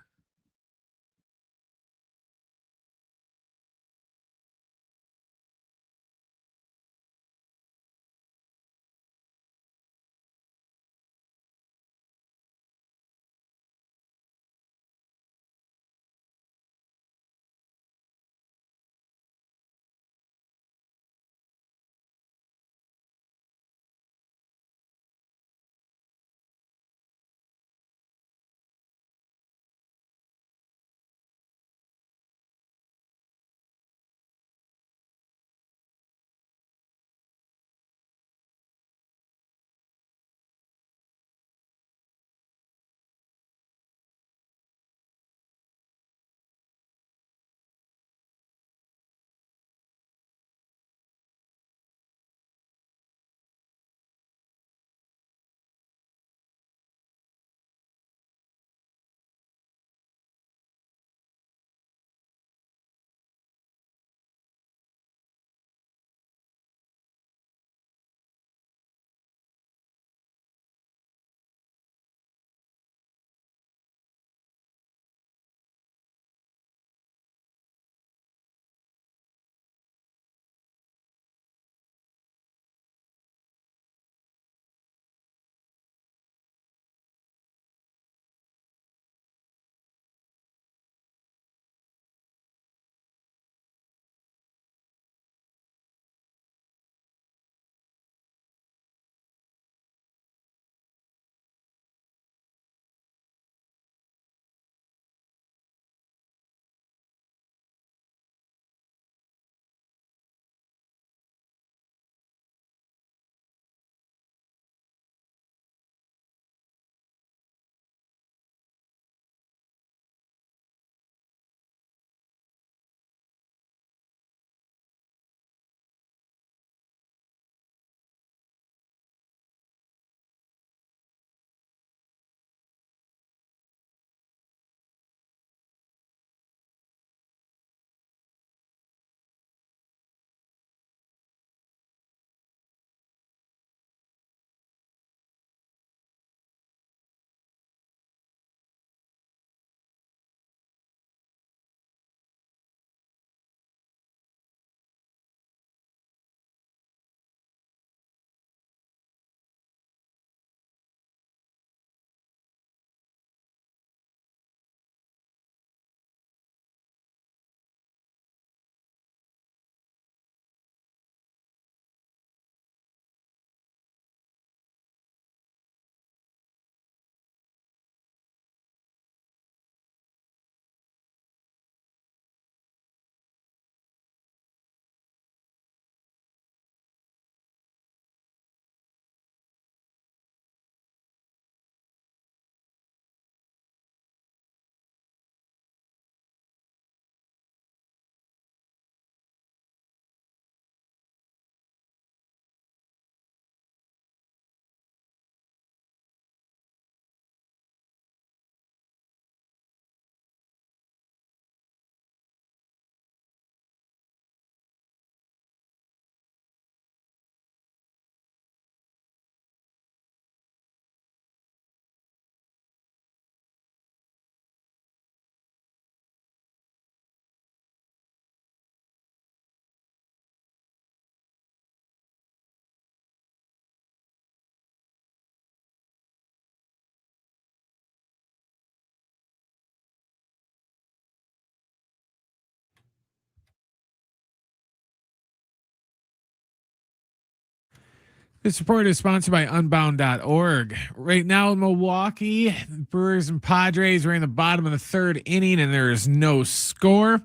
S4: This report is sponsored by Unbound.org. Right now in Milwaukee, Brewers and Padres are in the bottom of the third inning, and there is no score.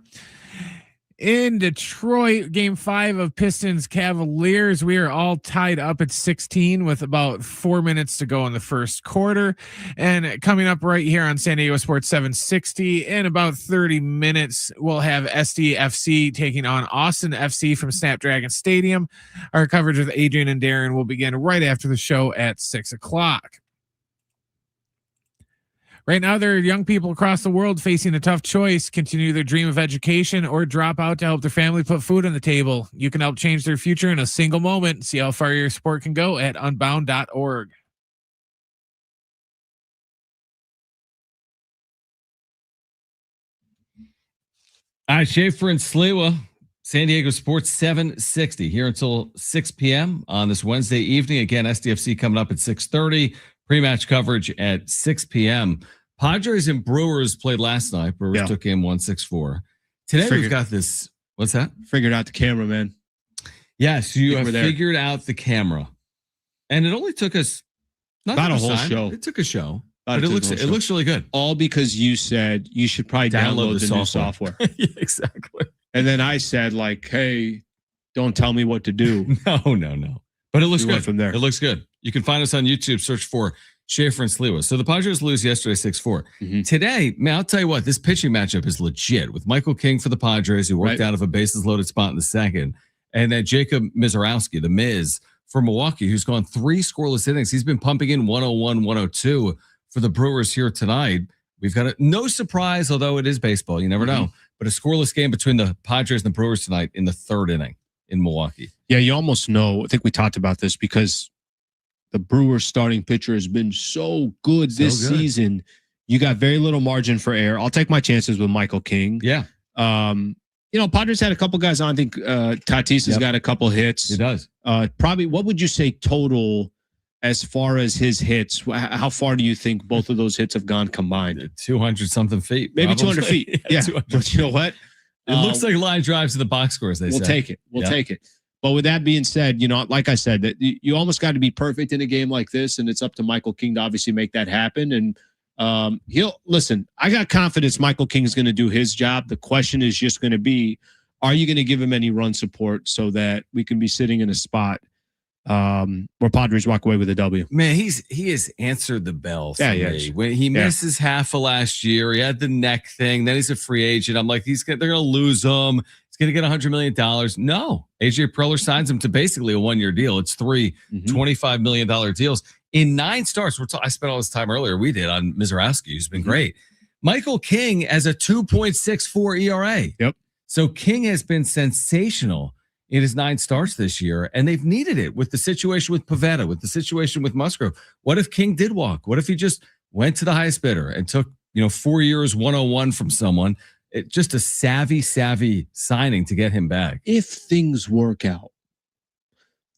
S4: In Detroit, Game 5 of Pistons Cavaliers, we are all tied up at 16 with about 4 minutes to go in the first quarter. And coming up right here on San Diego Sports 760, in about 30 minutes, we'll have SDFC taking on Austin FC from Snapdragon Stadium. Our coverage with Adrian and Darren will begin right after the show at 6 o'clock. Right now, there are young people across the world facing a tough choice: continue their dream of education or drop out to help their family put food on the table. You can help change their future in a single moment. See how far your support can go at unbound.org.
S1: All right, Schaefer and Sliwa, San Diego Sports 760 here until 6 p.m. on this Wednesday evening. Again, SDFC coming up at 6:30. Pre-match coverage at 6 p.m. Padres and Brewers played last night. Brewers took game 1-6-4. Today we've got this. What's that?
S2: Figured out the camera, man.
S1: Yes, you have figured out the camera, and it only took us
S2: not a whole show.
S1: It took a show, but it looks really good.
S2: All because you said you should probably download the new software.
S1: Yeah, exactly.
S2: And then I said, like, hey, don't tell me what to do.
S1: No. But it looks good
S2: from there.
S1: It looks good. You can find us on YouTube. Search for Schaefer and Sliwa. So the Padres lose yesterday 6-4.
S2: Mm-hmm.
S1: Today, man, I'll tell you what, this pitching matchup is legit with Michael King for the Padres, who worked out of a bases loaded spot in the second, and then Jacob Misiorowski, the Miz, for Milwaukee, who's gone 3 scoreless innings. He's been pumping in 101, 102 for the Brewers here tonight. We've got no surprise, although it is baseball. You never know. But a scoreless game between the Padres and the Brewers tonight in the 3rd inning in Milwaukee.
S2: Yeah, you almost know. I think we talked about this because the Brewers starting pitcher has been so good this season. You got very little margin for error. I'll take my chances with Michael King.
S1: Yeah.
S2: Padres had a couple guys on. I think Tatis has got a couple hits.
S1: He does.
S2: Probably, what would you say total as far as his hits? How far do you think both of those hits have gone combined?
S1: 200 something feet.
S2: Maybe 200 feet. Yeah. But you know what?
S1: It looks like line drives to the box scores. We'll
S2: take it. We'll take it. But with that being said, like I said, that you almost got to be perfect in a game like this, and it's up to Michael King to obviously make that happen. And he'll listen. I got confidence Michael King's going to do his job. The question is just going to be, are you going to give him any run support so that we can be sitting in a spot where Padres walk away with a W?
S1: Man, he has answered the bell for me. When he misses half of last year, he had the neck thing. Then he's a free agent. I'm like, they're going to lose him. He's going to get $100 million. No, AJ Preller signs him to basically a 1-year deal. It's 3 $25 million deals in 9 starts. I spent all this time earlier. We did on Misiorowski, who's been great. Michael King has a 2.64 ERA.
S2: Yep.
S1: So King has been sensational in his 9 starts this year, and they've needed it with the situation with Pivetta, with the situation with Musgrove. What if King did walk? What if he just went to the highest bidder and took 4 years 101 from someone? Just a savvy signing to get him back.
S2: If things work out,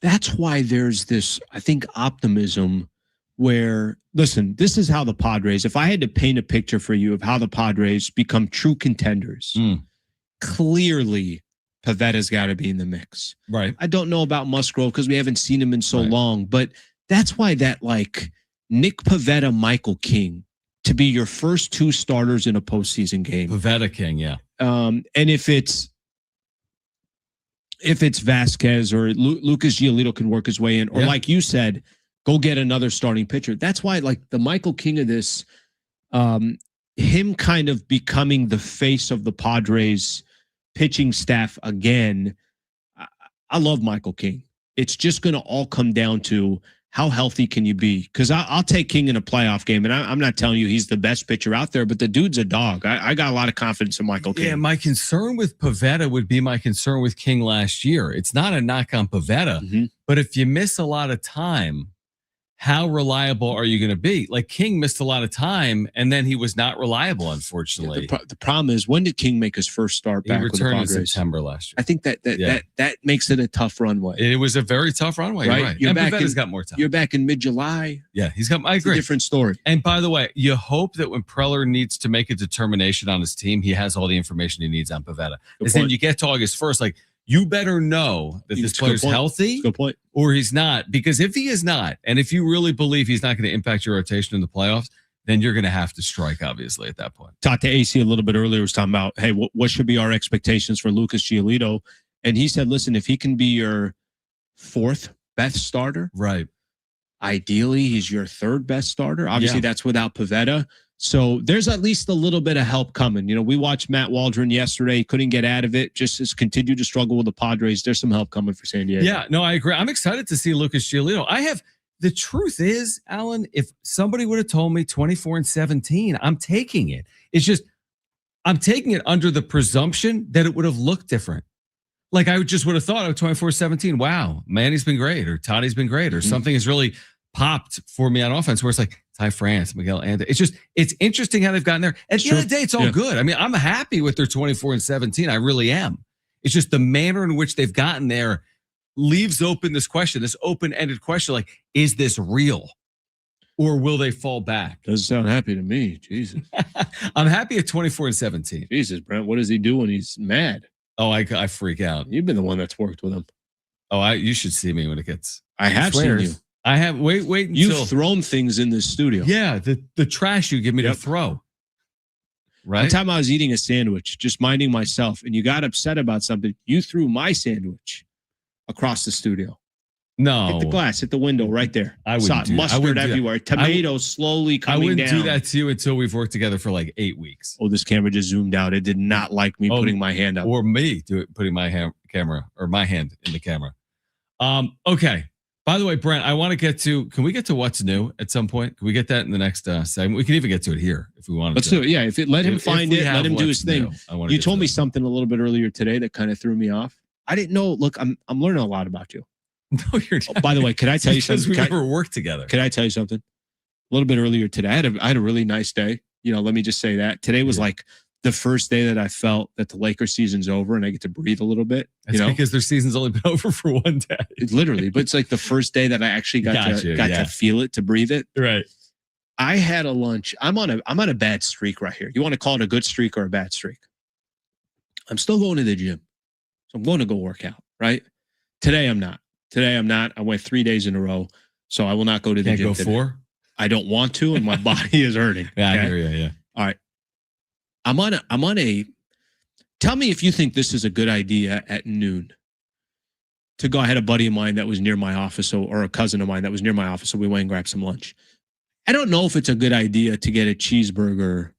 S2: that's why there's this, I think, optimism where, listen, this is how the Padres, if I had to paint a picture for you of how the Padres become true contenders, clearly Pivetta's got to be in the mix.
S1: Right.
S2: I don't know about Musgrove because we haven't seen him in so long, but that's why that Nick Pivetta, Michael King, to be your first 2 starters in a postseason game.
S1: Pivetta King, yeah.
S2: And if it's Vasquez or Lucas Giolito can work his way in, or like you said, go get another starting pitcher. That's why, the Michael King of this, him kind of becoming the face of the Padres pitching staff again. I love Michael King. It's just going to all come down to how healthy can you be? Because I'll take King in a playoff game, and I'm not telling you he's the best pitcher out there, but the dude's a dog. I got a lot of confidence in Michael King.
S1: Yeah, my concern with Pivetta would be my concern with King last year. It's not a knock on Pivetta, but if you miss a lot of time, how reliable are you going to be? King missed a lot of time, and then he was not reliable, unfortunately.
S2: Yeah, the problem is, when did King make his first start back with the Padres?
S1: He returned in September last year.
S2: I think that makes it a tough runway.
S1: It was a very tough runway, right? And Pivetta's got more time.
S2: You're back in mid-July.
S1: Yeah, I agree.
S2: It's a different story.
S1: And by the way, you hope that when Preller needs to make a determination on his team, he has all the information he needs on Pivetta. Then you get to August 1st, you better know that this player's healthy or he's not. Because if he is not, and if you really believe he's not going to impact your rotation in the playoffs, then you're going to have to strike, obviously, at that point.
S2: Talked to AC a little bit earlier, was talking about, hey, what should be our expectations for Lucas Giolito? And he said, listen, if he can be your fourth best starter,
S1: right?
S2: Ideally, he's your third best starter. Obviously, that's without Pivetta. So there's at least a little bit of help coming. You know, we watched Matt Waldron yesterday. Couldn't get out of it. Just has continued to struggle with the Padres. There's some help coming for San Diego.
S1: Yeah, no, I agree. I'm excited to see Lucas Giolito. The truth is, Alan, if somebody would have told me 24-17, I'm taking it. It's just, I'm taking it under the presumption that it would have looked different. Like I just would have thought of 24-17. Wow, Manny's been great, or Toddy's been great, or something has really popped for me on offense where it's like Ty France, Miguel Anda. It's interesting how they've gotten there. At the end of the day, it's all good. I mean, I'm happy with their 24-17. I really am. It's just the manner in which they've gotten there leaves open this question, this open-ended question, like, is this real? Or will they fall back?
S2: Doesn't sound happy to me. Jesus.
S1: I'm happy at 24-17.
S2: Jesus, Brent, what does he do when he's mad?
S1: Oh, I freak out.
S2: You've been the one that's worked with him.
S1: Oh, you should see me when it gets.
S2: I have seen you.
S1: I have. Wait until
S2: you've thrown things in this studio.
S1: Yeah, the trash you give me to throw. Right.
S2: One time I was eating a sandwich, just minding myself, and you got upset about something. You threw my sandwich across the studio.
S1: No,
S2: hit the glass, hit the window right there.
S1: I wouldn't do
S2: mustard everywhere. Tomatoes slowly coming down.
S1: I wouldn't do that to you until we've worked together for like 8 weeks.
S2: Oh, this camera just zoomed out. It did not like me putting my hand up,
S1: or me putting my hand in the camera. Okay. By the way, Brent, I want to get to. Can we get to what's new at some point? Can we get that in the next segment? We can even get to it here if we want.
S2: Let's do it. Yeah, let him find it. Let him do his thing. You told me something a little bit earlier today that kind of threw me off. I didn't know. Look, I'm learning a lot about you.
S1: No, you're not.
S2: Oh, by the way, can I tell you something?
S1: We never worked together.
S2: Can I tell you something? A little bit earlier today, I had a really nice day. You know, let me just say that today was like the first day that I felt that the Lakers season's over and I get to breathe a little bit.
S1: That's because their season's only been over for one day.
S2: It's literally, but it's like the first day that I actually got to feel it, to breathe it.
S1: Right.
S2: I had a lunch. I'm on a bad streak right here. You want to call it a good streak or a bad streak? I'm still going to the gym. So I'm going to go work out, right? Today I'm not. I went 3 days in a row, so I will not go to the gym today. 4? I don't want to, and my body is hurting.
S1: Yeah, okay? I hear you. Yeah.
S2: All right. I'm on a. Tell me if you think this is a good idea at noon. To go, I had a buddy of mine that was near my office, or a cousin of mine that was near my office, so we went and grabbed some lunch. I don't know if it's a good idea to get a cheeseburger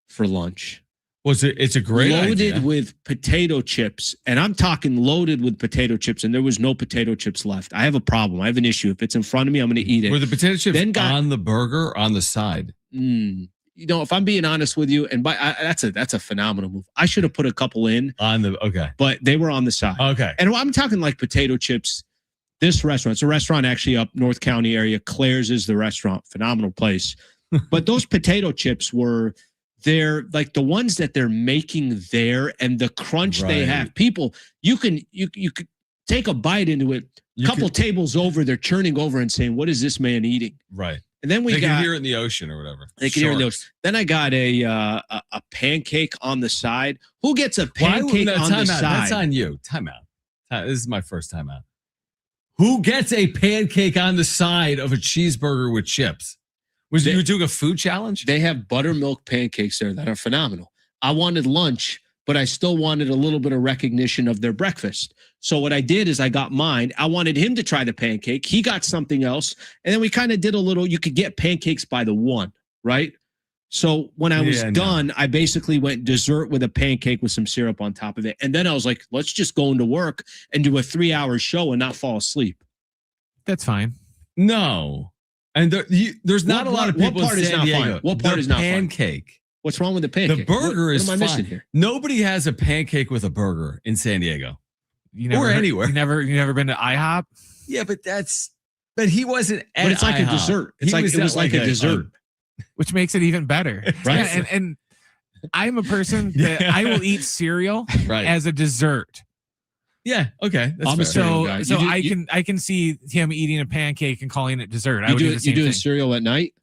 S2: for lunch.
S1: It's a great idea.
S2: Loaded with potato chips, and I'm talking loaded with potato chips, and there was no potato chips left. I have a problem. I have an issue. If it's in front of me, I'm going to eat it.
S1: Were the potato chips on the burger or on the side?
S2: You know, if I'm being honest with you, and that's a phenomenal move. I should have put a couple in but they were on the side.
S1: Okay,
S2: and I'm talking like potato chips. This restaurant, it's a restaurant actually up North County area. Claire's is the restaurant, phenomenal place. But those potato chips they're like the ones that they're making there, and the crunch they have. People, you could take a bite into it. Couple tables over, they're churning over and saying, "What is this man eating?"
S1: Right.
S2: And then
S1: they can hear it in the ocean or whatever.
S2: They can hear it in the ocean. Then I got a pancake on the side. Who gets a pancake on the side?
S1: That's on you. Time out. This is my first time out. Who gets a pancake on the side of a cheeseburger with chips? You were doing a food challenge?
S2: They have buttermilk pancakes there that are phenomenal. I wanted lunch, but I still wanted a little bit of recognition of their breakfast. So what I did is I got mine. I wanted him to try the pancake. He got something else. And then we kind of did a little, you could get pancakes by the one, right? So when I was done, I basically went dessert with a pancake with some syrup on top of it. And then I was like, let's just go into work and do a 3-hour show and not fall asleep.
S4: That's fine.
S1: No. And there's not a lot of people in San Diego.
S2: What part is not
S1: pancake?
S2: Fun? What's wrong with the pancake?
S1: The burger is
S2: what am I missing here?
S1: Nobody has a pancake with a burger in San Diego.
S4: Or
S1: anywhere.
S4: You never been to IHOP?
S1: Yeah, but he wasn't at
S2: But it's like
S1: IHOP.
S2: a dessert. It was like a dessert.
S4: Which makes it even better.
S2: Right.
S4: Yeah, and I'm a person that I will eat cereal as a dessert.
S1: Yeah. Okay. That's
S4: fair. So I can see him eating a pancake and calling it dessert. I would do the same
S2: thing.
S4: You
S2: do cereal at night?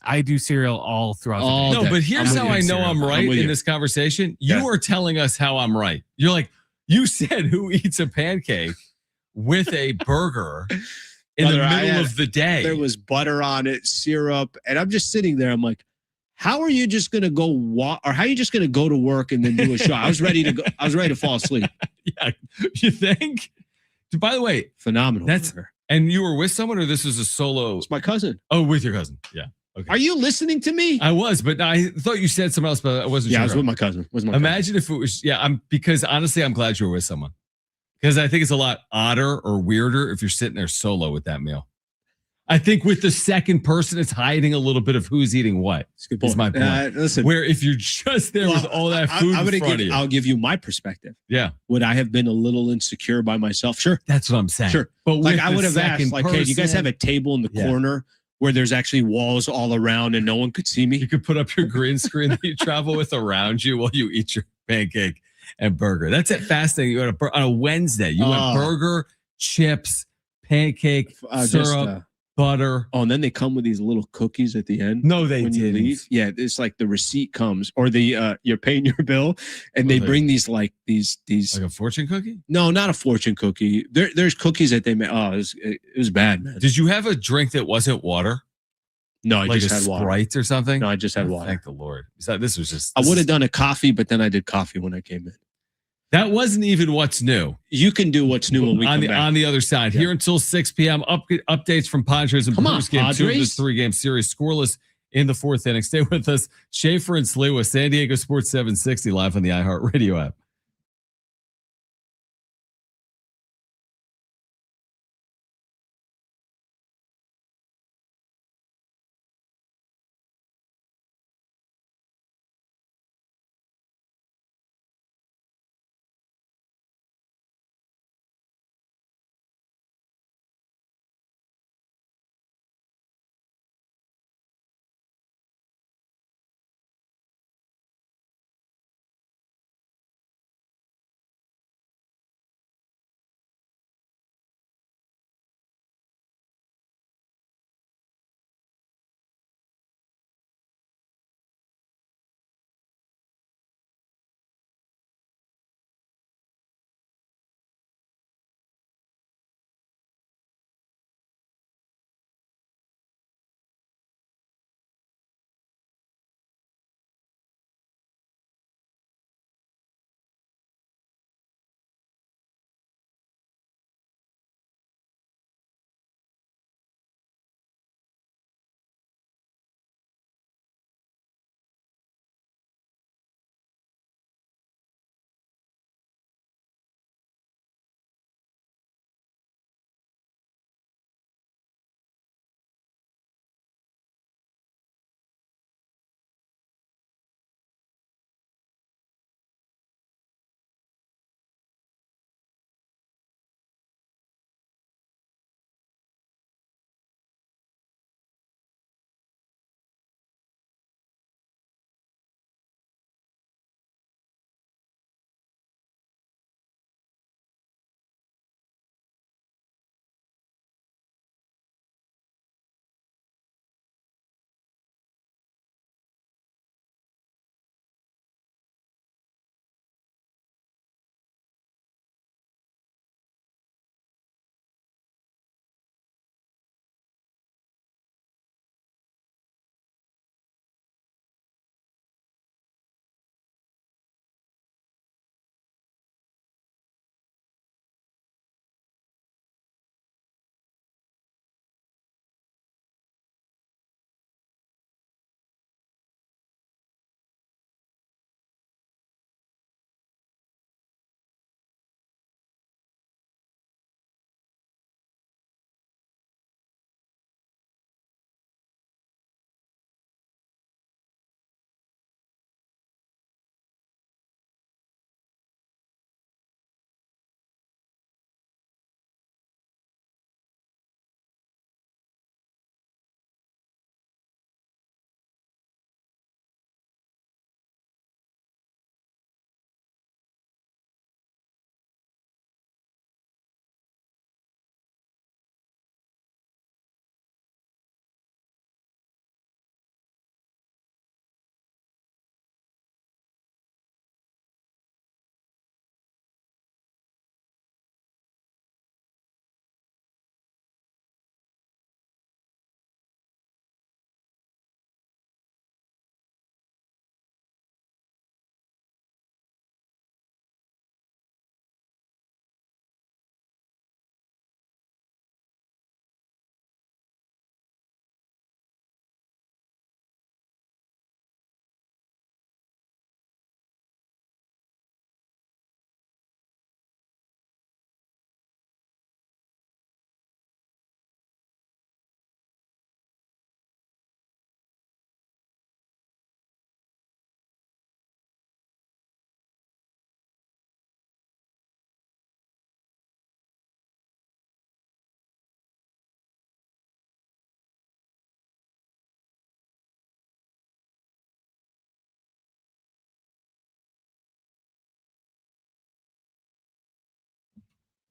S4: I do cereal all throughout the day.
S1: No, but here's how I know I'm right in this conversation. You are telling us how I'm right. You're like, You said who eats a pancake with a burger in the middle of the day?
S2: There was butter on it, syrup, and I'm just sitting there. I'm like, how are you just going to go or how are you just going to go to work and then do a show? I was ready to go. I was ready to fall asleep.
S1: Yeah, you think? By the way,
S2: phenomenal.
S1: And you were with someone, or this was a solo?
S2: It's my cousin.
S1: Oh, with your cousin. Yeah. Okay.
S2: Are you listening to me?
S1: I was, but I thought you said something else, but I wasn't sure.
S2: Yeah, I was with my cousin.
S1: Imagine if it was, because honestly, I'm glad you were with someone. Because I think it's a lot odder or weirder if you're sitting there solo with that meal. I think with the second person, it's hiding a little bit of who's eating what. Is my point.
S2: Listen,
S1: where if you're just there with all that food in front of you.
S2: I'll give you my perspective.
S1: Yeah.
S2: Would I have been a little insecure by myself? Sure.
S1: That's what I'm saying.
S2: Sure.
S1: But
S2: like I would have asked, like, hey, do you guys have a table in the corner where there's actually walls all around and no one could see me?
S1: You could put up your green screen that you travel with around you while you eat your pancake and burger. That's it. Fasting. You on a Wednesday. You want burger, chips, pancake, syrup, butter.
S2: Oh, and then they come with these little cookies at the end.
S1: No, they didn't.
S2: Yeah, it's like the receipt comes, or the you're paying your bill, and they bring these like a
S1: fortune cookie.
S2: No, not a fortune cookie. There's cookies that they make. Oh, it was bad, man.
S1: Did you have a drink that wasn't water?
S2: No, I
S1: like
S2: just had water.
S1: Sprite or something.
S2: No, I just had water.
S1: Thank the Lord. This was just.
S2: I would have done a coffee, but then I did coffee when I came in.
S1: That wasn't even what's new.
S2: You can do what's new when we come back.
S1: On the other side. Here until 6 p.m. Updates from Padres and Brewers game 2 of this 3-game series. Scoreless in the 4th inning. Stay with us. Schaefer and Slee with San Diego Sports 760 live on the iHeartRadio app.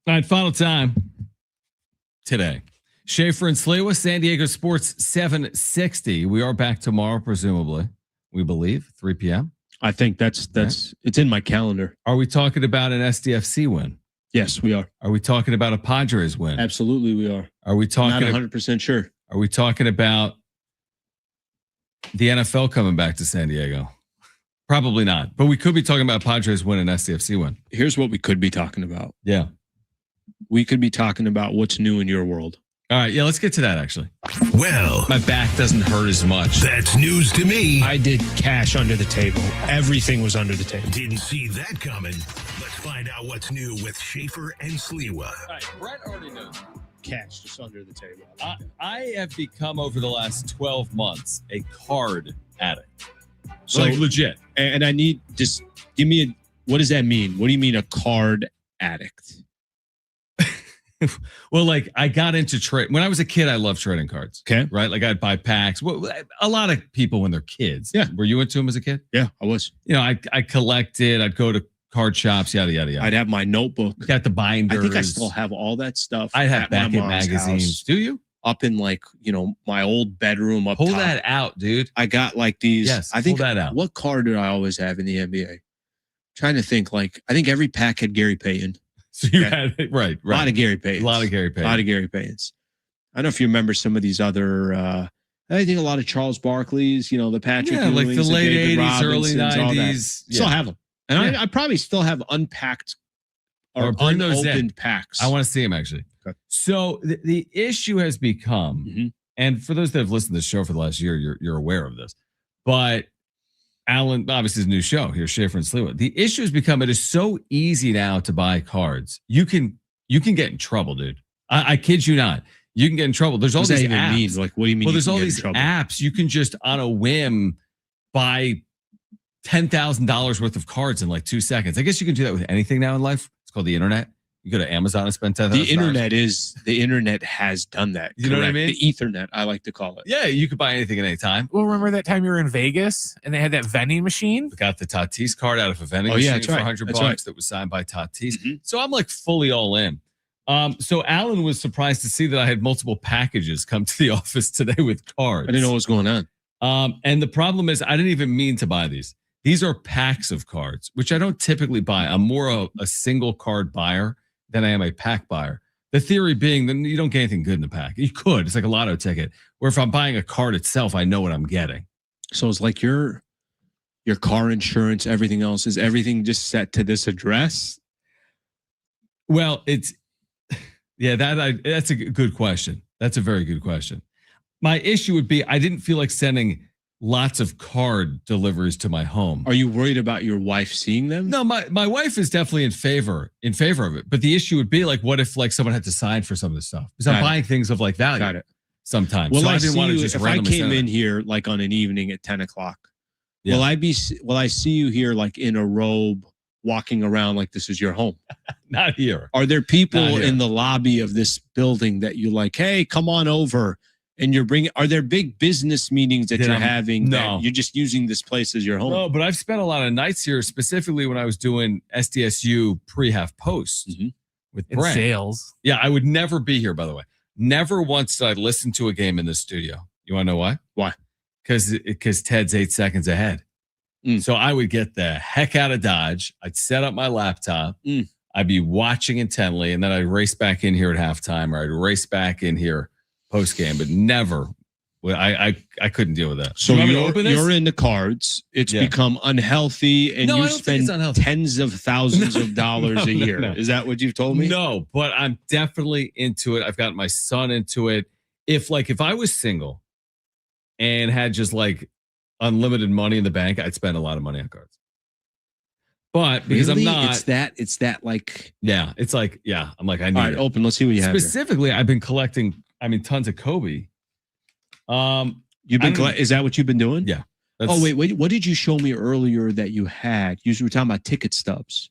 S1: All right, final time today. Schaefer and Sliwa, San Diego Sports 760. We are back tomorrow, presumably. We believe 3 p.m.
S2: I think that's it's in my calendar.
S1: Are we talking about an SDFC win?
S2: Yes, we are.
S1: Are we talking about a Padres win?
S2: Absolutely, we are.
S1: Are we talking?
S2: Not 100% sure.
S1: Are we talking about the NFL coming back to San Diego? Probably not. But we could be talking about Padres win and SDFC win.
S2: Here's what we could be talking about.
S1: Yeah.
S2: We could be talking about what's new in your world.
S1: All right, yeah, let's get to that, actually.
S7: Well,
S1: my back doesn't hurt as much.
S7: That's news to me.
S2: I did cash under the table. Everything was under the table.
S7: Didn't see that coming. Let's find out what's new with Schaefer and Sliwa.
S1: All right, Brett already knows.
S2: Cash just under the table.
S1: I have become, over the last 12 months, a card addict.
S2: So,
S1: like, legit.
S2: And I need, just give me what does that mean? What do you mean a card addict?
S1: Well, like, I got into trade when I was a kid. I loved trading cards.
S2: Okay,
S1: right? Like, I'd buy packs. Well, a lot of people when they're kids.
S2: Yeah,
S1: were you into them as a kid?
S2: Yeah, I was.
S1: You know, I collected. I'd go to card shops. Yada yada yada.
S2: I'd have my notebook.
S1: Got the binders.
S2: I think I still have all that stuff.
S1: I have back in magazines.
S2: House,
S1: do you?
S2: Up in, like, you know, my old bedroom up
S1: Pull
S2: top.
S1: that out, dude.
S2: I got like these.
S1: Yes,
S2: I think
S1: pull that out.
S2: What card did I always have in the NBA? Trying to think. Like, I think every pack had Gary Payton.
S1: So you had right.
S2: A lot of Gary Paytons.
S1: A lot of Gary Paytons.
S2: I don't know if you remember some of these other. I think a lot of Charles Barkley's. You know, the Patrick.
S1: Yeah, like the late 80s, early 90s.
S2: Still have them, and I probably still have unpacked or unopened packs.
S1: I want to see them, actually.
S2: Okay.
S1: So the issue has become, and for those that have listened to the show for the last year, you're aware of this, but Alan, obviously, his new show here, Schaefer and Sliwa. The issue has become, it is so easy now to buy cards. You can get in trouble, dude. I kid you not. You can get in trouble. There's all these apps.
S2: Mean? Like, what do you mean?
S1: Well, there's all these apps. You can just on a whim buy $10,000 worth of cards in like 2 seconds. I guess you can do that with anything now in life. It's called the internet. You go to Amazon and spend $10,000.
S2: The internet has done that.
S1: You know what I mean?
S2: The Ethernet, I like to call it.
S1: Yeah, you could buy anything at any time.
S4: Well, remember that time you were in Vegas and they had that vending machine?
S1: Got the Tatis card out of a vending machine for $100 that was signed by Tatis. So I'm like fully all in. So Alan was surprised to see that I had multiple packages come to the office today with cards.
S2: I didn't know what was going on.
S1: And the problem is, I didn't even mean to buy these. These are packs of cards, which I don't typically buy. I'm more a single card buyer than I am a pack buyer. The theory being that you don't get anything good in the pack. You could. It's like a lotto ticket. Where if I'm buying a card itself, I know what I'm getting.
S2: So it's like your car insurance, everything else, is everything just set to this address?
S1: Well, that's a good question. That's a very good question. My issue would be, I didn't feel like sending lots of card deliveries to my home.
S2: Are you worried about your wife seeing them?
S1: No, my wife is definitely in favor of it. But the issue would be, like, what if like someone had to sign for some of this stuff? Because I'm buying things of like value.
S2: Got it.
S1: Sometimes.
S2: Well,
S1: so
S2: I didn't want to just if I came in here like on an evening at 10 o'clock, will I see you here like in a robe walking around like this is your home?
S1: Not here.
S2: Are there people in the lobby of this building that you like, hey, come on over? And you're bringing, are there big business meetings that you're having?
S1: No.
S2: That you're just using this place as your home?
S1: No, but I've spent a lot of nights here, specifically when I was doing SDSU pre-half post with Brent.
S4: Sales.
S1: Yeah, I would never be here, by the way. Never once did I listen to a game in the studio. You want to know why?
S2: Why?
S1: Because Ted's 8 seconds ahead. So I would get the heck out of Dodge. I'd set up my laptop. I'd be watching intently, and then I'd race back in here at halftime, or I'd race back in here post game, but never. I couldn't deal with that.
S2: So you're into cards. It's become unhealthy, and you spend tens of thousands of dollars a year. No. Is that what you've told me?
S1: No, but I'm definitely into it. I've got my son into it. If I was single and had just like unlimited money in the bank, I'd spend a lot of money on cards. But because I'm not,
S2: it's that like,
S1: it's like, I'm like, I need
S2: all right,
S1: it.
S2: Open. Let's see what you have.
S1: Specifically, I've been collecting, tons of Kobe.
S2: You've been is that what you've been doing?
S1: Yeah.
S2: Oh, wait. What did you show me earlier that you had? You were talking about ticket stubs.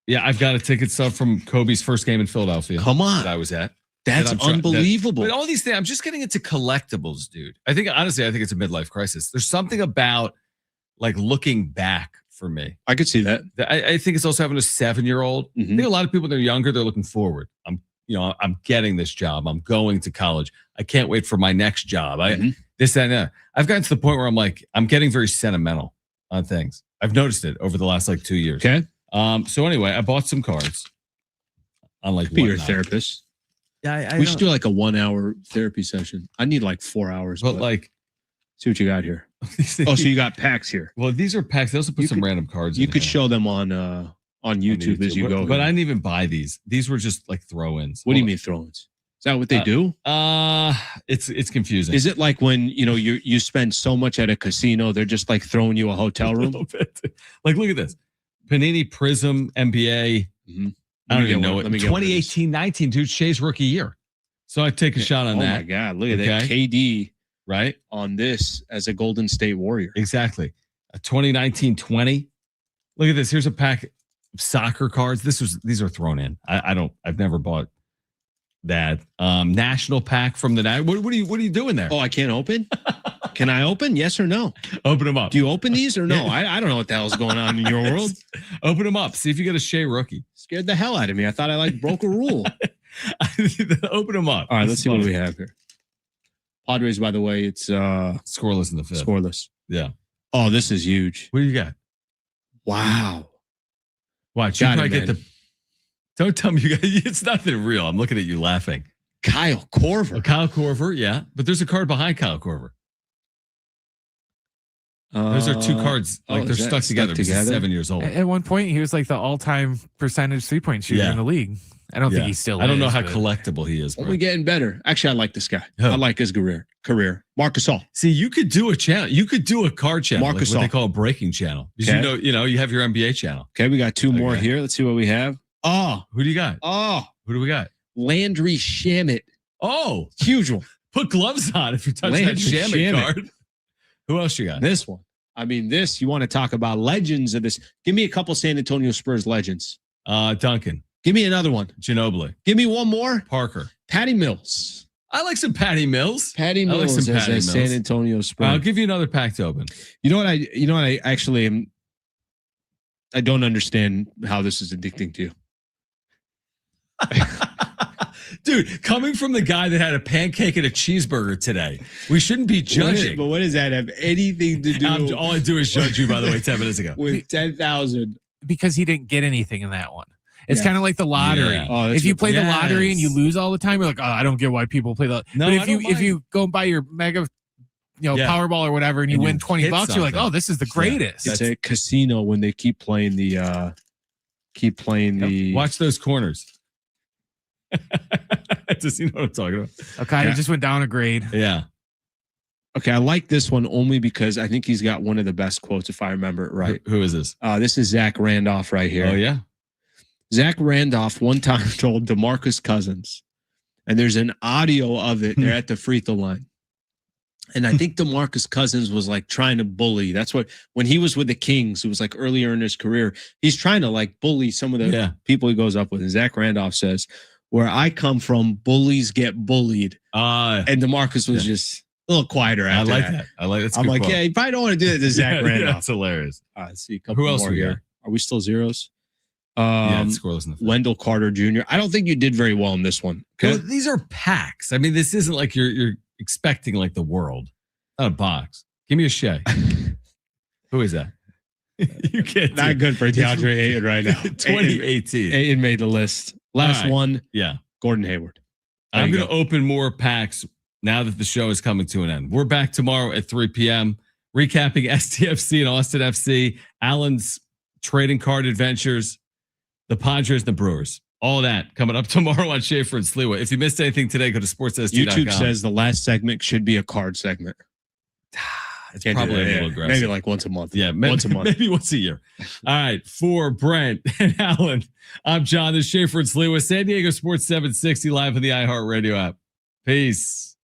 S1: Yeah, I've got a ticket stub from Kobe's first game in Philadelphia.
S2: Come on.
S1: That I was at.
S2: That's unbelievable.
S1: But all these things, I'm just getting into collectibles, dude. I think it's a midlife crisis. There's something about like looking back for me.
S2: I could see that.
S1: I think it's also having a 7-year-old. I think a lot of people, they're younger, they're looking forward. I'm getting this job. I'm going to college. I can't wait for my next job. This and that. I've gotten to the point where I'm like, I'm getting very sentimental on things. I've noticed it over the last like 2 years.
S2: Okay.
S1: So anyway, I bought some cards. On like
S2: be your therapist.
S1: Yeah,
S2: we should do like a 1 hour therapy session. I need like 4 hours.
S1: But like,
S2: see what you got here. Oh, so you got packs here.
S1: Well, these are packs. They also put some random cards.
S2: You could show them on YouTube as you go.
S1: But I didn't even buy these. These were just like throw-ins.
S2: What do you mean throw-ins? Is that what they do?
S1: It's confusing.
S2: Is it like when you spend so much at a casino, they're just like throwing you a hotel room?
S1: A little bit. Like, look at this. Panini Prism NBA. I don't even know it. 2018-19, dude, Shea's rookie year. So I take a shot on that.
S2: Oh my God, look at that. KD
S1: right
S2: on this as a Golden State Warrior.
S1: Exactly. A 2019-20. Look at this. Here's a pack of soccer cards. These are thrown in. I've never bought that. National pack from the night. What are you doing there?
S2: Oh, I can't open? Can I open? Yes or no?
S1: Open them up.
S2: Do you open these or no? I don't know what the hell's going on in your world.
S1: Open them up. See if you get a Shea rookie.
S2: Scared the hell out of me. I thought I broke a rule.
S1: Open them up.
S2: All right, let's see what we have here. Padres, by the way, it's
S1: scoreless in the fifth.
S2: Scoreless.
S1: Yeah.
S2: Oh, this is huge.
S1: What do you got?
S2: Wow.
S1: Watch. You probably get the. Don't tell me you got. It's nothing real. I'm looking at you laughing.
S2: Kyle Korver.
S1: Kyle Korver, yeah. But there's a card behind Kyle Korver. Those are two cards. Like they're stuck together. He's 7 years old.
S4: At one point, he was like the all-time percentage 3-point shooter in the league. I don't think he still is.
S1: I don't know how collectible he is.
S2: Only getting better. Actually, I like this guy. I like his career. Marcus All.
S1: See, you could do a channel. You could do a card channel.
S2: Marcus
S1: like what they call a breaking channel. Because you have your NBA channel.
S2: Okay, we got two more here. Let's see what we have. Oh.
S1: Who do you got?
S2: Oh.
S1: Who do we got?
S2: Landry Shamet.
S1: Oh.
S2: Huge one.
S1: Put gloves on if you touch that Shamet card. Who else you got?
S2: This one. I mean, you want to talk about legends of this. Give me a couple San Antonio Spurs legends.
S1: Duncan.
S2: Give me another one.
S1: Ginobili.
S2: Give me one more.
S1: Parker.
S2: Patty Mills.
S1: I like some Patty Mills.
S2: Patty Mills as a San Antonio Spurs.
S1: I'll give you another pack to open.
S2: You know what I actually am. I don't understand how this is addicting to you.
S1: Dude, coming from the guy that had a pancake and a cheeseburger today, we shouldn't be judging.
S2: But what does that have anything to do?
S1: All I do is judge you, by the way, 10 minutes ago.
S2: With 10,000.
S4: Because he didn't get anything in that one. It's kind of like the lottery.
S1: Yeah.
S2: Oh,
S4: if you play the lottery and you lose all the time, you're like, oh, I don't get why people play the.
S1: No,
S4: but if you go and buy your mega, Powerball or whatever, and you win $20, you're like, oh, this is the greatest.
S2: It's a casino when they keep playing the.
S1: Watch those corners. Does he know what I'm talking about?
S4: Okay, he just went down a grade.
S1: Yeah.
S2: Okay, I like this one only because I think he's got one of the best quotes, if I remember it right.
S1: Who is this?
S2: This is Zach Randolph right here.
S1: Oh, yeah?
S2: Zach Randolph one time told DeMarcus Cousins, and there's an audio of it. They're at the free throw line. And I think DeMarcus Cousins was like trying to bully. That's what, when he was with the Kings, it was like earlier in his career, he's trying to like bully some of the people he goes up with. And Zach Randolph says, where I come from, bullies get bullied. And DeMarcus was just a little quieter after that.
S1: I like that.
S2: I'm like, you probably don't want to do that to Zach Randolph.
S1: That's hilarious.
S2: All right, let's see a couple
S1: Who else
S2: more
S1: we
S2: here.
S1: got?
S2: Are we still zeros?
S1: It's scoreless in the fifth.
S2: Wendell Carter Jr. I don't think you did very well in this one. Okay?
S1: Well, these are packs. I mean, this isn't like you're expecting like the world. Not a box. Give me a Shea. Who is that? You can't.
S2: Not good for DeAndre Ayton right now.
S1: 2018.
S2: Ayton made the list. Last one.
S1: Yeah.
S2: Gordon Hayward.
S1: I'm going to open more packs now that the show is coming to an end. We're back tomorrow at 3 p.m. recapping SDFC and Austin FC, Allen's trading card adventures, the Padres, and the Brewers. All that coming up tomorrow on Schaefer and Sliwa. If you missed anything today, go to sportssd.com.
S2: YouTube says the last segment should be a card segment.
S1: It's probably a little aggressive.
S2: Maybe like once a month.
S1: Yeah,
S2: once a month.
S1: Maybe once a year. All right. For Brent and Alan, I'm John. This is Schaefer and Sliwa, San Diego Sports 760 live on the iHeartRadio app. Peace.